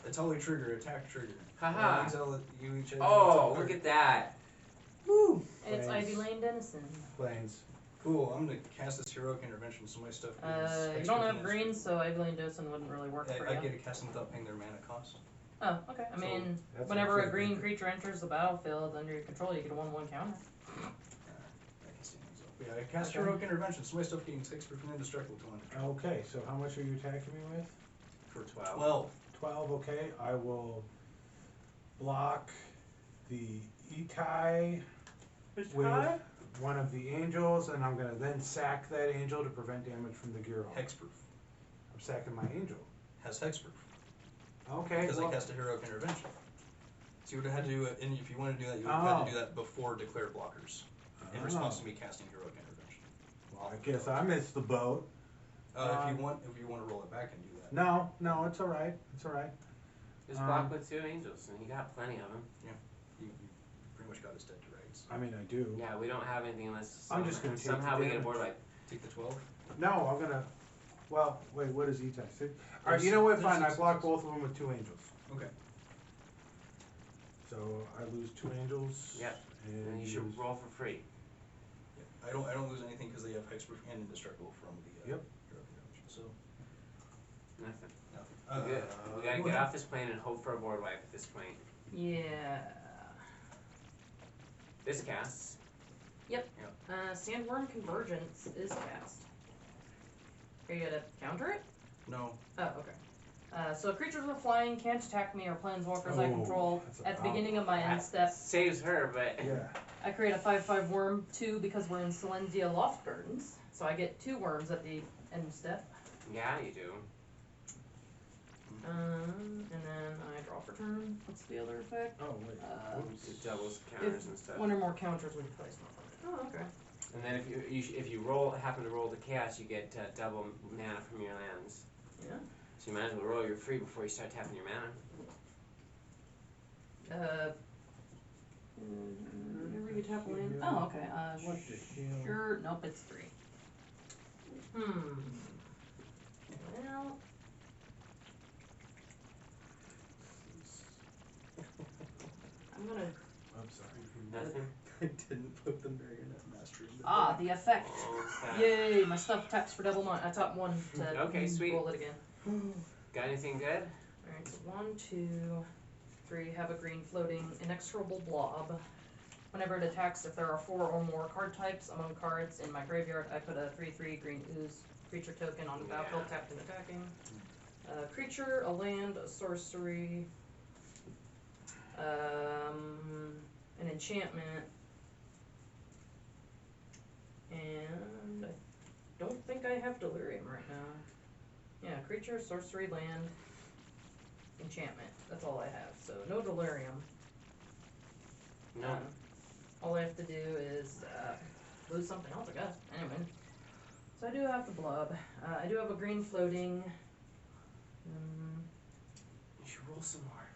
Atali trigger, attack trigger. Haha. Exile it, you each Oh, look at that. Woo! It's Planes. Ivy Lane Dennison. Planes. Cool, I'm gonna cast this heroic intervention, so my stuff is You extra don't have finesse. green, so Ivy Lane Dennison wouldn't really work for I you. get to cast them without paying their mana cost. Oh, okay. I So, mean, That's whenever a okay. green creature enters the battlefield under your control, you get a 1/1 counter. I can stand these up. Yeah, I cast Okay. heroic intervention, so my stuff gains 6 for indestructible till end of turn. Okay, so how much are you attacking me with? For 12. 12. 12, okay. I will block the Itai with one of the angels, and I'm gonna then sack that angel to prevent damage from the Gearhulk. Hexproof. I'm sacking my angel. Has hexproof. Okay, Because well, I cast a heroic intervention. So you would have had to do it, and if you want to do that, you would have had to do that before declare blockers. In response to me casting heroic intervention. well, I guess I missed the boat. If you want to roll it back and do that. No, it's all right. It's all right. Just block with 2 angels, and you got plenty of them. You pretty much got us dead to rights. I mean, I do. Yeah, we don't have anything unless I'm just gonna take somehow the we get a damage. board wipe. Take the 12. No, I'm gonna. Well, wait. What is Itai? All right. You know what? Fine. I block both of them with 2 angels. Okay. So I lose 2 angels. Yep. And And you should use- roll for free. Yeah. I don't lose anything because they have hexproof and indestructible from the Yep. heroic intervention. So Nothing. nothing. We're good. We gotta go get ahead. off this plane and hope for a board wipe at this point. Yeah. This casts. Sandworm Convergence is cast. Are you gonna counter it? No. Oh, okay. So creatures with flying can't attack me or planeswalkers I Oh, control. that's a At the beginning of my end That step, saves her, but Yeah. I create a 5/5 worm 2 because we're in Silensia Loft Gardens. So I get 2 worms at the end step. yeah, you do. And then I draw for turn. What's the other effect? Oh, wait. Whoops. It doubles counters and stuff. One or more counters when you place them. Oh, okay. And then if you happen to roll the chaos, you get double mana from your lands. Yeah. So you might as well roll your free before you start tapping your mana. Whenever you tap a land. Oh, okay. What the hell? Sure. Nope, it's 3. Well. I'm gonna. I'm sorry. Nothing? I didn't put the Marionette Master in the Ah, the effect. Oh, sad. Yay! My stuff taps for double mon. I top 1 to Okay, sweet. roll it again. Got anything good? Alright, so 1, 2, 3, have a green floating, inexorable blob. Whenever it attacks, if there are 4 or more card types among cards in my graveyard, I put a 3/3 green ooze creature token on the battlefield, tapped and attacking. Creature, a land, a sorcery, an enchantment, and I don't think I have delirium right now. Yeah, creature, sorcery, land, enchantment. That's all I have. So no delirium. No. All I have to do is lose something else, I guess. Anyway, so I do have the blob. I do have a green floating. You should roll some more.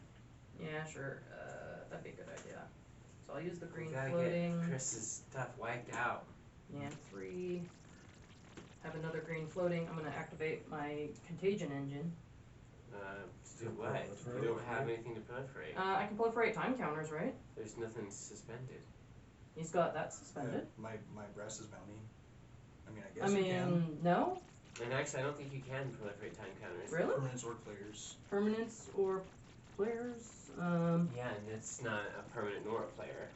Yeah, sure. That'd be a good idea. So I'll use the green We gotta floating. get Chris's stuff wiped out. Yeah, 3. Have another green floating. I'm gonna activate my contagion engine. To do what? You don't have anything to proliferate. I can proliferate time counters, right? There's nothing suspended. He's got that suspended. My Brass's bounty. I mean, I guess I you can. mean, no? And actually, I don't think you can proliferate time counters. Really? Permanents or players. Permanents or players? Yeah, and it's not a permanent nor a player.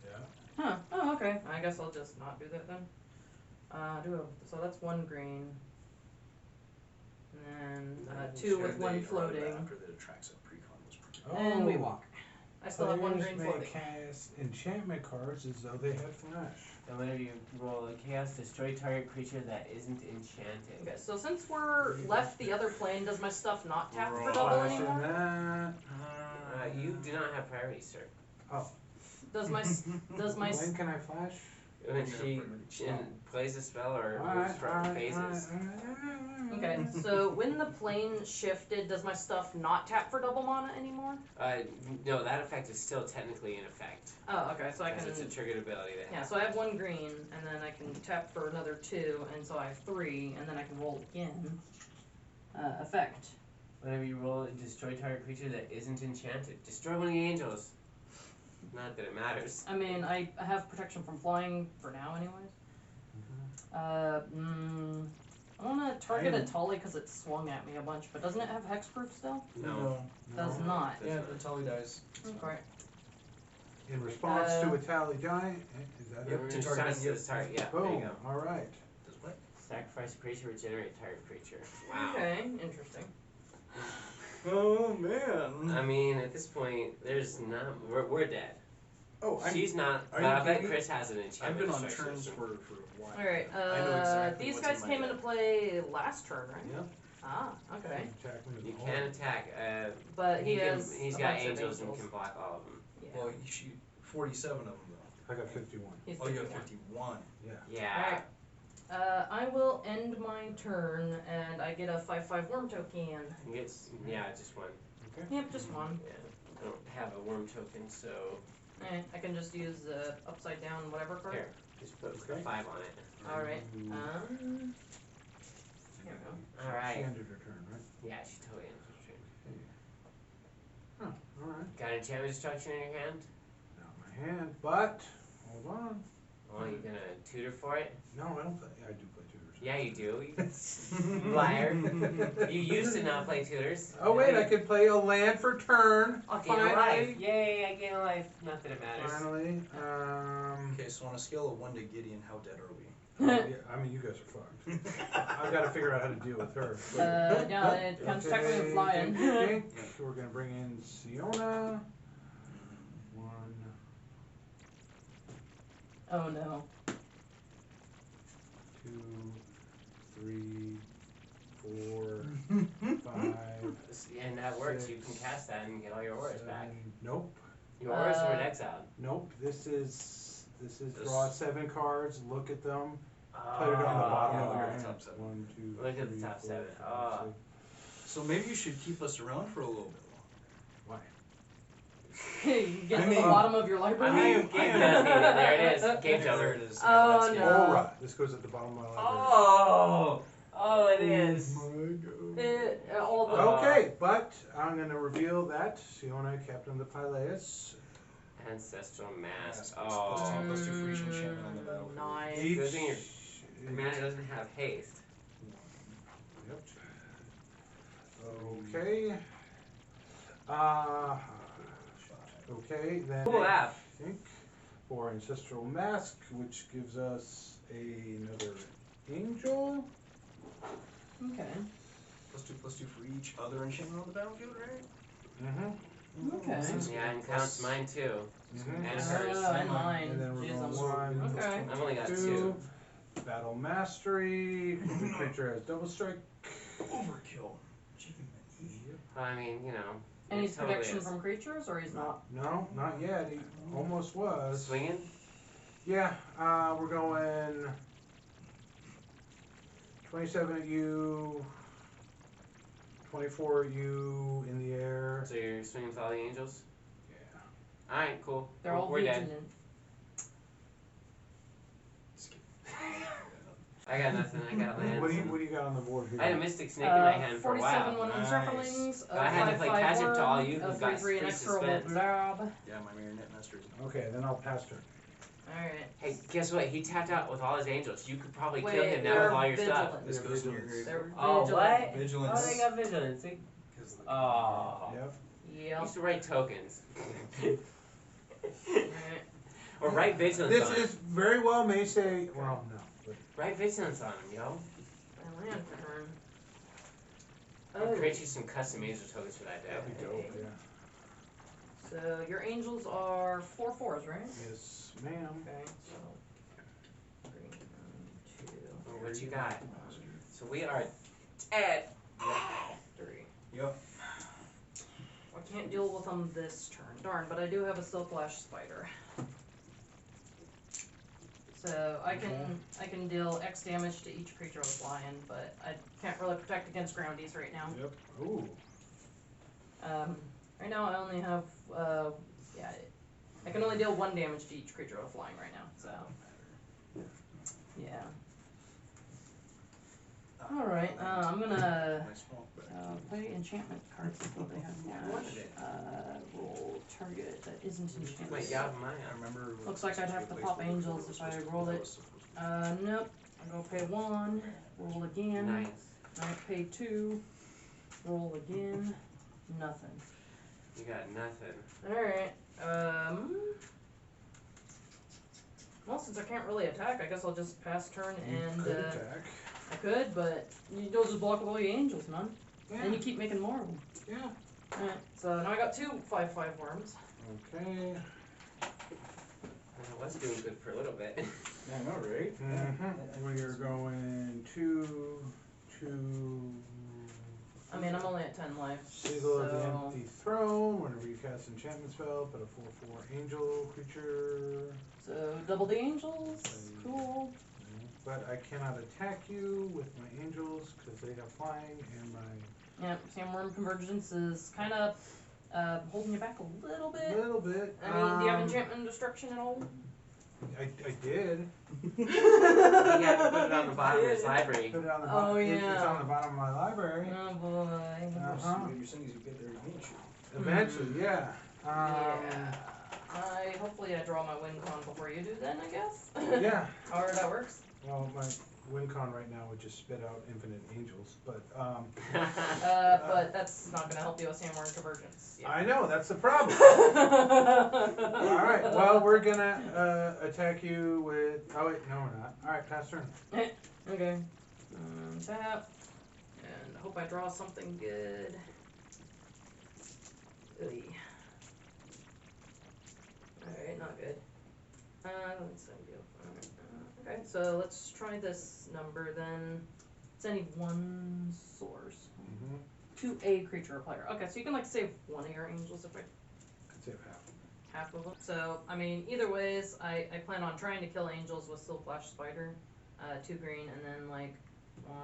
Yeah. Huh. Oh, okay. I guess I'll just not do that then. So that's 1 green. And then 2 with 1 floating. After the attracts a precon was pretty And we walk. I still have 1 Players green may floating. cast enchantment cards as though they had flash. And whenever you roll a chaos, destroy target creature that isn't enchanted. Okay, so since we're left the other plane, does my stuff not tap for double Flash and anymore? that. You do not have priority, sir. Oh. Does my When can I flash? When she plays a spell or moves from phases. Okay, so when the plane shifted, does my stuff not tap for double mana anymore? No, that effect is still technically in effect. Oh, okay, so I Because can. it's a triggered ability that Yeah, so I have 1 green, and then I can tap for another 2, and so I have 3, and then I can roll again. Effect. Whenever you roll a destroy target creature that isn't enchanted, destroy one of the angels. Not that it matters. I mean, I have protection from flying for now, anyways. I want to target a Tully because it swung at me a bunch, but doesn't it have hexproof still? No. Does not. Yeah, the Tully dies. Okay. In response to a tally giant, is that Yeah, it? we're to gonna target start you. this target. Yeah, there you Boom. go. All right. Does what? Sacrifice a creature, regenerate target creature. Wow. Okay, interesting. Oh man. I mean, at this point, there's not. We're dead. Oh, She's not. are But I you bet kidding me? Chris has an I've enchantment. been on destruction turns system. for a while. Alright, I know exactly these what's guys in my came into deck. play last turn, right? Yeah. Ah, okay. Attack me with You a can horn. attack. But he can, has He's a got bunch of angels and can block all of them. Yeah. Well, you shoot 47 of them though. I got 51. He's Oh, you have 51. 51. Yeah. Yeah. Alright. I will end my turn, and I get a 5/5 worm token. You get, just one. Okay. Yep, just 1. Yeah. I don't have a worm token, so I can just use the upside down whatever card. here, just put Okay. a 5 on it. Alright. Ooh. Here we go. She Alright. ended her turn, right? Yeah, she totally ends her turn. Huh. All right. Got enchantment destruction in your hand? Not my hand, but hold on. Oh, you gonna tutor for it? No, I don't play. I do play tutors. Yeah, you do. You liar. You used to not play tutors. Oh wait, I could play a land for turn. I'll gain a life. Finally. Yay, I gain a life. Not that it matters. Finally. Okay, so on a scale of 1 to Gideon, how dead are we? Yeah, I mean, you guys are fucked. I've got to figure out how to deal with her. Yeah, it comes technically with flying. Okay. So we're gonna bring in Siona. 1, Oh no. 2, 3, 4, 5. And that works. You can cast that and get all your auras back. 7. Nope. Your auras were exiled. Nope. This is draw 7 cards. Look at them. Put it on the Oh, bottom yeah, of your yeah. hand. Top 7. 1, 2, Look at the 3, top 4, 7. 5, Oh. 6. So maybe you should keep us around for a little bit longer. Why? You get I to the mean- bottom of your I library. mean, game does need it. There it is. Game There jumper. it is. Oh, that's it. no. Aura. This goes at the bottom of my library. Oh! Oh, it is. All the Okay, but I'm going to reveal that Siona, Captain of the Pyleus, Ancestral Mask. Plus Oh. 2 plus 2 for each enchantment on the battlefield. Nice. each. Good thing your commander doesn't have haste. Yep. Okay. Okay, then Cool I app. think for Ancestral Mask, which gives us another angel. Okay. Plus 2 for each other enchantment on the battlefield, right? Mm-hmm. Okay. Yeah, and counts mine too. Mm-hmm. And hers. And mine. And then we're Jeez, going I'm- 1, Okay. I've only got 2. 2. Battle Mastery. The creature has double strike. Overkill. Achievement E. I mean, you know. And it he's totally protection is. from creatures, or he's not? No, not yet. He almost was. Swinging? Yeah, we're going 27 at you, 24 at you in the air. So you're swinging with all the angels? Yeah. Alright, cool. They're all We're dead. vigilant. Skip. I got nothing. I got land. What do you got on the board here? I had a Mystic Snake in my hand for a 47 while. one Nice. circlings, But I had to play catch up to all you who a got 3/3 free and extra suspense. blob. Yeah, my Marionette Master. Okay, then I'll pass turn. Alright. Hey, guess what? He tapped out with all his angels. You could probably kill Wait, him now they're with all your stuff. vigilant. This goes in your grave. They're Oh, vigilant. what? Vigilance. Oh, they got vigilance. See? Oh. Yep. I Yep. used to write tokens. Alright. Or write vigilance This on is him. very well may say, well, no. But Write vigilance on him, yo. I land for turn. I'll Oh. create you some custom angel tokens for that deck. that'd be dope, yeah. So your angels are 4/4s, right? Yes, ma'am. Okay, so 3, 2, Oh, what you got? So we are dead. 3. Yep. I can't deal with them this turn. Darn, but I do have a Silklash Spider. So I can deal X damage to each creature with flying, but I can't really protect against groundies right now. Yep. Ooh. Right now I only have yeah, I can only deal 1 damage to each creature with flying right now. So yeah. Alright, I'm gonna Nice swamp, but play enchantment cards until they have flash. Roll target that isn't enchanted. Wait, yeah, mine. I remember. Looks like I'd have to pop angels if I rolled it. Nope. I go pay 1, roll again. Nice. I pay 2, roll again. Nothing. You got nothing. Alright. Well, since I can't really attack, I guess I'll just pass turn and Could attack. I could, but you'll just block all the angels, man. Yeah. And you keep making more of them. Yeah. Alright, so now I got 2 5/5 worms. Okay. I was doing good for a little bit. Yeah, I know, right? We are going 2, 2. I mean, I'm only at 10 life. Sigil of the so Empty Throne. Whenever you cast enchantment spell, put a 4/4 angel creature. So double the angels. Cool. But I cannot attack you with my angels because they have flying and my Yep, Sandworm Convergence is kind of holding you back a little bit. little bit. I mean, do you have Enchantment and Destruction at all? I did. You have to put it on the bottom of his library. Put it on the Oh, bottom. It's yeah. on the bottom of my library. Oh boy. Uh-huh. Maybe as soon as you get there eventually. Eventually, yeah. Yeah. Hopefully I draw my win con before you do then, I guess. Yeah. However that works. Well, WinCon right now would just spit out infinite angels, but But that's not gonna help you with Hammer and Convergence. I know, that's the problem. Alright, well, we're gonna attack you with, oh wait, no we're not. Alright, pass turn. Okay. Tap. And hope I draw something good. Oy. Alright, not good. Let's see. Okay, so let's try this number then. It's any one source. Mm-hmm. To a creature or player. Okay, so you can like save one of your angels if I Could save half. half of them. So, I mean, either ways, I plan on trying to kill angels with Silk Flash Spider. 2 green, and then like 1,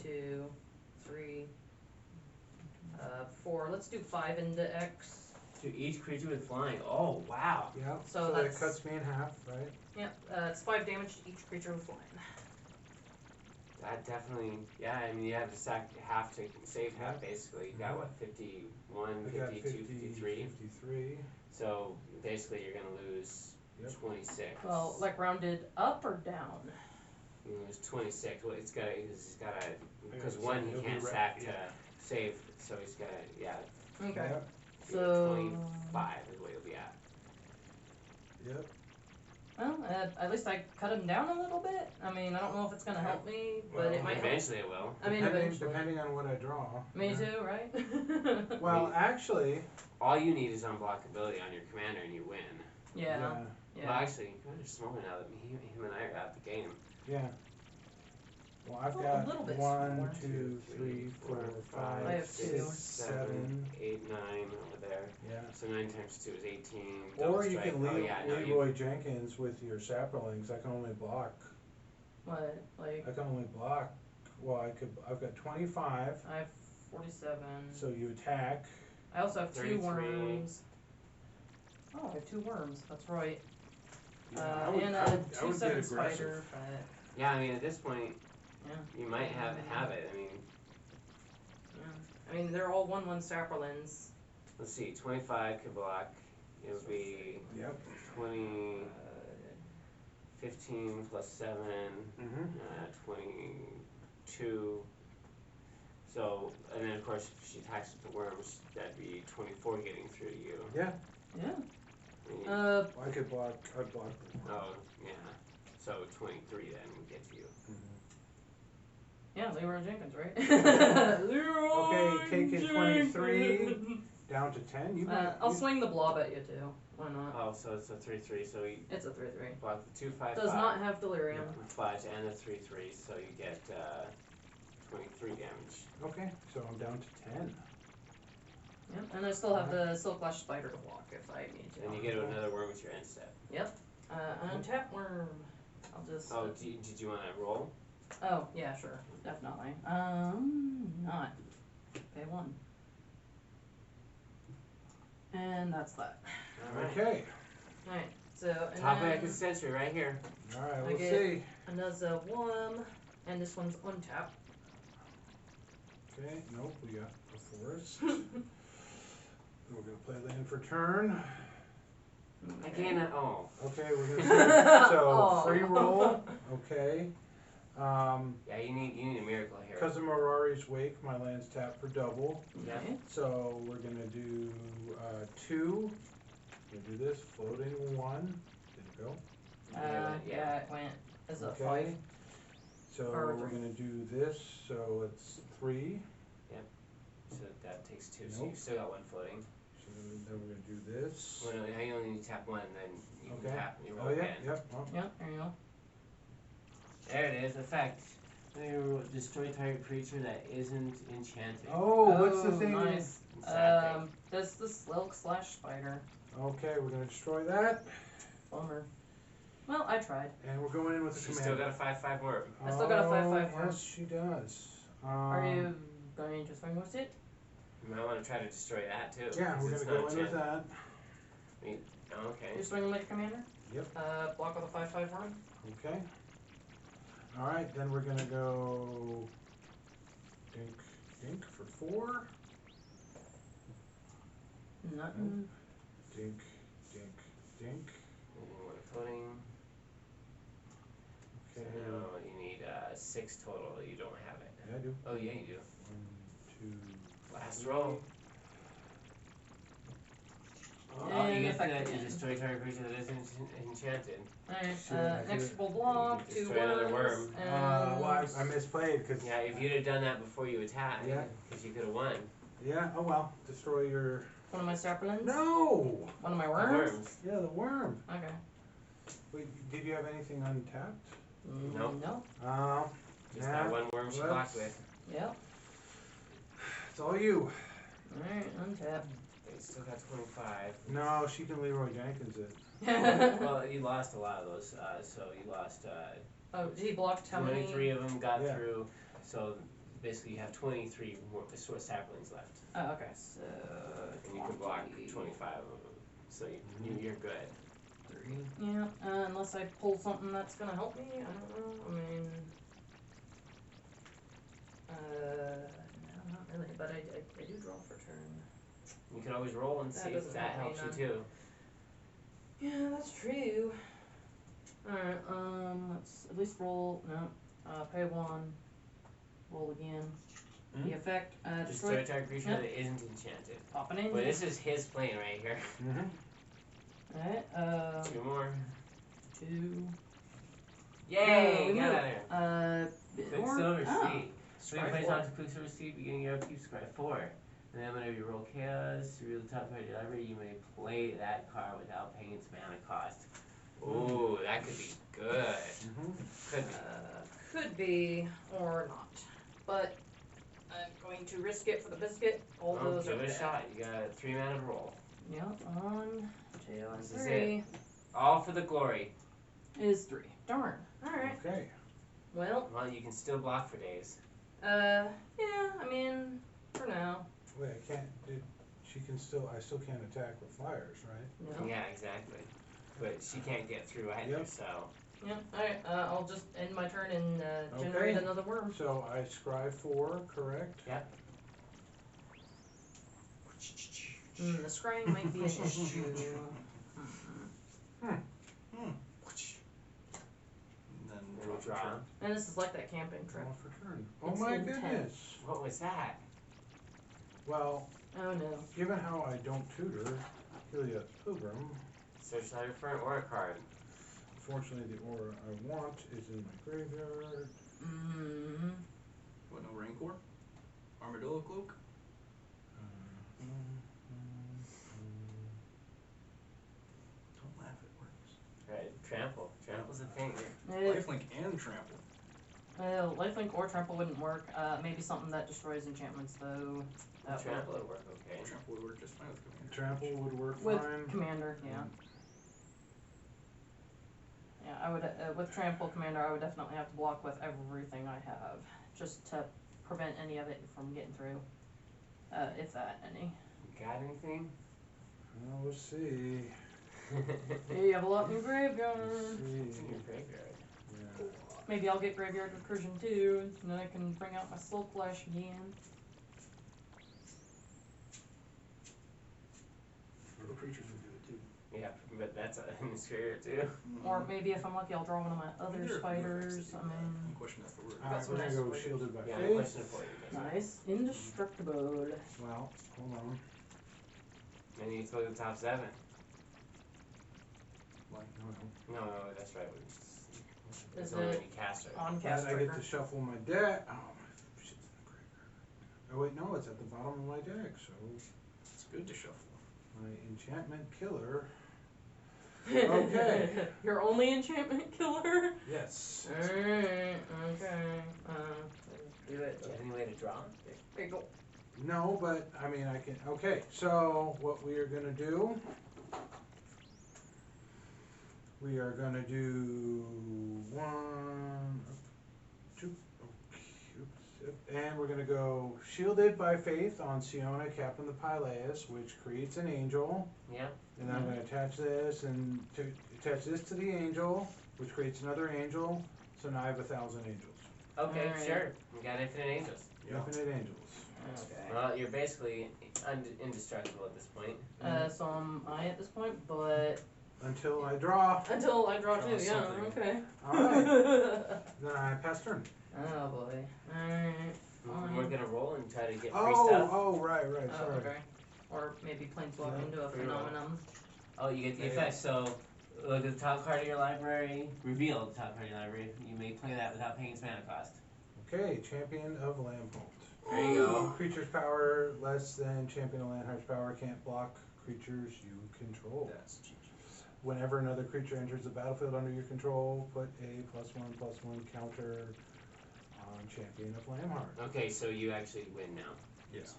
2, 3, 4. Let's do 5 into X. To each creature with flying. Oh, wow. Yeah, So so that that's- cuts me in half, right? Yep, it's 5 damage to each creature with flying. That definitely, yeah, I mean, you have to sack half to save half, basically. You got, what, 51, I got 52, 53? 53. So, basically, you're going to lose Yep. 26. Well, like rounded up or down? You lose 26. Well, he's got to, because Yeah, one so he he'll be can't right- sack to yeah. save, so he's got to, yeah, Okay. Yep, So 25 is what he'll be at. yep. well, at least I cut him down a little bit. I mean, I don't know if it's gonna help me, but Well, it might help. Eventually it will. I mean, eventually. Depending on what I draw. Me yeah. too, right? Well, actually, All you need is unblockability on your commander and you win. Yeah. Well, Yeah. actually, commander's smaller now that him and I are out the game. yeah. Well, I've Oh, a got little bit 1, smaller. 2, 3, 4, 5, I have 6, 2. 7. 8, 9 over there. Yeah. So 9 times 2 is 18. Or Double you strike. can Oh, yeah, no, Leroy Jenkins with your saplings. I can only block. What? Like, I can only block. Well, I've got 25. I have 47. So you attack. I also have 2 33. worms. Oh, I have 2 worms. That's right. I would- And I a would- I would 2/7 get spider, aggressive. but Yeah, I mean, at this point, Yeah. you might have it. I mean, yeah. I mean, they're all 1/1 saplings. let's see, 25 could block. It would be Yep. 20, 15 plus 7, Mm-hmm. 22. So, and then of course, if she attacks with the worms, that'd be 24 getting through to you. Yeah. Yeah. I mean, I could block. I'd block. oh, yeah. So 23 then would get to you. Yeah, Leroy Jenkins, right? Leroy Okay, taking 23 Jenkins. Down to 10. You I'll swing the blob at you too. Why not? Oh, so it's a 3/3. So you It's a 3/3. block the 2/5/5. Does not have delirium. Fudge and a 3/3, so you get 23 damage. Okay, so I'm down to 10. Yep, and I still have the Silk Flash Spider to block if I need to. And you get another worm with your end step. Untap worm. I'll just. Oh, did you want to roll? Oh, yeah, sure, definitely. Not. Pay 1. And that's that. Alright. Okay. Alright, so and Top then of the century right here. Alright, I we'll get- see. another worm, and this one's untap. Okay, nope, we got a forest. We're gonna play land for turn. Again, oh. Okay, we're gonna see. So Oh. free roll. Okay. Yeah, you need a miracle here. Because of Mirari's Wake, my land's tapped for double. Yeah. Okay. So we're gonna do 2. We'll do this floating 1. Did it go? Yeah, it went as a Okay. 5. So Or we're 3. gonna do this. So it's 3. So that takes 2, so Nope. you still got 1 floating. So then we're gonna do this. Well, no, you only need to tap 1, and then you can Okay. tap and you roll Oh yeah, again. yep. Oh. Yeah, there you go. There it is. Effect. You destroy target creature that isn't enchanted. Oh, what's the thing? Nice. Sad thing. That's the Silk Slash Spider. Okay, we're gonna destroy that. Bummer. Well, I tried. And we're going in with the She's command. still got a 5/5 worm. I still got a 5/5 Oh, worm. yes, she does. Are you going to swing with it? You might want to try to destroy that too. Yeah, 'cause we're it's gonna go not in with enchanted. that. Oh, okay. You're swinging like a commander? Yep. Block with a 5/5 worm? Okay. All right, then we're gonna go dink, dink for 4. Nothing. Dink, dink, dink. And one floating. Okay. So you need 6 total. You don't have it. Yeah, I do. Oh, yeah, you do. 1, 2. Last roll. Oh, All you And get to effect that is again. destroy target creature that isn't enchanted. Alright, Sure, I did next it. we'll block, You can 2 destroy another worms, worm. and... well, I misplayed because. Yeah, if you'd have done that before you attacked, Yeah. because you could have won. Yeah. Oh well. Destroy your. One of my saplings? No. One of my The worms? worms. Yeah, the worm. Okay. Wait, did you have anything untapped? Nope. No. Oh. Just yeah. that one worm she Let's- blocked with. Yep. It's all you. Alright, untap. They still got 25. No, she can Leroy Jenkins it. Well, you lost a lot of those, so you lost Oh, he blocked how many? 23 of them got Yeah. through, so basically you have 23 short saplings left. Oh, okay. So, And you can block 25 of them, so you're good. 3. Yeah, unless I pull something that's gonna help me, I don't know. I mean, no, not really, but I do draw for turn. You can always roll and That see if doesn't that help me helps you none. too. Yeah, that's true. Alright, let's at least roll, no, pay 1, roll again. Hmm? The effect, Destroy a destroy, target creature Yep. that isn't enchanted. pop an But angel. this is his plane right here. Mm-hmm. Alright, 2 more. 2. Yay! we Get move. out of there. Quicksilver Seed. Swing Scry plays 4. onto Quicksilver Seed, beginning your upkeep, scry 4. And then whenever you roll chaos, to reveal the top card of your library, you may play that card without paying its mana cost. Ooh, that could be good. Mm-hmm. Could be. Could be or not, but I'm going to risk it for the biscuit. All Oh, those give are it a bad. shot. You got a 3 mana to roll. Yep, 1, 2, and This is 3 All for the glory. is 3. Darn. Alright. Okay. Well, Well, you can still block for days. yeah, I mean, for now. Wait, I can't. I still can't attack with flyers, right? No. Yeah, exactly. But she can't get through either, Yep. so. Yep, alright, I'll just end my turn and generate Okay. another worm. So I scry 4, correct? Yep. The scrying might be an issue. And then And draw we for draw. turn. And this is like that camping trip. Draw for turn. Oh It's my intense. goodness. What was that? Well, Oh no. given how I don't tutor Helios Pilgrim, Search library for an aura card. unfortunately the aura I want is in my graveyard. Mm-hmm. What, no Rancor? Armadillo Cloak? Don't laugh, it works. Right, trample. Trample's a thing. Lifelink and trample. Lifelink or trample wouldn't work. Maybe something that destroys enchantments though. That Trample would work okay. Trample would work just fine with Commander. Trample would work With fine. commander, yeah. Yeah, I would with trample commander. I would definitely have to block with everything I have, just to prevent any of it from getting through, if that any. Got anything? Well, let's see. Hey, you have a lot in your graveyard. Let's It's see. in your graveyard. Yeah. Maybe I'll get graveyard recursion too, and then I can bring out my Slow Flash again. Little creatures would do it too. Yeah, but that's in his graveyard too. Or maybe if I'm lucky, I'll draw one of my other There are spiders. effects that I do that. mean, Any question that's the word. Got some We're gonna nice go spiders. shielded by Yeah, faith. question for you. nice, indestructible. Well, hold on. Then you go to the top 7. Like, No, No, that's right. There's Is only it many caster. On no. cast I get trigger. to shuffle my deck. Oh, my shit's in the graveyard. Oh wait, no, it's at the bottom of my deck. So it's good to shuffle. my enchantment killer. Okay. Your only enchantment killer? Yes. Alright, okay. Do it. Do you have any way to draw? There you go. No, but I mean I can. Okay, so what we are gonna do? We are gonna do 1, 2, oops, and we're gonna go shielded by faith on Siona, Captain the Pylaeus, which creates an angel. Yeah. And I'm gonna attach this and to attach this to the angel, which creates another angel. So now I have 1,000 angels. Okay, Alright. sure. You got infinite angels. Yeah. Infinite angels. Okay. Well, you're basically indestructible at this point. So am I at this point, but until I draw. Until I draw Draw two, yeah, something. okay. Alright. Then I pass turn. Oh boy. Alright. We're gonna roll and try to get free Oh, stuff. oh, right, Oh, sorry. okay. Or maybe planeswalk Yeah, into a free roll. phenomenon. Oh, you get the Yeah. effect. So, look at the top card of your library. Reveal the top card of your library. You may play that without paying its mana cost. Okay, Champion of Lambholt. There you go. Creature's power less than Champion of Landheart's power can't block creatures you control. That's GG's. Whenever another creature enters the battlefield under your control, put a +1/+1 counter on Champion of Lambheart. Okay, so you actually win now. Yes.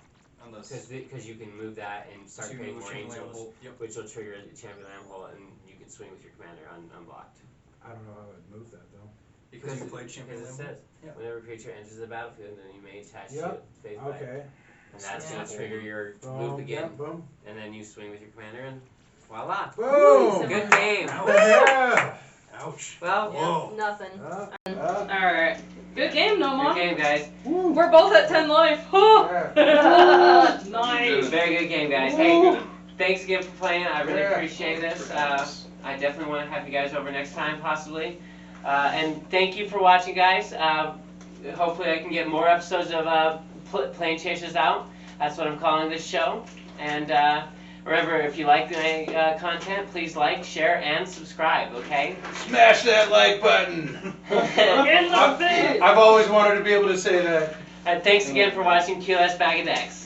Unless Because you can move that and start to creating more Champion angels, Lamb Hole. Yep. which will trigger the Champion Lamb Hole, and you can swing with your commander unblocked. I don't know how I'd move that though. Because you played Champion Because Lamb it Hole. says, Yeah. whenever a creature enters the battlefield, then you may attach to Yep. it phase away. Okay. And that's Yeah. gonna trigger your Boom, move again, yeah, boom. and then you swing with your commander, and voila. Boom! Good game. Yeah! Ouch. Well, Whoa. Nothing. Alright. Good game, good Nomon. game, guys. Woo! We're both at 10 life. Nice. Very good game, guys. Hey, thanks again for playing. I really Yeah. appreciate this. I definitely want to have you guys over next time, possibly. And thank you for watching, guys. Hopefully I can get more episodes of Plane Chasers out. That's what I'm calling this show. And remember, if you like my content, please like, share, and subscribe, okay? Smash that like button. In the face. I've always wanted to be able to say that. And thanks again for watching QS Bag of Decks.